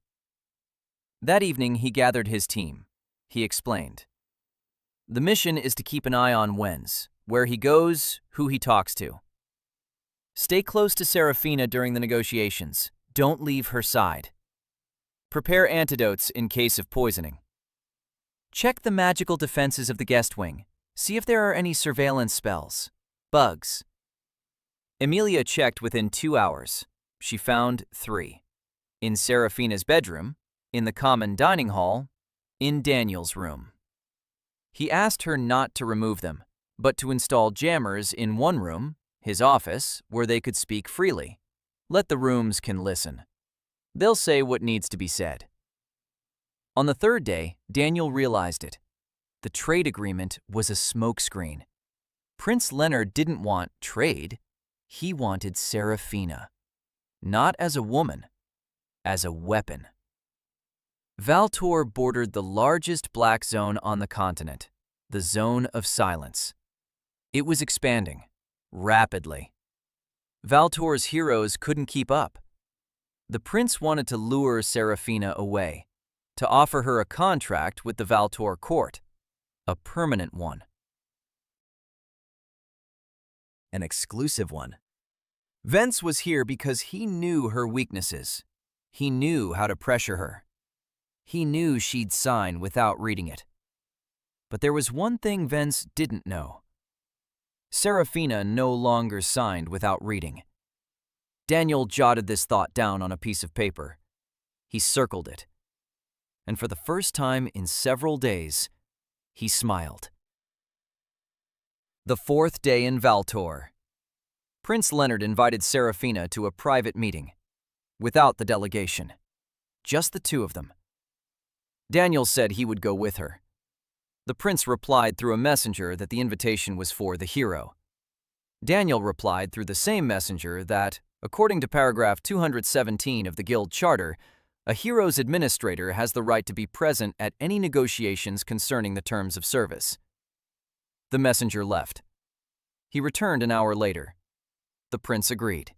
That evening, he gathered his team. He explained. The mission is to keep an eye on Wenz, where he goes, who he talks to. Stay close to Serafina during the negotiations. Don't leave her side. Prepare antidotes in case of poisoning. Check the magical defenses of the guest wing. See if there are any surveillance spells. Bugs. Emilia checked within 2 hours. She found 3. In Serafina's bedroom, in the common dining hall, in Daniel's room. He asked her not to remove them, but to install jammers in one room, his office, where they could speak freely. Let the rooms can listen. They'll say what needs to be said. On the third day, Daniel realized it. The trade agreement was a smokescreen. Prince Leonard didn't want trade. He wanted Serafina. Not as a woman, as a weapon. Valtor bordered the largest black zone on the continent, the Zone of Silence. It was expanding, rapidly. Valtor's heroes couldn't keep up. The prince wanted to lure Serafina away, to offer her a contract with the Valtor court, a permanent one. An exclusive one. Vence was here because he knew her weaknesses. He knew how to pressure her. He knew she'd sign without reading it. But there was one thing Vence didn't know. Serafina no longer signed without reading. Daniel jotted this thought down on a piece of paper. He circled it. And for the first time in several days, he smiled. The fourth day in Valtor. Prince Leonard invited Serafina to a private meeting, without the delegation. Just the two of them. Daniel said he would go with her. The prince replied through a messenger that the invitation was for the hero. Daniel replied through the same messenger that, according to paragraph 217 of the Guild Charter, a hero's administrator has the right to be present at any negotiations concerning the terms of service. The messenger left. He returned an hour later. The prince agreed.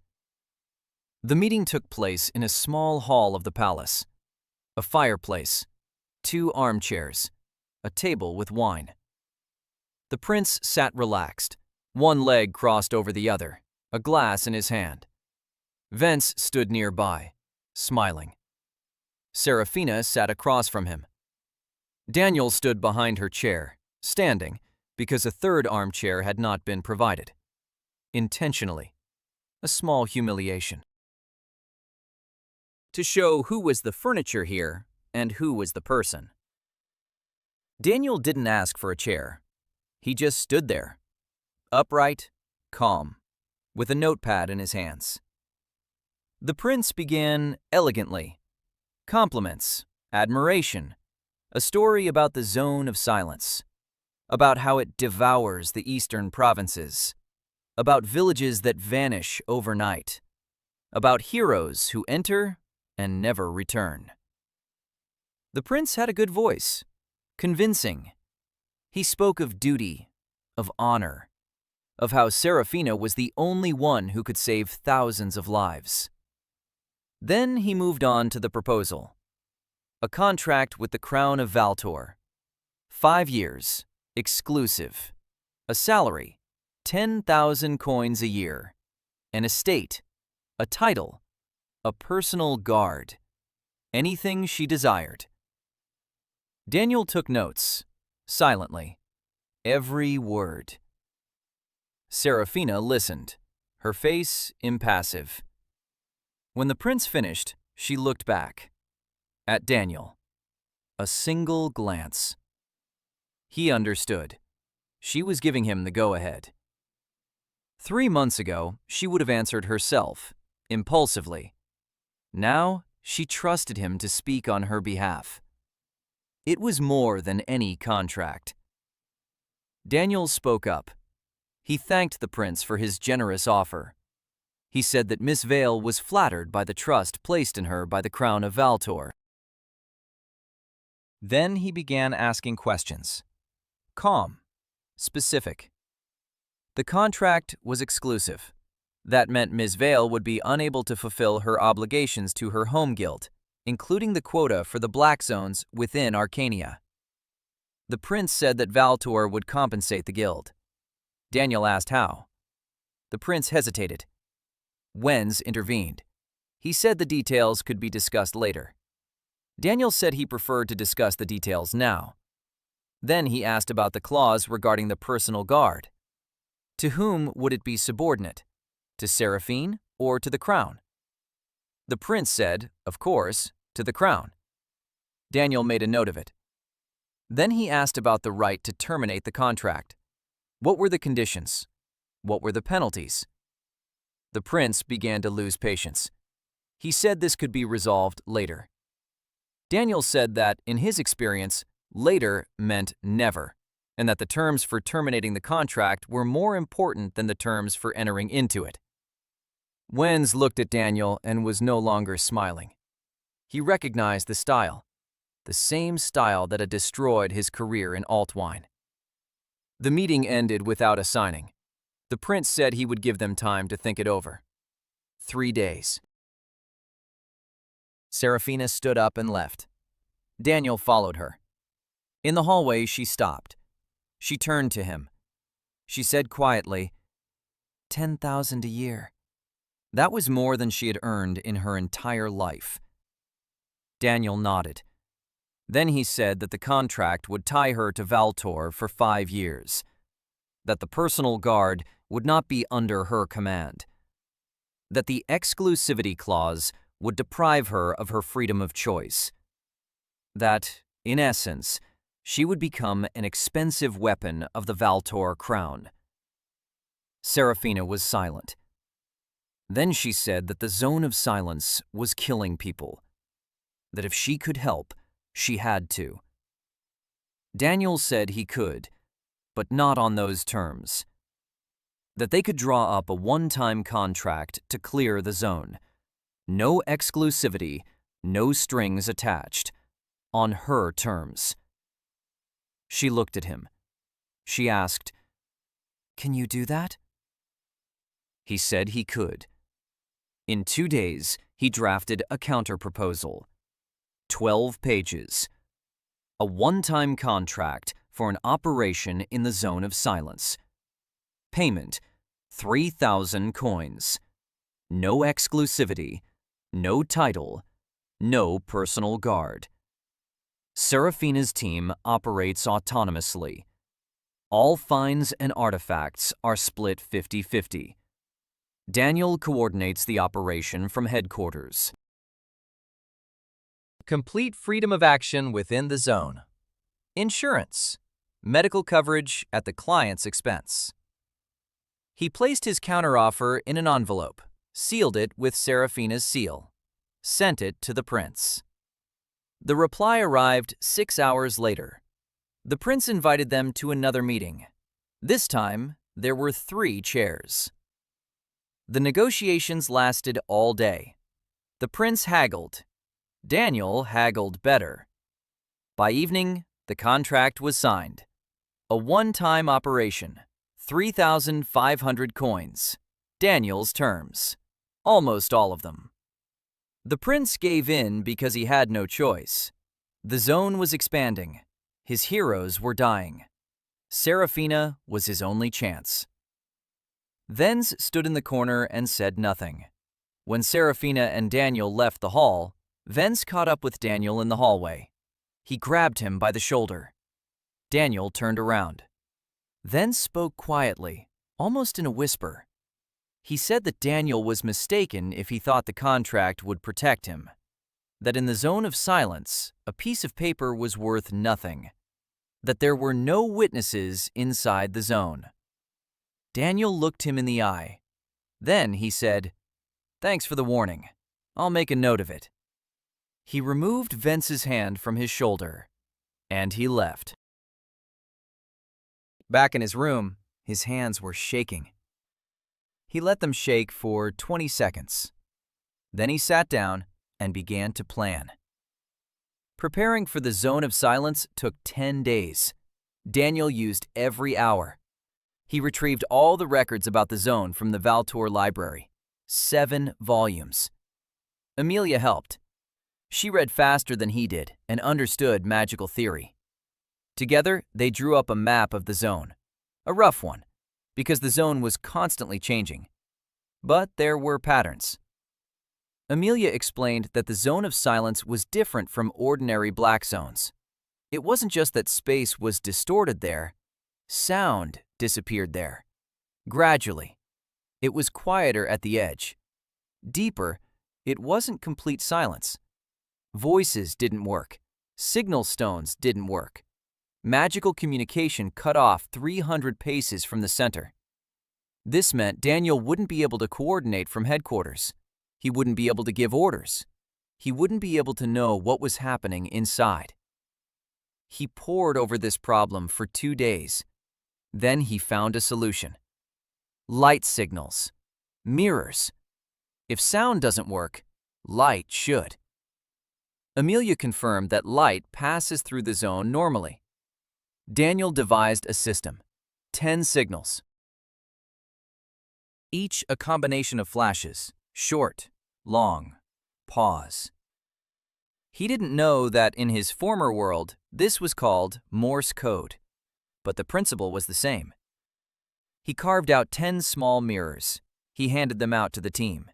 The meeting took place in a small hall of the palace. A fireplace, 2 armchairs, a table with wine. The prince sat relaxed, one leg crossed over the other, a glass in his hand. Vence stood nearby, smiling. Serafina sat across from him. Daniel stood behind her chair, standing, because a third armchair had not been provided. Intentionally. A small humiliation. To show who was the furniture here and who was the person. Daniel didn't ask for a chair. He just stood there, upright, calm, with a notepad in his hands. The prince began elegantly. Compliments, admiration, a story about the zone of silence, about how it devours the eastern provinces, about villages that vanish overnight, about heroes who enter and never return. The prince had a good voice, convincing. He spoke of duty, of honor, of how Serafina was the only one who could save thousands of lives. Then he moved on to the proposal. A contract with the Crown of Valtor. 5 years, exclusive. A salary, 10,000 coins a year. An estate, a title, a personal guard. Anything she desired. Daniel took notes, silently. Every word. Serafina listened, her face impassive. When the prince finished, she looked back. At Daniel. A single glance. He understood. She was giving him the go-ahead. 3 months ago, she would have answered herself, impulsively. Now, she trusted him to speak on her behalf. It was more than any contract. Daniel spoke up. He thanked the prince for his generous offer. He said that Miss Vale was flattered by the trust placed in her by the Crown of Valtor. Then he began asking questions. Calm. Specific. The contract was exclusive. That meant Ms. Vale would be unable to fulfill her obligations to her home guild, including the quota for the black zones within Arcania. The prince said that Valtor would compensate the guild. Daniel asked how. The prince hesitated. Wenz intervened. He said the details could be discussed later. Daniel said he preferred to discuss the details now. Then he asked about the clause regarding the personal guard. To whom would it be subordinate? To Seraphine or to the crown? The prince said, of course, to the crown. Daniel made a note of it. Then he asked about the right to terminate the contract. What were the conditions? What were the penalties? The prince began to lose patience. He said this could be resolved later. Daniel said that, in his experience, later meant never, and that the terms for terminating the contract were more important than the terms for entering into it. Wenz looked at Daniel and was no longer smiling. He recognized the style, the same style that had destroyed his career in Altwine. The meeting ended without a signing. The prince said he would give them time to think it over. 3 days. Serafina stood up and left. Daniel followed her. In the hallway, she stopped. She turned to him. She said quietly, 10,000 a year. That was more than she had earned in her entire life. Daniel nodded. Then he said that the contract would tie her to Valtor for 5 years, that the personal guard would not be under her command, that the exclusivity clause would deprive her of her freedom of choice, that, in essence, she would become an expensive weapon of the Valtor crown. Serafina was silent. Then she said that the zone of silence was killing people, that if she could help, she had to. Daniel said he could, but not on those terms. That they could draw up a one-time contract to clear the zone. No exclusivity, no strings attached. On her terms. She looked at him. She asked, "Can you do that?" He said he could. In 2 days, he drafted a counterproposal. 12 pages. A one-time contract for an operation in the zone of silence. Payment, 3,000 coins. No exclusivity, no title, no personal guard. Serafina's team operates autonomously. All finds and artifacts are split 50-50. Daniel coordinates the operation from headquarters. Complete freedom of action within the zone. Insurance. Medical coverage at the client's expense. He placed his counteroffer in an envelope, sealed it with Serafina's seal, sent it to the prince. The reply arrived 6 hours later. The prince invited them to another meeting. This time, there were 3 chairs. The negotiations lasted all day. The prince haggled. Daniel haggled better. By evening, the contract was signed. A one-time operation, 3,500 coins. Daniel's terms. Almost all of them. The prince gave in because he had no choice. The zone was expanding. His heroes were dying. Serafina was his only chance. Vens stood in the corner and said nothing. When Serafina and Daniel left the hall, Vens caught up with Daniel in the hallway. He grabbed him by the shoulder. Daniel turned around. Vens spoke quietly, almost in a whisper. He said that Daniel was mistaken if he thought the contract would protect him. That in the zone of silence, a piece of paper was worth nothing. That there were no witnesses inside the zone. Daniel looked him in the eye. Then he said, "Thanks for the warning. I'll make a note of it." He removed Vence's hand from his shoulder, and he left. Back in his room, his hands were shaking. He let them shake for 20 seconds. Then he sat down and began to plan. Preparing for the zone of silence took 10 days. Daniel used every hour. He retrieved all the records about the zone from the Valtor library. 7 volumes. Amelia helped. She read faster than he did and understood magical theory. Together, they drew up a map of the zone. A rough one, because the zone was constantly changing. But there were patterns. Amelia explained that the zone of silence was different from ordinary black zones. It wasn't just that space was distorted there. Sound disappeared there. Gradually. It was quieter at the edge. Deeper, it wasn't complete silence. Voices didn't work. Signal stones didn't work. Magical communication cut off 300 paces from the center. This meant Daniel wouldn't be able to coordinate from headquarters. He wouldn't be able to give orders. He wouldn't be able to know what was happening inside. He pored over this problem for 2 days. Then he found a solution. Light signals. Mirrors. If sound doesn't work, light should. Amelia confirmed that light passes through the zone normally. Daniel devised a system. 10 signals. Each a combination of flashes. Short, long, pause. He didn't know that in his former world, this was called Morse code, but the principle was the same. He carved out 10 small mirrors. He handed them out to the team.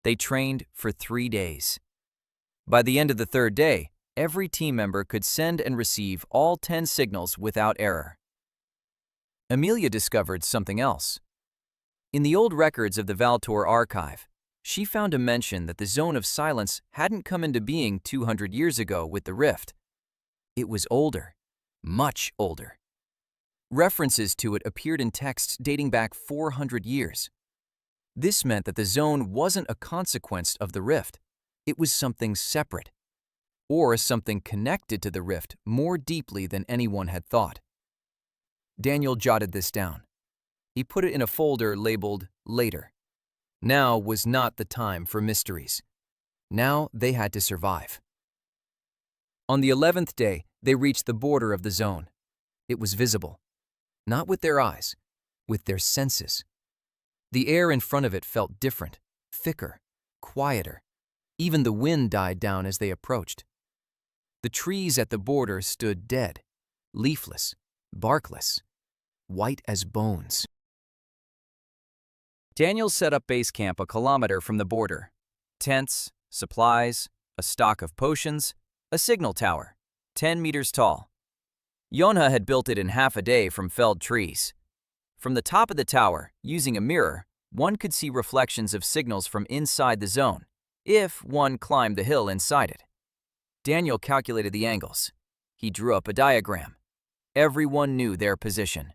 They trained for 3 days. By the end of the 3rd day, every team member could send and receive all 10 signals without error. Amelia discovered something else. In the old records of the Valtor archive, she found a mention that the zone of silence hadn't come into being 200 years ago with the rift. It was older, much older. References to it appeared in texts dating back 400 years. This meant that the zone wasn't a consequence of the rift. It was something separate. or something connected to the rift more deeply than anyone had thought. Daniel jotted this down. He put it in a folder labeled Later. Now was not the time for mysteries. Now they had to survive. On the 11th day, they reached the border of the zone. It was visible. Not with their eyes, with their senses. The air in front of it felt different, thicker, quieter. Even the wind died down as they approached. The trees at the border stood dead, leafless, barkless, white as bones. Daniel set up base camp a kilometer from the border. Tents, supplies, a stock of potions, a signal tower, 10 meters tall. Yonha had built it in half a day from felled trees. From the top of the tower, using a mirror, one could see reflections of signals from inside the zone, if one climbed the hill inside it. Daniel calculated the angles. He drew up a diagram. Everyone knew their position.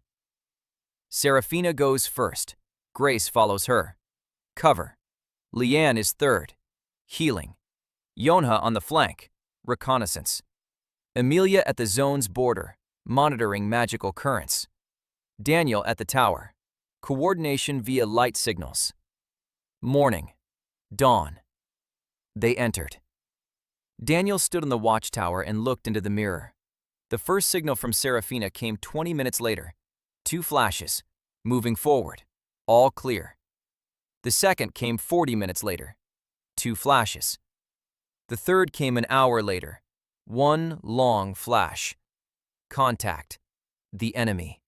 Serafina goes first. Grace follows her. Cover. Leanne is third. Healing. Yonha on the flank. Reconnaissance. Emilia at the zone's border, monitoring magical currents. Daniel at the tower. Coordination via light signals. Morning. Dawn. They entered. Daniel stood on the watchtower and looked into the mirror. The first signal from Serafina came 20 minutes later. 2 flashes. Moving forward. All clear. The second came 40 minutes later. 2 flashes. The third came an hour later. 1 long flash. Contact. The enemy.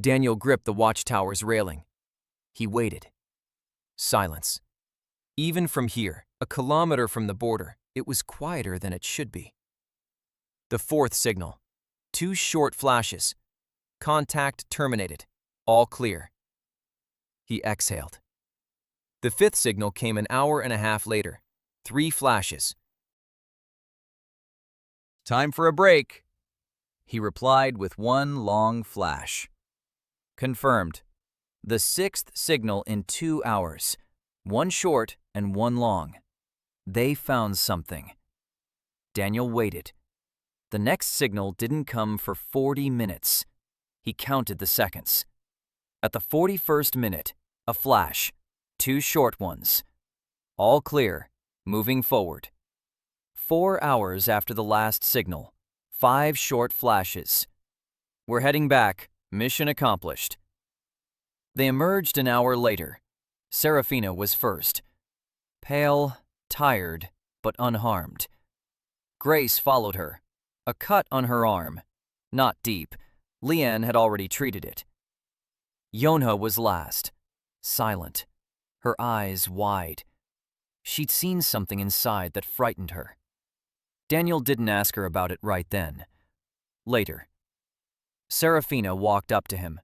Daniel gripped the watchtower's railing. He waited. Silence. Even from here, a kilometer from the border, it was quieter than it should be. The fourth signal. 2 short flashes. Contact terminated. All clear. He exhaled. The fifth signal came an hour and a half later. 3 flashes. Time for a break, he replied with 1 long flash. Confirmed. The 6th signal in 2 hours. 1 short and 1 long. They found something. Daniel waited. The next signal didn't come for 40 minutes. He counted the seconds. At the 41st minute, a flash. 2 short ones. All clear, moving forward. 4 hours after the last signal. 5 short flashes. We're heading back. Mission accomplished. They emerged an hour later. Serafina was first. Pale, tired, but unharmed. Grace followed her. A cut on her arm. Not deep. Leanne had already treated it. Yonha was last. Silent. Her eyes wide. She'd seen something inside that frightened her. Daniel didn't ask her about it right then. Later. Serafina walked up to him.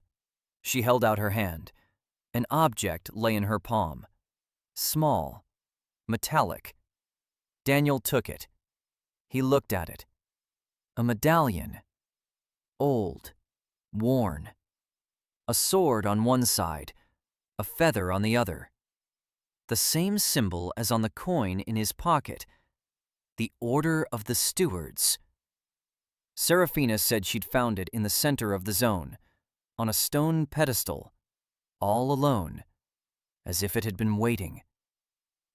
She held out her hand. An object lay in her palm. Small. Metallic. Daniel took it. He looked at it. A medallion. Old. Worn. A sword on one side. A feather on the other. The same symbol as on the coin in his pocket. The Order of the Stewards. Serafina said she'd found it in the center of the zone, on a stone pedestal, all alone, as if it had been waiting.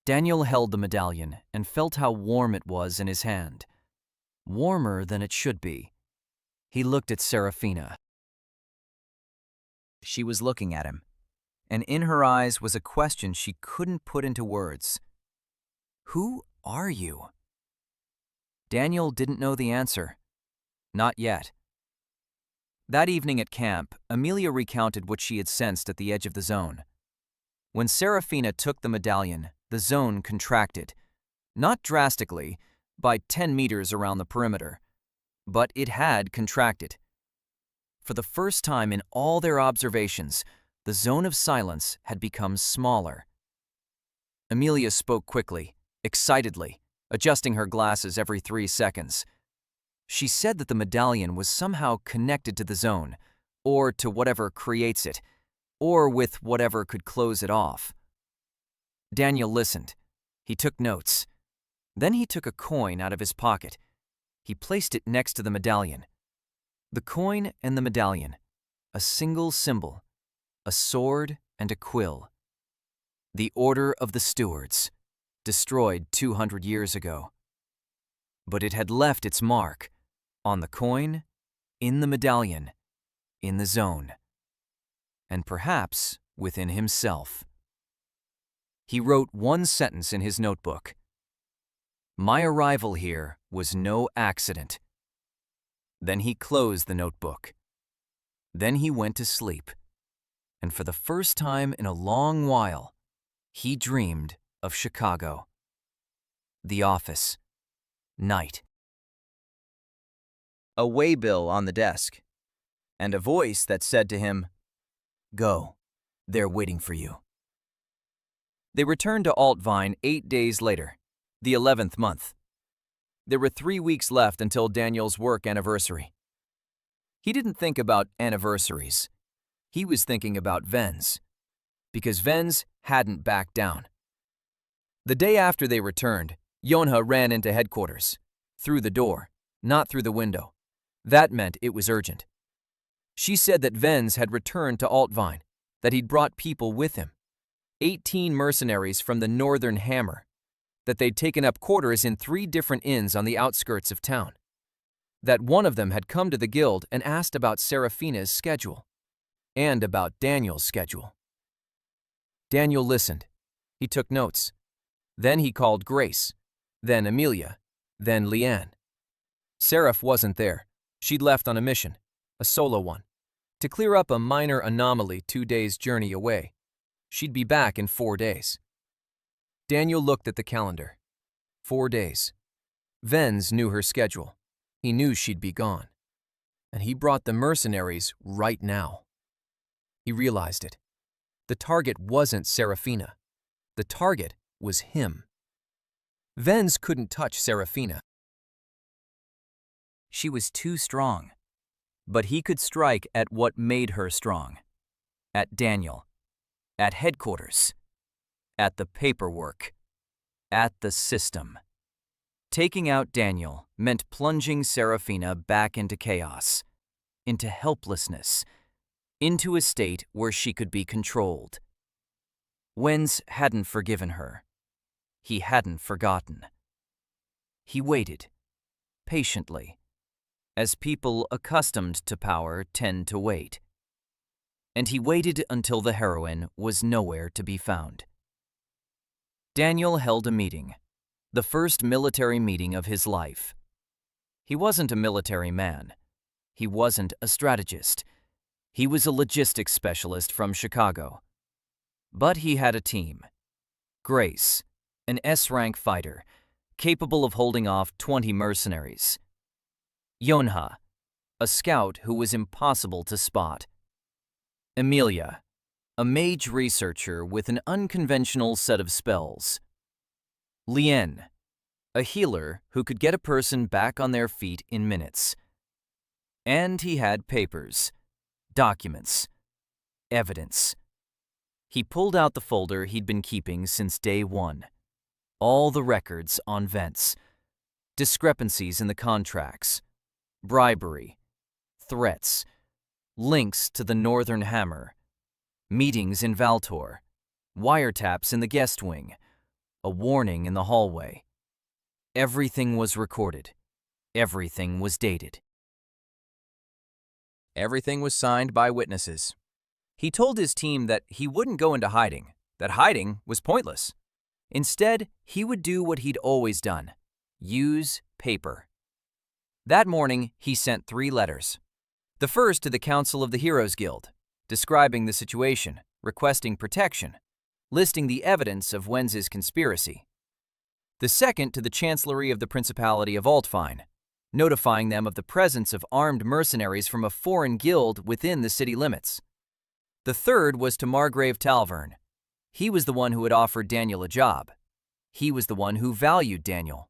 Daniel held the medallion and felt how warm it was in his hand. Warmer than it should be. He looked at Serafina. She was looking at him, and in her eyes was a question she couldn't put into words. Who are you? Daniel didn't know the answer. Not yet. That evening at camp, Emilia recounted what she had sensed at the edge of the zone. When Serafina took the medallion, the zone contracted. Not drastically, by 10 meters around the perimeter, but it had contracted. For the first time in all their observations, the zone of silence had become smaller. Emilia spoke quickly, excitedly, adjusting her glasses every 3 seconds. She said that the medallion was somehow connected to the zone, or to whatever creates it, or with whatever could close it off. Daniel listened. He took notes. Then he took a coin out of his pocket. He placed it next to the medallion. The coin and the medallion, a single symbol, a sword and a quill. The Order of the Stewards, destroyed 200 years ago. But it had left its mark on the coin, in the medallion, in the zone, and perhaps within himself. He wrote one sentence in his notebook. My arrival here was no accident. Then he closed the notebook. Then he went to sleep, and for the first time in a long while, he dreamed of Chicago. The office. Night. A waybill on the desk, and a voice that said to him, Go, they're waiting for you. They returned to Altvine 8 days later, the 11th month. There were 3 weeks left until Daniel's work anniversary. He didn't think about anniversaries. He was thinking about Vens, because Vens hadn't backed down. The day after they returned, Yonha ran into headquarters, through the door, not through the window. That meant it was urgent. She said that Vens had returned to Altvine, that he'd brought people with him, 18 mercenaries from the Northern Hammer, that they'd taken up quarters in 3 different inns on the outskirts of town, that one of them had come to the guild and asked about Seraphina's schedule, and about Daniel's schedule. Daniel listened. He took notes. Then he called Grace, then Amelia, then Leanne. Seraph wasn't there. She'd left on a mission, a solo one, to clear up a minor anomaly 2 days' journey away. She'd be back in 4 days. Daniel looked at the calendar. 4 days. Vens knew her schedule. He knew she'd be gone. And he brought the mercenaries right now. He realized it. The target wasn't Seraphina. The target was him. Vens couldn't touch Seraphina. She was too strong. But he could strike at what made her strong. At Daniel. At headquarters. At the paperwork. At the system. Taking out Daniel meant plunging Seraphina back into chaos, into helplessness, into a state where she could be controlled. Wens hadn't forgiven her. He hadn't forgotten. He waited, patiently, as people accustomed to power tend to wait. And he waited until the heroine was nowhere to be found. Daniel held a meeting, the first military meeting of his life. He wasn't a military man. He wasn't a strategist. He was a logistics specialist from Chicago. But he had a team. Grace, an S-rank fighter, capable of holding off 20 mercenaries. Yonha, a scout who was impossible to spot. Amelia, a mage researcher with an unconventional set of spells. Lien, a healer who could get a person back on their feet in minutes. And he had papers, documents, evidence. He pulled out the folder he'd been keeping since day 1. All the records on Vents, discrepancies in the contracts, bribery, threats, links to the Northern Hammer, meetings in Valtor, wiretaps in the guest wing, a warning in the hallway. Everything was recorded. Everything was dated. Everything was signed by witnesses. He told his team that he wouldn't go into hiding, that hiding was pointless. Instead, he would do what he'd always done, use paper. That morning, he sent 3 letters. The first to the Council of the Heroes Guild, describing the situation, requesting protection, listing the evidence of Wens's conspiracy. The second to the Chancellery of the Principality of Altvine, notifying them of the presence of armed mercenaries from a foreign guild within the city limits. The third was to Margrave Talvern. He was the one who had offered Daniel a job. He was the one who valued Daniel.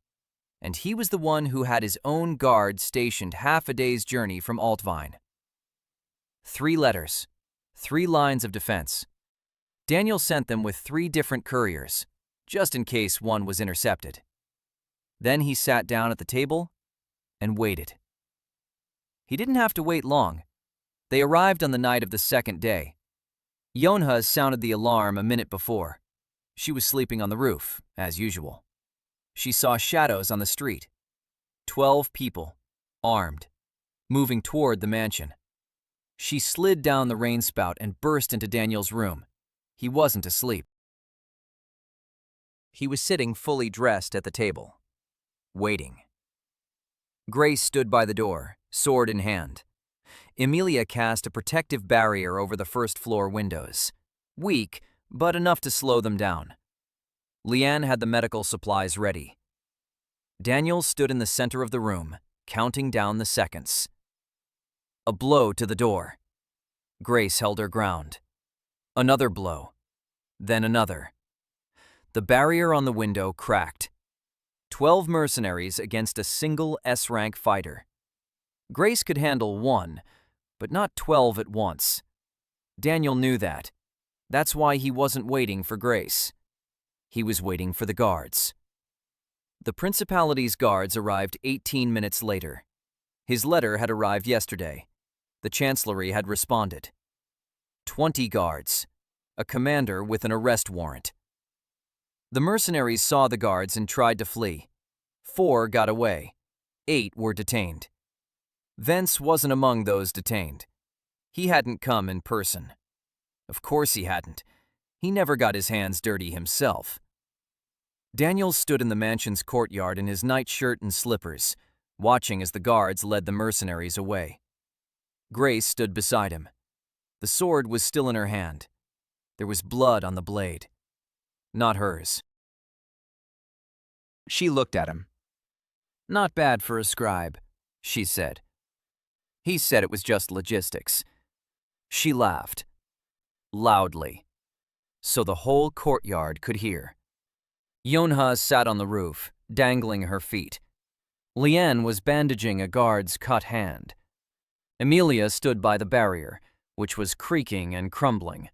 And he was the one who had his own guard stationed half a day's journey from Altvine. 3 letters, 3 lines of defense. Daniel sent them with 3 different couriers, just in case one was intercepted. Then he sat down at the table and waited. He didn't have to wait long. They arrived on the night of the second day. Yonha sounded the alarm a minute before. She was sleeping on the roof, as usual. She saw shadows on the street. 12 people, armed, moving toward the mansion. She slid down the rain spout and burst into Daniel's room. He wasn't asleep. He was sitting fully dressed at the table, waiting. Grace stood by the door, sword in hand. Emilia cast a protective barrier over the first-floor windows. Weak, but enough to slow them down. Leanne had the medical supplies ready. Daniel stood in the center of the room, counting down the seconds. A blow to the door. Grace held her ground. Another blow. Then another. The barrier on the window cracked. 12 mercenaries against a single S-rank fighter. Grace could handle one, but not 12 at once. Daniel knew that. That's why he wasn't waiting for Grace. He was waiting for the guards. The Principality's guards arrived 18 minutes later. His letter had arrived yesterday. The Chancellery had responded. 20 guards. A commander with an arrest warrant. The mercenaries saw the guards and tried to flee. 4 got away. 8 were detained. Vence wasn't among those detained. He hadn't come in person. Of course he hadn't. He never got his hands dirty himself. Daniel stood in the mansion's courtyard in his nightshirt and slippers, watching as the guards led the mercenaries away. Grace stood beside him. The sword was still in her hand. There was blood on the blade. Not hers. She looked at him. "Not bad for a scribe," she said. He said it was just logistics. She laughed. Loudly. So the whole courtyard could hear. Yonha sat on the roof, dangling her feet. Leanne was bandaging a guard's cut hand. Emilia stood by the barrier, which was creaking and crumbling.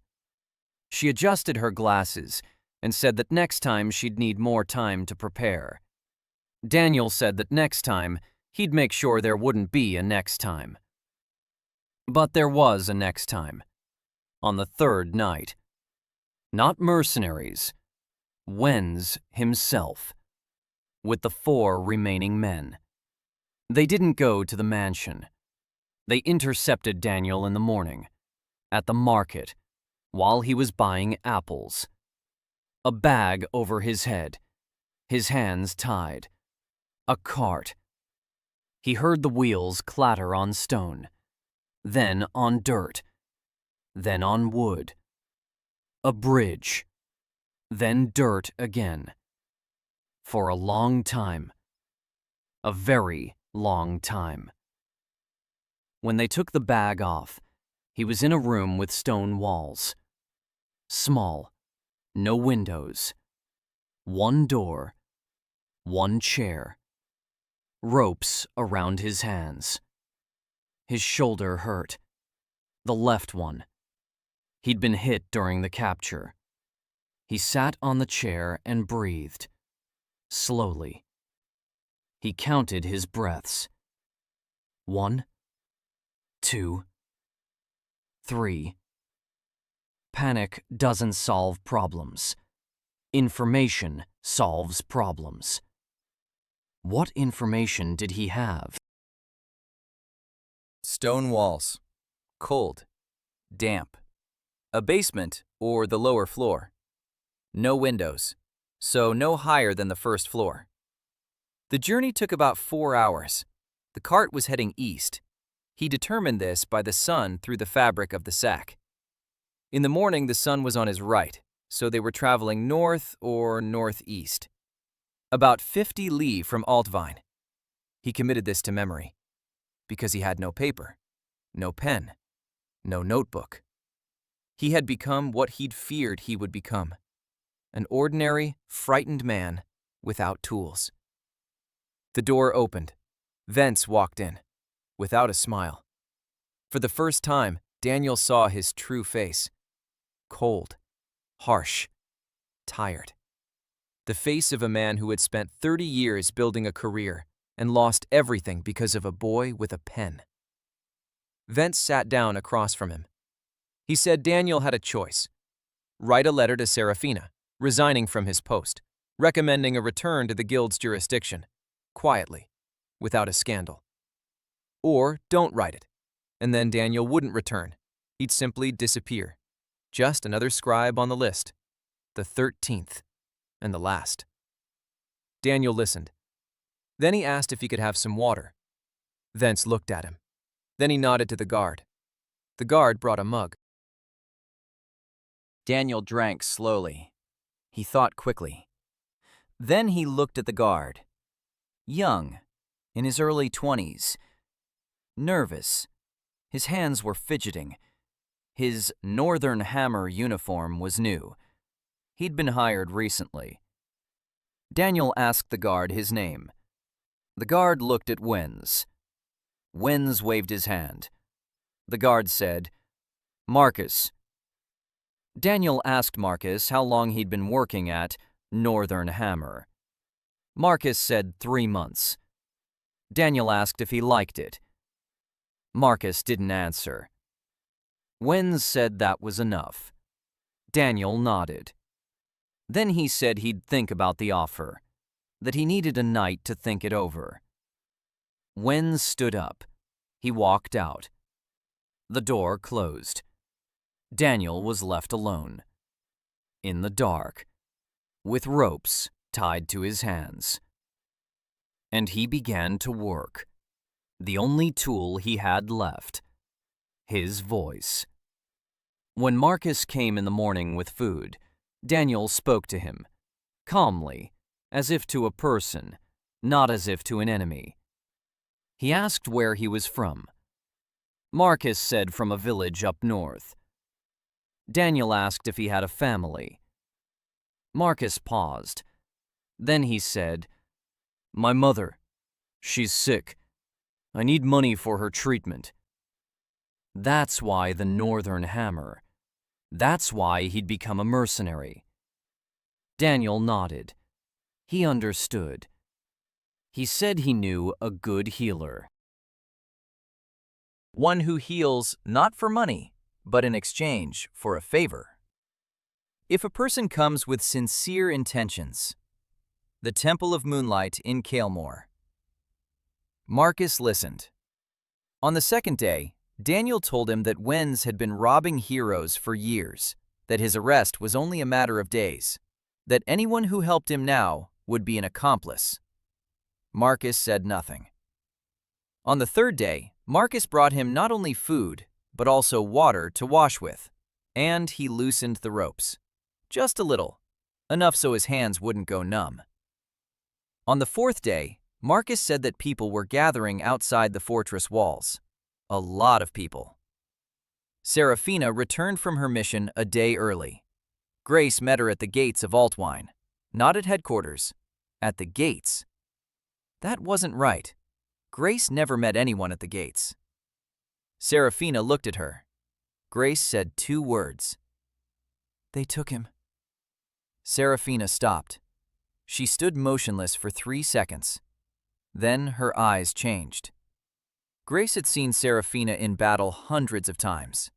She adjusted her glasses and said that next time she'd need more time to prepare. Daniel said that next time he'd make sure there wouldn't be a next time. But there was a next time. On the third night. Not mercenaries. Wenz himself. With the 4 remaining men. They didn't go to the mansion. They intercepted Daniel in the morning, at the market, while he was buying apples. A bag over his head, his hands tied. A cart. He heard the wheels clatter on stone, then on dirt, then on wood. A bridge, then dirt again. For a long time. A very long time. When they took the bag off, he was in a room with stone walls. Small, no windows. 1 door, 1 chair. Ropes around his hands. His shoulder hurt. The left one. He'd been hit during the capture. He sat on the chair and breathed. Slowly. He counted his breaths. 1, 2, 3. Panic doesn't solve problems. Information solves problems. What information did he have? Stone walls. Cold. Damp. A basement or the lower floor. No windows, so no higher than the first floor. The journey took about 4 hours. The cart was heading east. He determined this by the sun through the fabric of the sack. In the morning, the sun was on his right, so they were traveling north or northeast. About 50 li from Altvine. He committed this to memory, because he had no paper, no pen, no notebook. He had become what he'd feared he would become, an ordinary, frightened man without tools. The door opened. Vence walked in, without a smile. For the first time, Daniel saw his true face. Cold, harsh, tired. The face of a man who had spent 30 years building a career and lost everything because of a boy with a pen. Vance sat down across from him. He said Daniel had a choice: write a letter to Serafina, resigning from his post, recommending a return to the guild's jurisdiction, quietly, without a scandal. Or don't write it, and then Daniel wouldn't return. He'd simply disappear. Just another scribe on the list. The 13th, and the last. Daniel listened. Then he asked if he could have some water. Vance looked at him. Then he nodded to the guard. The guard brought a mug. Daniel drank slowly. He thought quickly. Then he looked at the guard. Young, in his early 20s. Nervous. His hands were fidgeting. His Northern Hammer uniform was new. He'd been hired recently. Daniel asked the guard his name. The guard looked at Wenz. Wenz waved his hand. The guard said, Marcus. Daniel asked Marcus how long he'd been working at Northern Hammer. Marcus said 3 months. Daniel asked if he liked it. Marcus didn't answer. Wenz said that was enough. Daniel nodded. Then he said he'd think about the offer, that he needed a night to think it over. Wenz stood up. He walked out. The door closed. Daniel was left alone. In the dark, with ropes tied to his hands. And he began to work. The only tool he had left. His voice. When Marcus came in the morning with food, Daniel spoke to him, calmly, as if to a person, not as if to an enemy. He asked where he was from. Marcus said from a village up north. Daniel asked if he had a family. Marcus paused. Then he said, My mother. She's sick. I need money for her treatment. That's why the Northern Hammer. That's why he'd become a mercenary. Daniel nodded. He understood. He said he knew a good healer. One who heals not for money, but in exchange for a favor. If a person comes with sincere intentions. The Temple of Moonlight in Kalemore. Marcus listened. On the second day, Daniel told him that Wenz had been robbing heroes for years, that his arrest was only a matter of days, that anyone who helped him now would be an accomplice. Marcus said nothing. On the third day, Marcus brought him not only food, but also water to wash with, and he loosened the ropes. Just a little, enough so his hands wouldn't go numb. On the fourth day, Marcus said that people were gathering outside the fortress walls. A lot of people. Serafina returned from her mission a day early. Grace met her at the gates of Altwine, not at headquarters, at the gates. That wasn't right. Grace never met anyone at the gates. Serafina looked at her. Grace said 2 words. They took him. Serafina stopped. She stood motionless for 3 seconds. Then her eyes changed. Grace had seen Serafina in battle hundreds of times.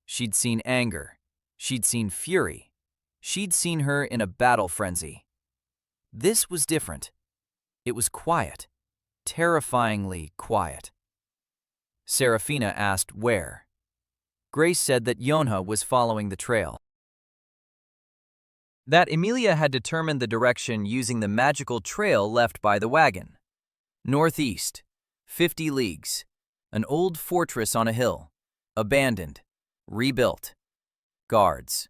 She'd seen anger. She'd seen fury. She'd seen her in a battle frenzy. This was different. It was quiet. Terrifyingly quiet. Serafina asked where. Grace said that Yonha was following the trail. That Emilia had determined the direction using the magical trail left by the wagon. Northeast, 50 leagues. An old fortress on a hill, abandoned, rebuilt. Guards.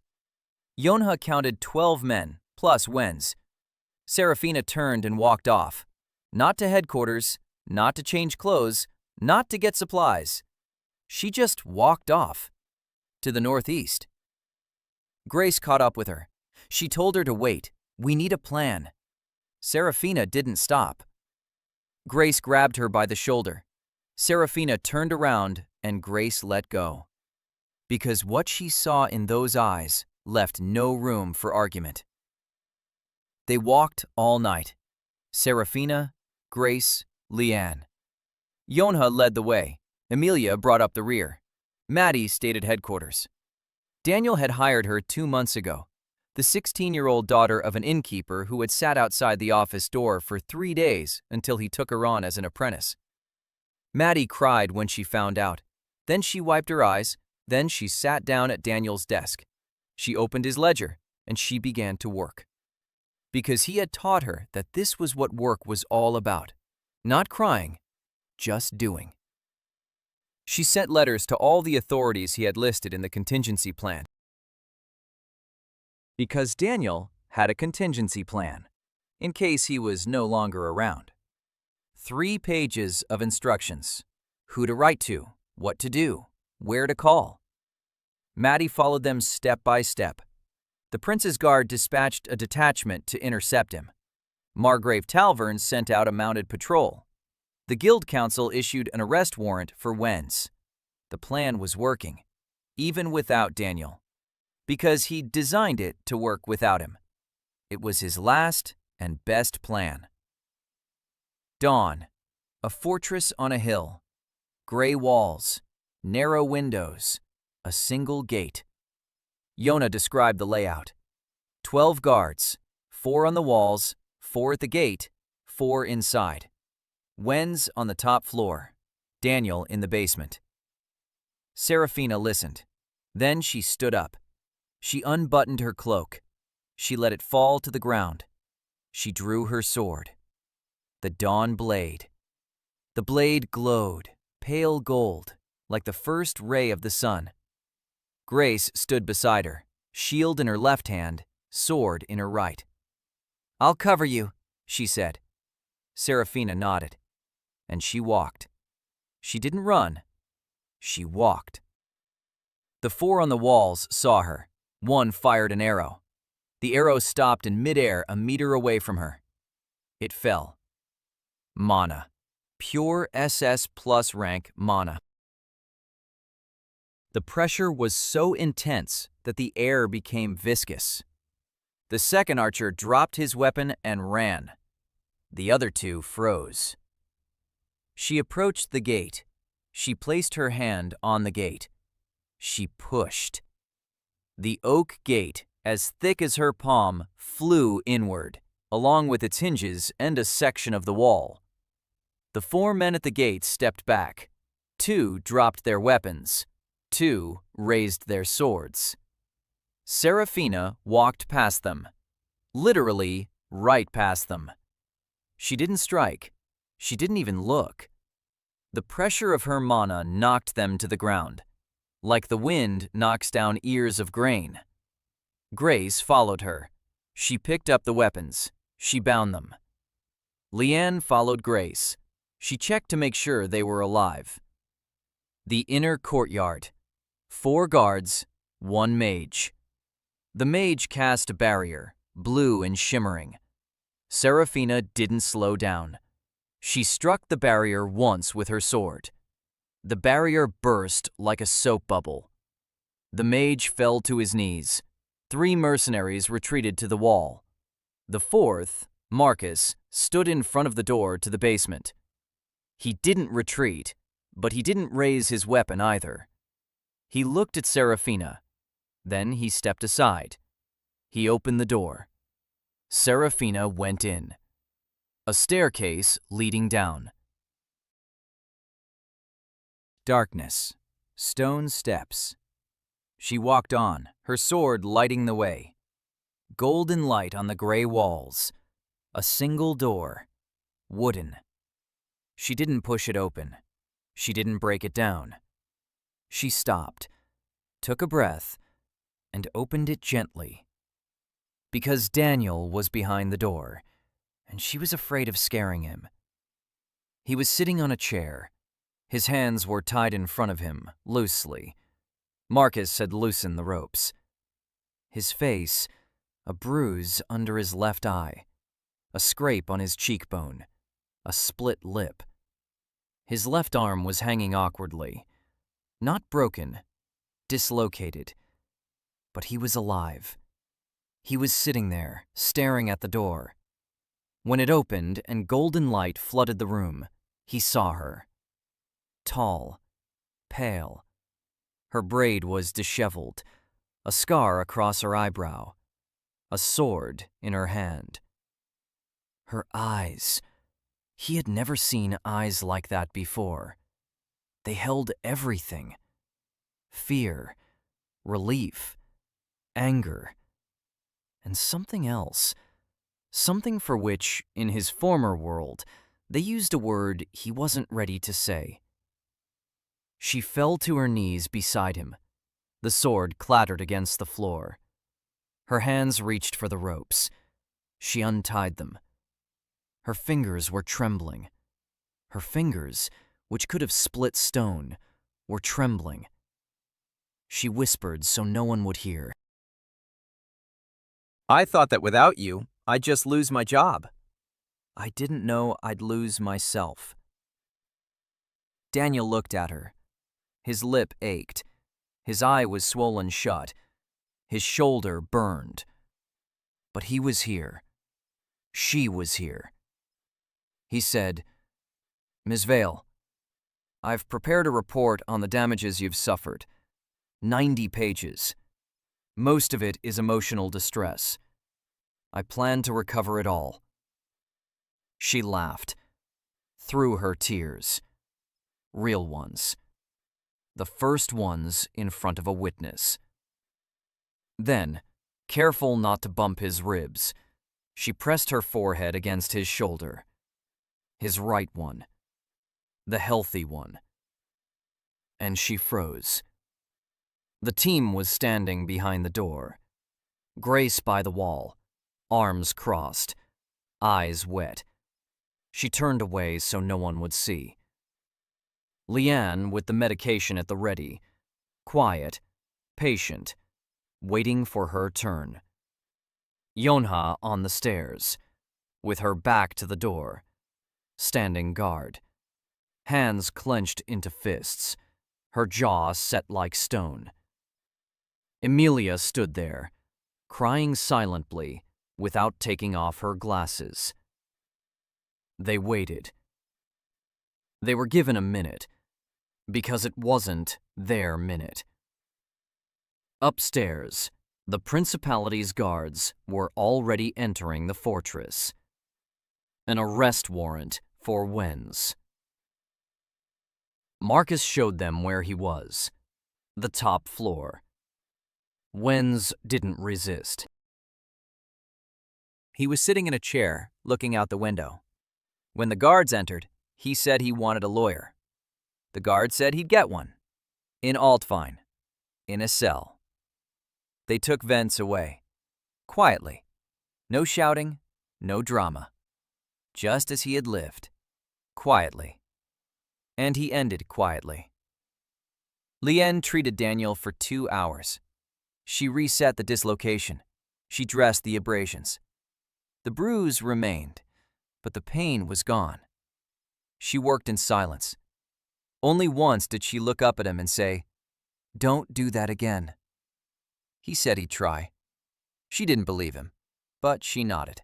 Yonha counted 12 men, plus Wenz. Serafina turned and walked off. Not to headquarters, not to change clothes, not to get supplies. She just walked off. To the northeast. Grace caught up with her. She told her to wait. We need a plan. Serafina didn't stop. Grace grabbed her by the shoulder. Serafina turned around and Grace let go. Because what she saw in those eyes left no room for argument. They walked all night. Serafina, Grace, Leanne. Yonha led the way. Emilia brought up the rear. Maddie stayed at headquarters. Daniel had hired her 2 months ago, the 16-year-old daughter of an innkeeper who had sat outside the office door for 3 days until he took her on as an apprentice. Maddie cried when she found out. Then she wiped her eyes. Then she sat down at Daniel's desk. She opened his ledger, and she began to work. Because he had taught her that this was what work was all about. Not crying, just doing. She sent letters to all the authorities he had listed in the contingency plan. Because Daniel had a contingency plan, in case he was no longer around. 3 pages of instructions. Who to write to, what to do, where to call. Maddie followed them step by step. The Prince's Guard dispatched a detachment to intercept him. Margrave Talvern sent out a mounted patrol. The Guild Council issued an arrest warrant for Wenz. The plan was working, even without Daniel, because he designed it to work without him. It was his last and best plan. Dawn, a fortress on a hill, gray walls, narrow windows, a single gate. Yona described the layout. 12 guards, 4 on the walls, 4 at the gate, 4 inside. Wenz on the top floor, Daniel in the basement. Serafina listened. Then she stood up. She unbuttoned her cloak. She let it fall to the ground. She drew her sword. The dawn blade. The blade glowed, pale gold, like the first ray of the sun. Grace stood beside her, shield in her left hand, sword in her right. "I'll cover you," she said. Serafina nodded, and she walked. She didn't run. She walked. The 4 on the walls saw her. One fired an arrow. The arrow stopped in midair a meter away from her. It fell. Mana. Pure SS plus rank mana. The pressure was so intense that the air became viscous. The second archer dropped his weapon and ran. The other 2 froze. She approached the gate. She placed her hand on the gate. She pushed. The oak gate, as thick as her palm, flew inward, along with its hinges and a section of the wall. The 4 men at the gate stepped back. 2 dropped their weapons. 2 raised their swords. Serafina walked past them. Literally, right past them. She didn't strike. She didn't even look. The pressure of her mana knocked them to the ground, like the wind knocks down ears of grain. Grace followed her. She picked up the weapons. She bound them. Leanne followed Grace. She checked to make sure they were alive. The inner courtyard. 4 guards, 1 mage. The mage cast a barrier, blue and shimmering. Serafina didn't slow down. She struck the barrier once with her sword. The barrier burst like a soap bubble. The mage fell to his knees. 3 mercenaries retreated to the wall. The 4th, Marcus, stood in front of the door to the basement. He didn't retreat, but he didn't raise his weapon either. He looked at Serafina. Then he stepped aside. He opened the door. Serafina went in. A staircase leading down. Darkness. Stone steps. She walked on, her sword lighting the way. Golden light on the gray walls. A single door. Wooden. She didn't push it open. She didn't break it down. She stopped, took a breath, and opened it gently. Because Daniel was behind the door, and she was afraid of scaring him. He was sitting on a chair. His hands were tied in front of him, loosely. Marcus had loosened the ropes. His face, a bruise under his left eye, a scrape on his cheekbone, a split lip. His left arm was hanging awkwardly. Not broken, dislocated, but he was alive. He was sitting there, staring at the door. When it opened and golden light flooded the room, he saw her. Tall, pale. Her braid was disheveled, a scar across her eyebrow, a sword in her hand. Her eyes. He had never seen eyes like that before. They held everything. Fear, relief, anger, and something else. Something for which, in his former world, they used a word he wasn't ready to say. She fell to her knees beside him. The sword clattered against the floor. Her hands reached for the ropes. She untied them. Her fingers were trembling. Her fingers, which could have split stone, were trembling. She whispered so no one would hear. I thought that without you, I'd just lose my job. I didn't know I'd lose myself. Daniel looked at her. His lip ached. His eye was swollen shut. His shoulder burned. But he was here. She was here. He said, "Ms. Vale, I've prepared a report on the damages you've suffered. 90 pages. Most of it is emotional distress. I plan to recover it all." She laughed. Through her tears. Real ones. The first ones in front of a witness. Then, careful not to bump his ribs, she pressed her forehead against his shoulder. His right one. The healthy one. And she froze. The team was standing behind the door. Grace by the wall, arms crossed, eyes wet. She turned away so no one would see. Leanne with the medication at the ready, quiet, patient, waiting for her turn. Yonha on the stairs, with her back to the door, standing guard, hands clenched into fists, her jaw set like stone. Emilia stood there, crying silently without taking off her glasses. They waited. They were given a minute, because it wasn't their minute. Upstairs, the principality's guards were already entering the fortress. An arrest warrant for Wenz. Marcus showed them where he was, the top floor. Wenz didn't resist. He was sitting in a chair, looking out the window. When the guards entered, he said he wanted a lawyer. The guard said he'd get one. In Altfine. In a cell. They took Vence away. Quietly. No shouting, no drama. Just as he had lived. Quietly. And he ended quietly. Leanne treated Daniel for 2 hours. She reset the dislocation. She dressed the abrasions. The bruise remained, but the pain was gone. She worked in silence. Only once did she look up at him and say, "Don't do that again." He said he'd try. She didn't believe him, but she nodded.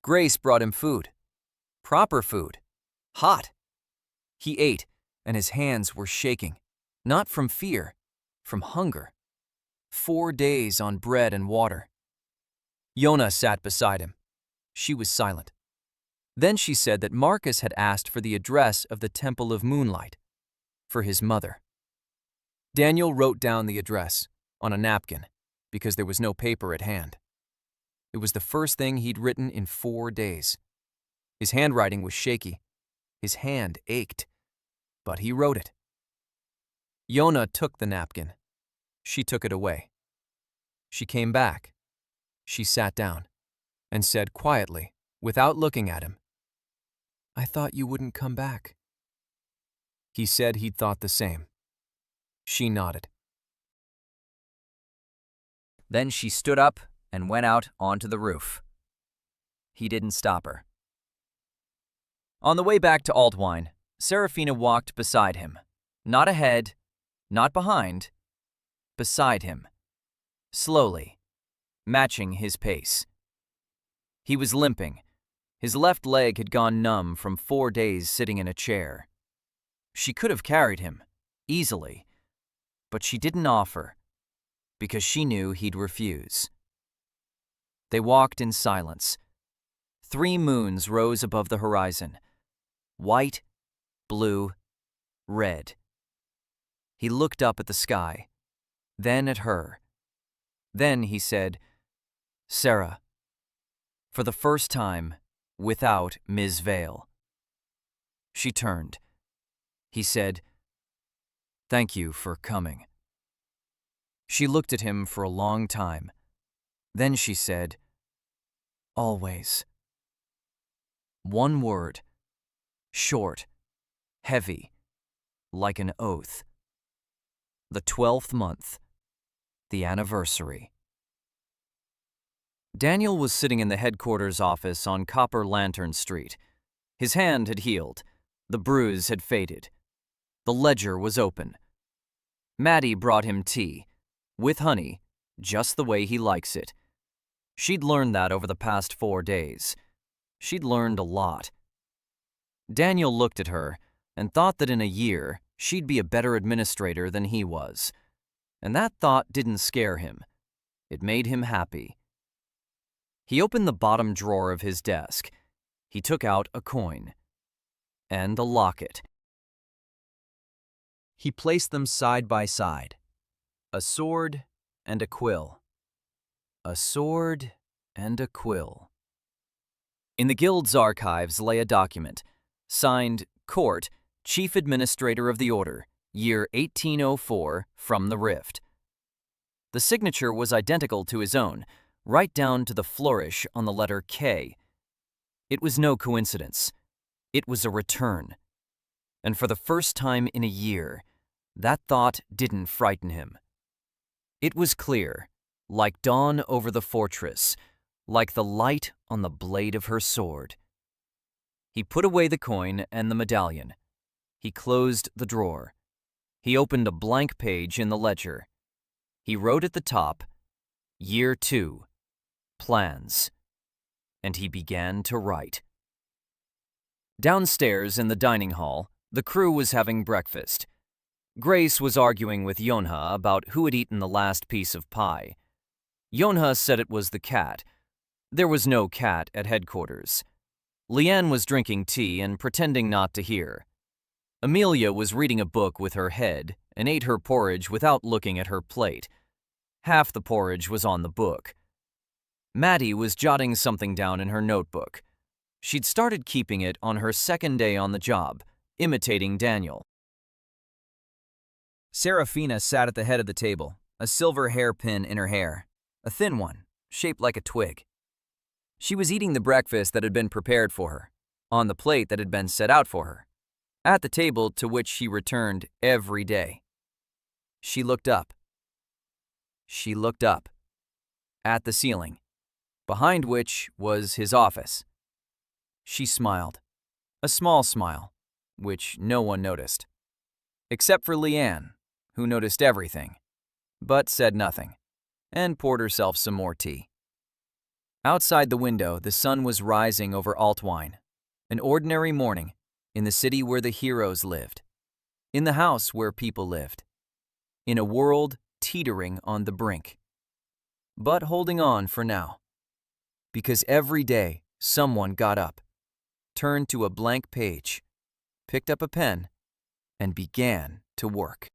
Grace brought him food. Proper food. Hot. He ate, and his hands were shaking, not from fear, from hunger. 4 days on bread and water. Yona sat beside him. She was silent. Then she said that Marcus had asked for the address of the Temple of Moonlight, for his mother. Daniel wrote down the address on a napkin because there was no paper at hand. It was the first thing he'd written in 4 days. His handwriting was shaky. His hand ached, but he wrote it. Yona took the napkin. She took it away. She came back. She sat down and said quietly, without looking at him, "I thought you wouldn't come back." He said he'd thought the same. She nodded. Then she stood up and went out onto the roof. He didn't stop her. On the way back to Altwine, Serafina walked beside him. Not ahead, not behind, beside him. Slowly, matching his pace. He was limping. His left leg had gone numb from 4 days sitting in a chair. She could have carried him, easily, but she didn't offer, because she knew he'd refuse. They walked in silence. 3 moons rose above the horizon. White, blue, red. He looked up at the sky, then at her. Then he said, "Sarah," for the first time, without Ms. Vale. She turned. He said, "Thank you for coming." She looked at him for a long time. Then she said, "Always." One word, short, heavy, like an oath. The 12th month, the anniversary. Daniel was sitting in the headquarters office on Copper Lantern Street. His hand had healed. The bruise had faded. The ledger was open. Maddie brought him tea, with honey, just the way he likes it. She'd learned that over the past 4 days. She'd learned a lot. Daniel looked at her and thought that in a year, she'd be a better administrator than he was. And that thought didn't scare him. It made him happy. He opened the bottom drawer of his desk. He took out a coin and a locket. He placed them side by side. A sword and a quill. A sword and a quill. In the guild's archives lay a document, signed Court, Chief Administrator of the Order, year 1804, from the Rift. The signature was identical to his own, right down to the flourish on the letter K. It was no coincidence. It was a return. And for the first time in a year, that thought didn't frighten him. It was clear, like dawn over the fortress, like the light on the blade of her sword. He put away the coin and the medallion. He closed the drawer. He opened a blank page in the ledger. He wrote at the top, Year 2, Plans. And he began to write. Downstairs in the dining hall, the crew was having breakfast. Grace was arguing with Yonha about who had eaten the last piece of pie. Yonha said it was the cat. There was no cat at headquarters. Leanne was drinking tea and pretending not to hear. Amelia was reading a book with her head and ate her porridge without looking at her plate. Half the porridge was on the book. Maddie was jotting something down in her notebook. She'd started keeping it on her second day on the job, imitating Daniel. Serafina sat at the head of the table, a silver hairpin in her hair, a thin one, shaped like a twig. She was eating the breakfast that had been prepared for her, on the plate that had been set out for her, at the table to which she returned every day. She looked up. She looked up, at the ceiling, behind which was his office. She smiled, a small smile, which no one noticed, except for Leanne, who noticed everything, but said nothing, and poured herself some more tea. Outside the window, the sun was rising over Altwine, an ordinary morning in the city where the heroes lived, in the house where people lived, in a world teetering on the brink, but holding on for now, because every day someone got up, turned to a blank page, picked up a pen, and began to work.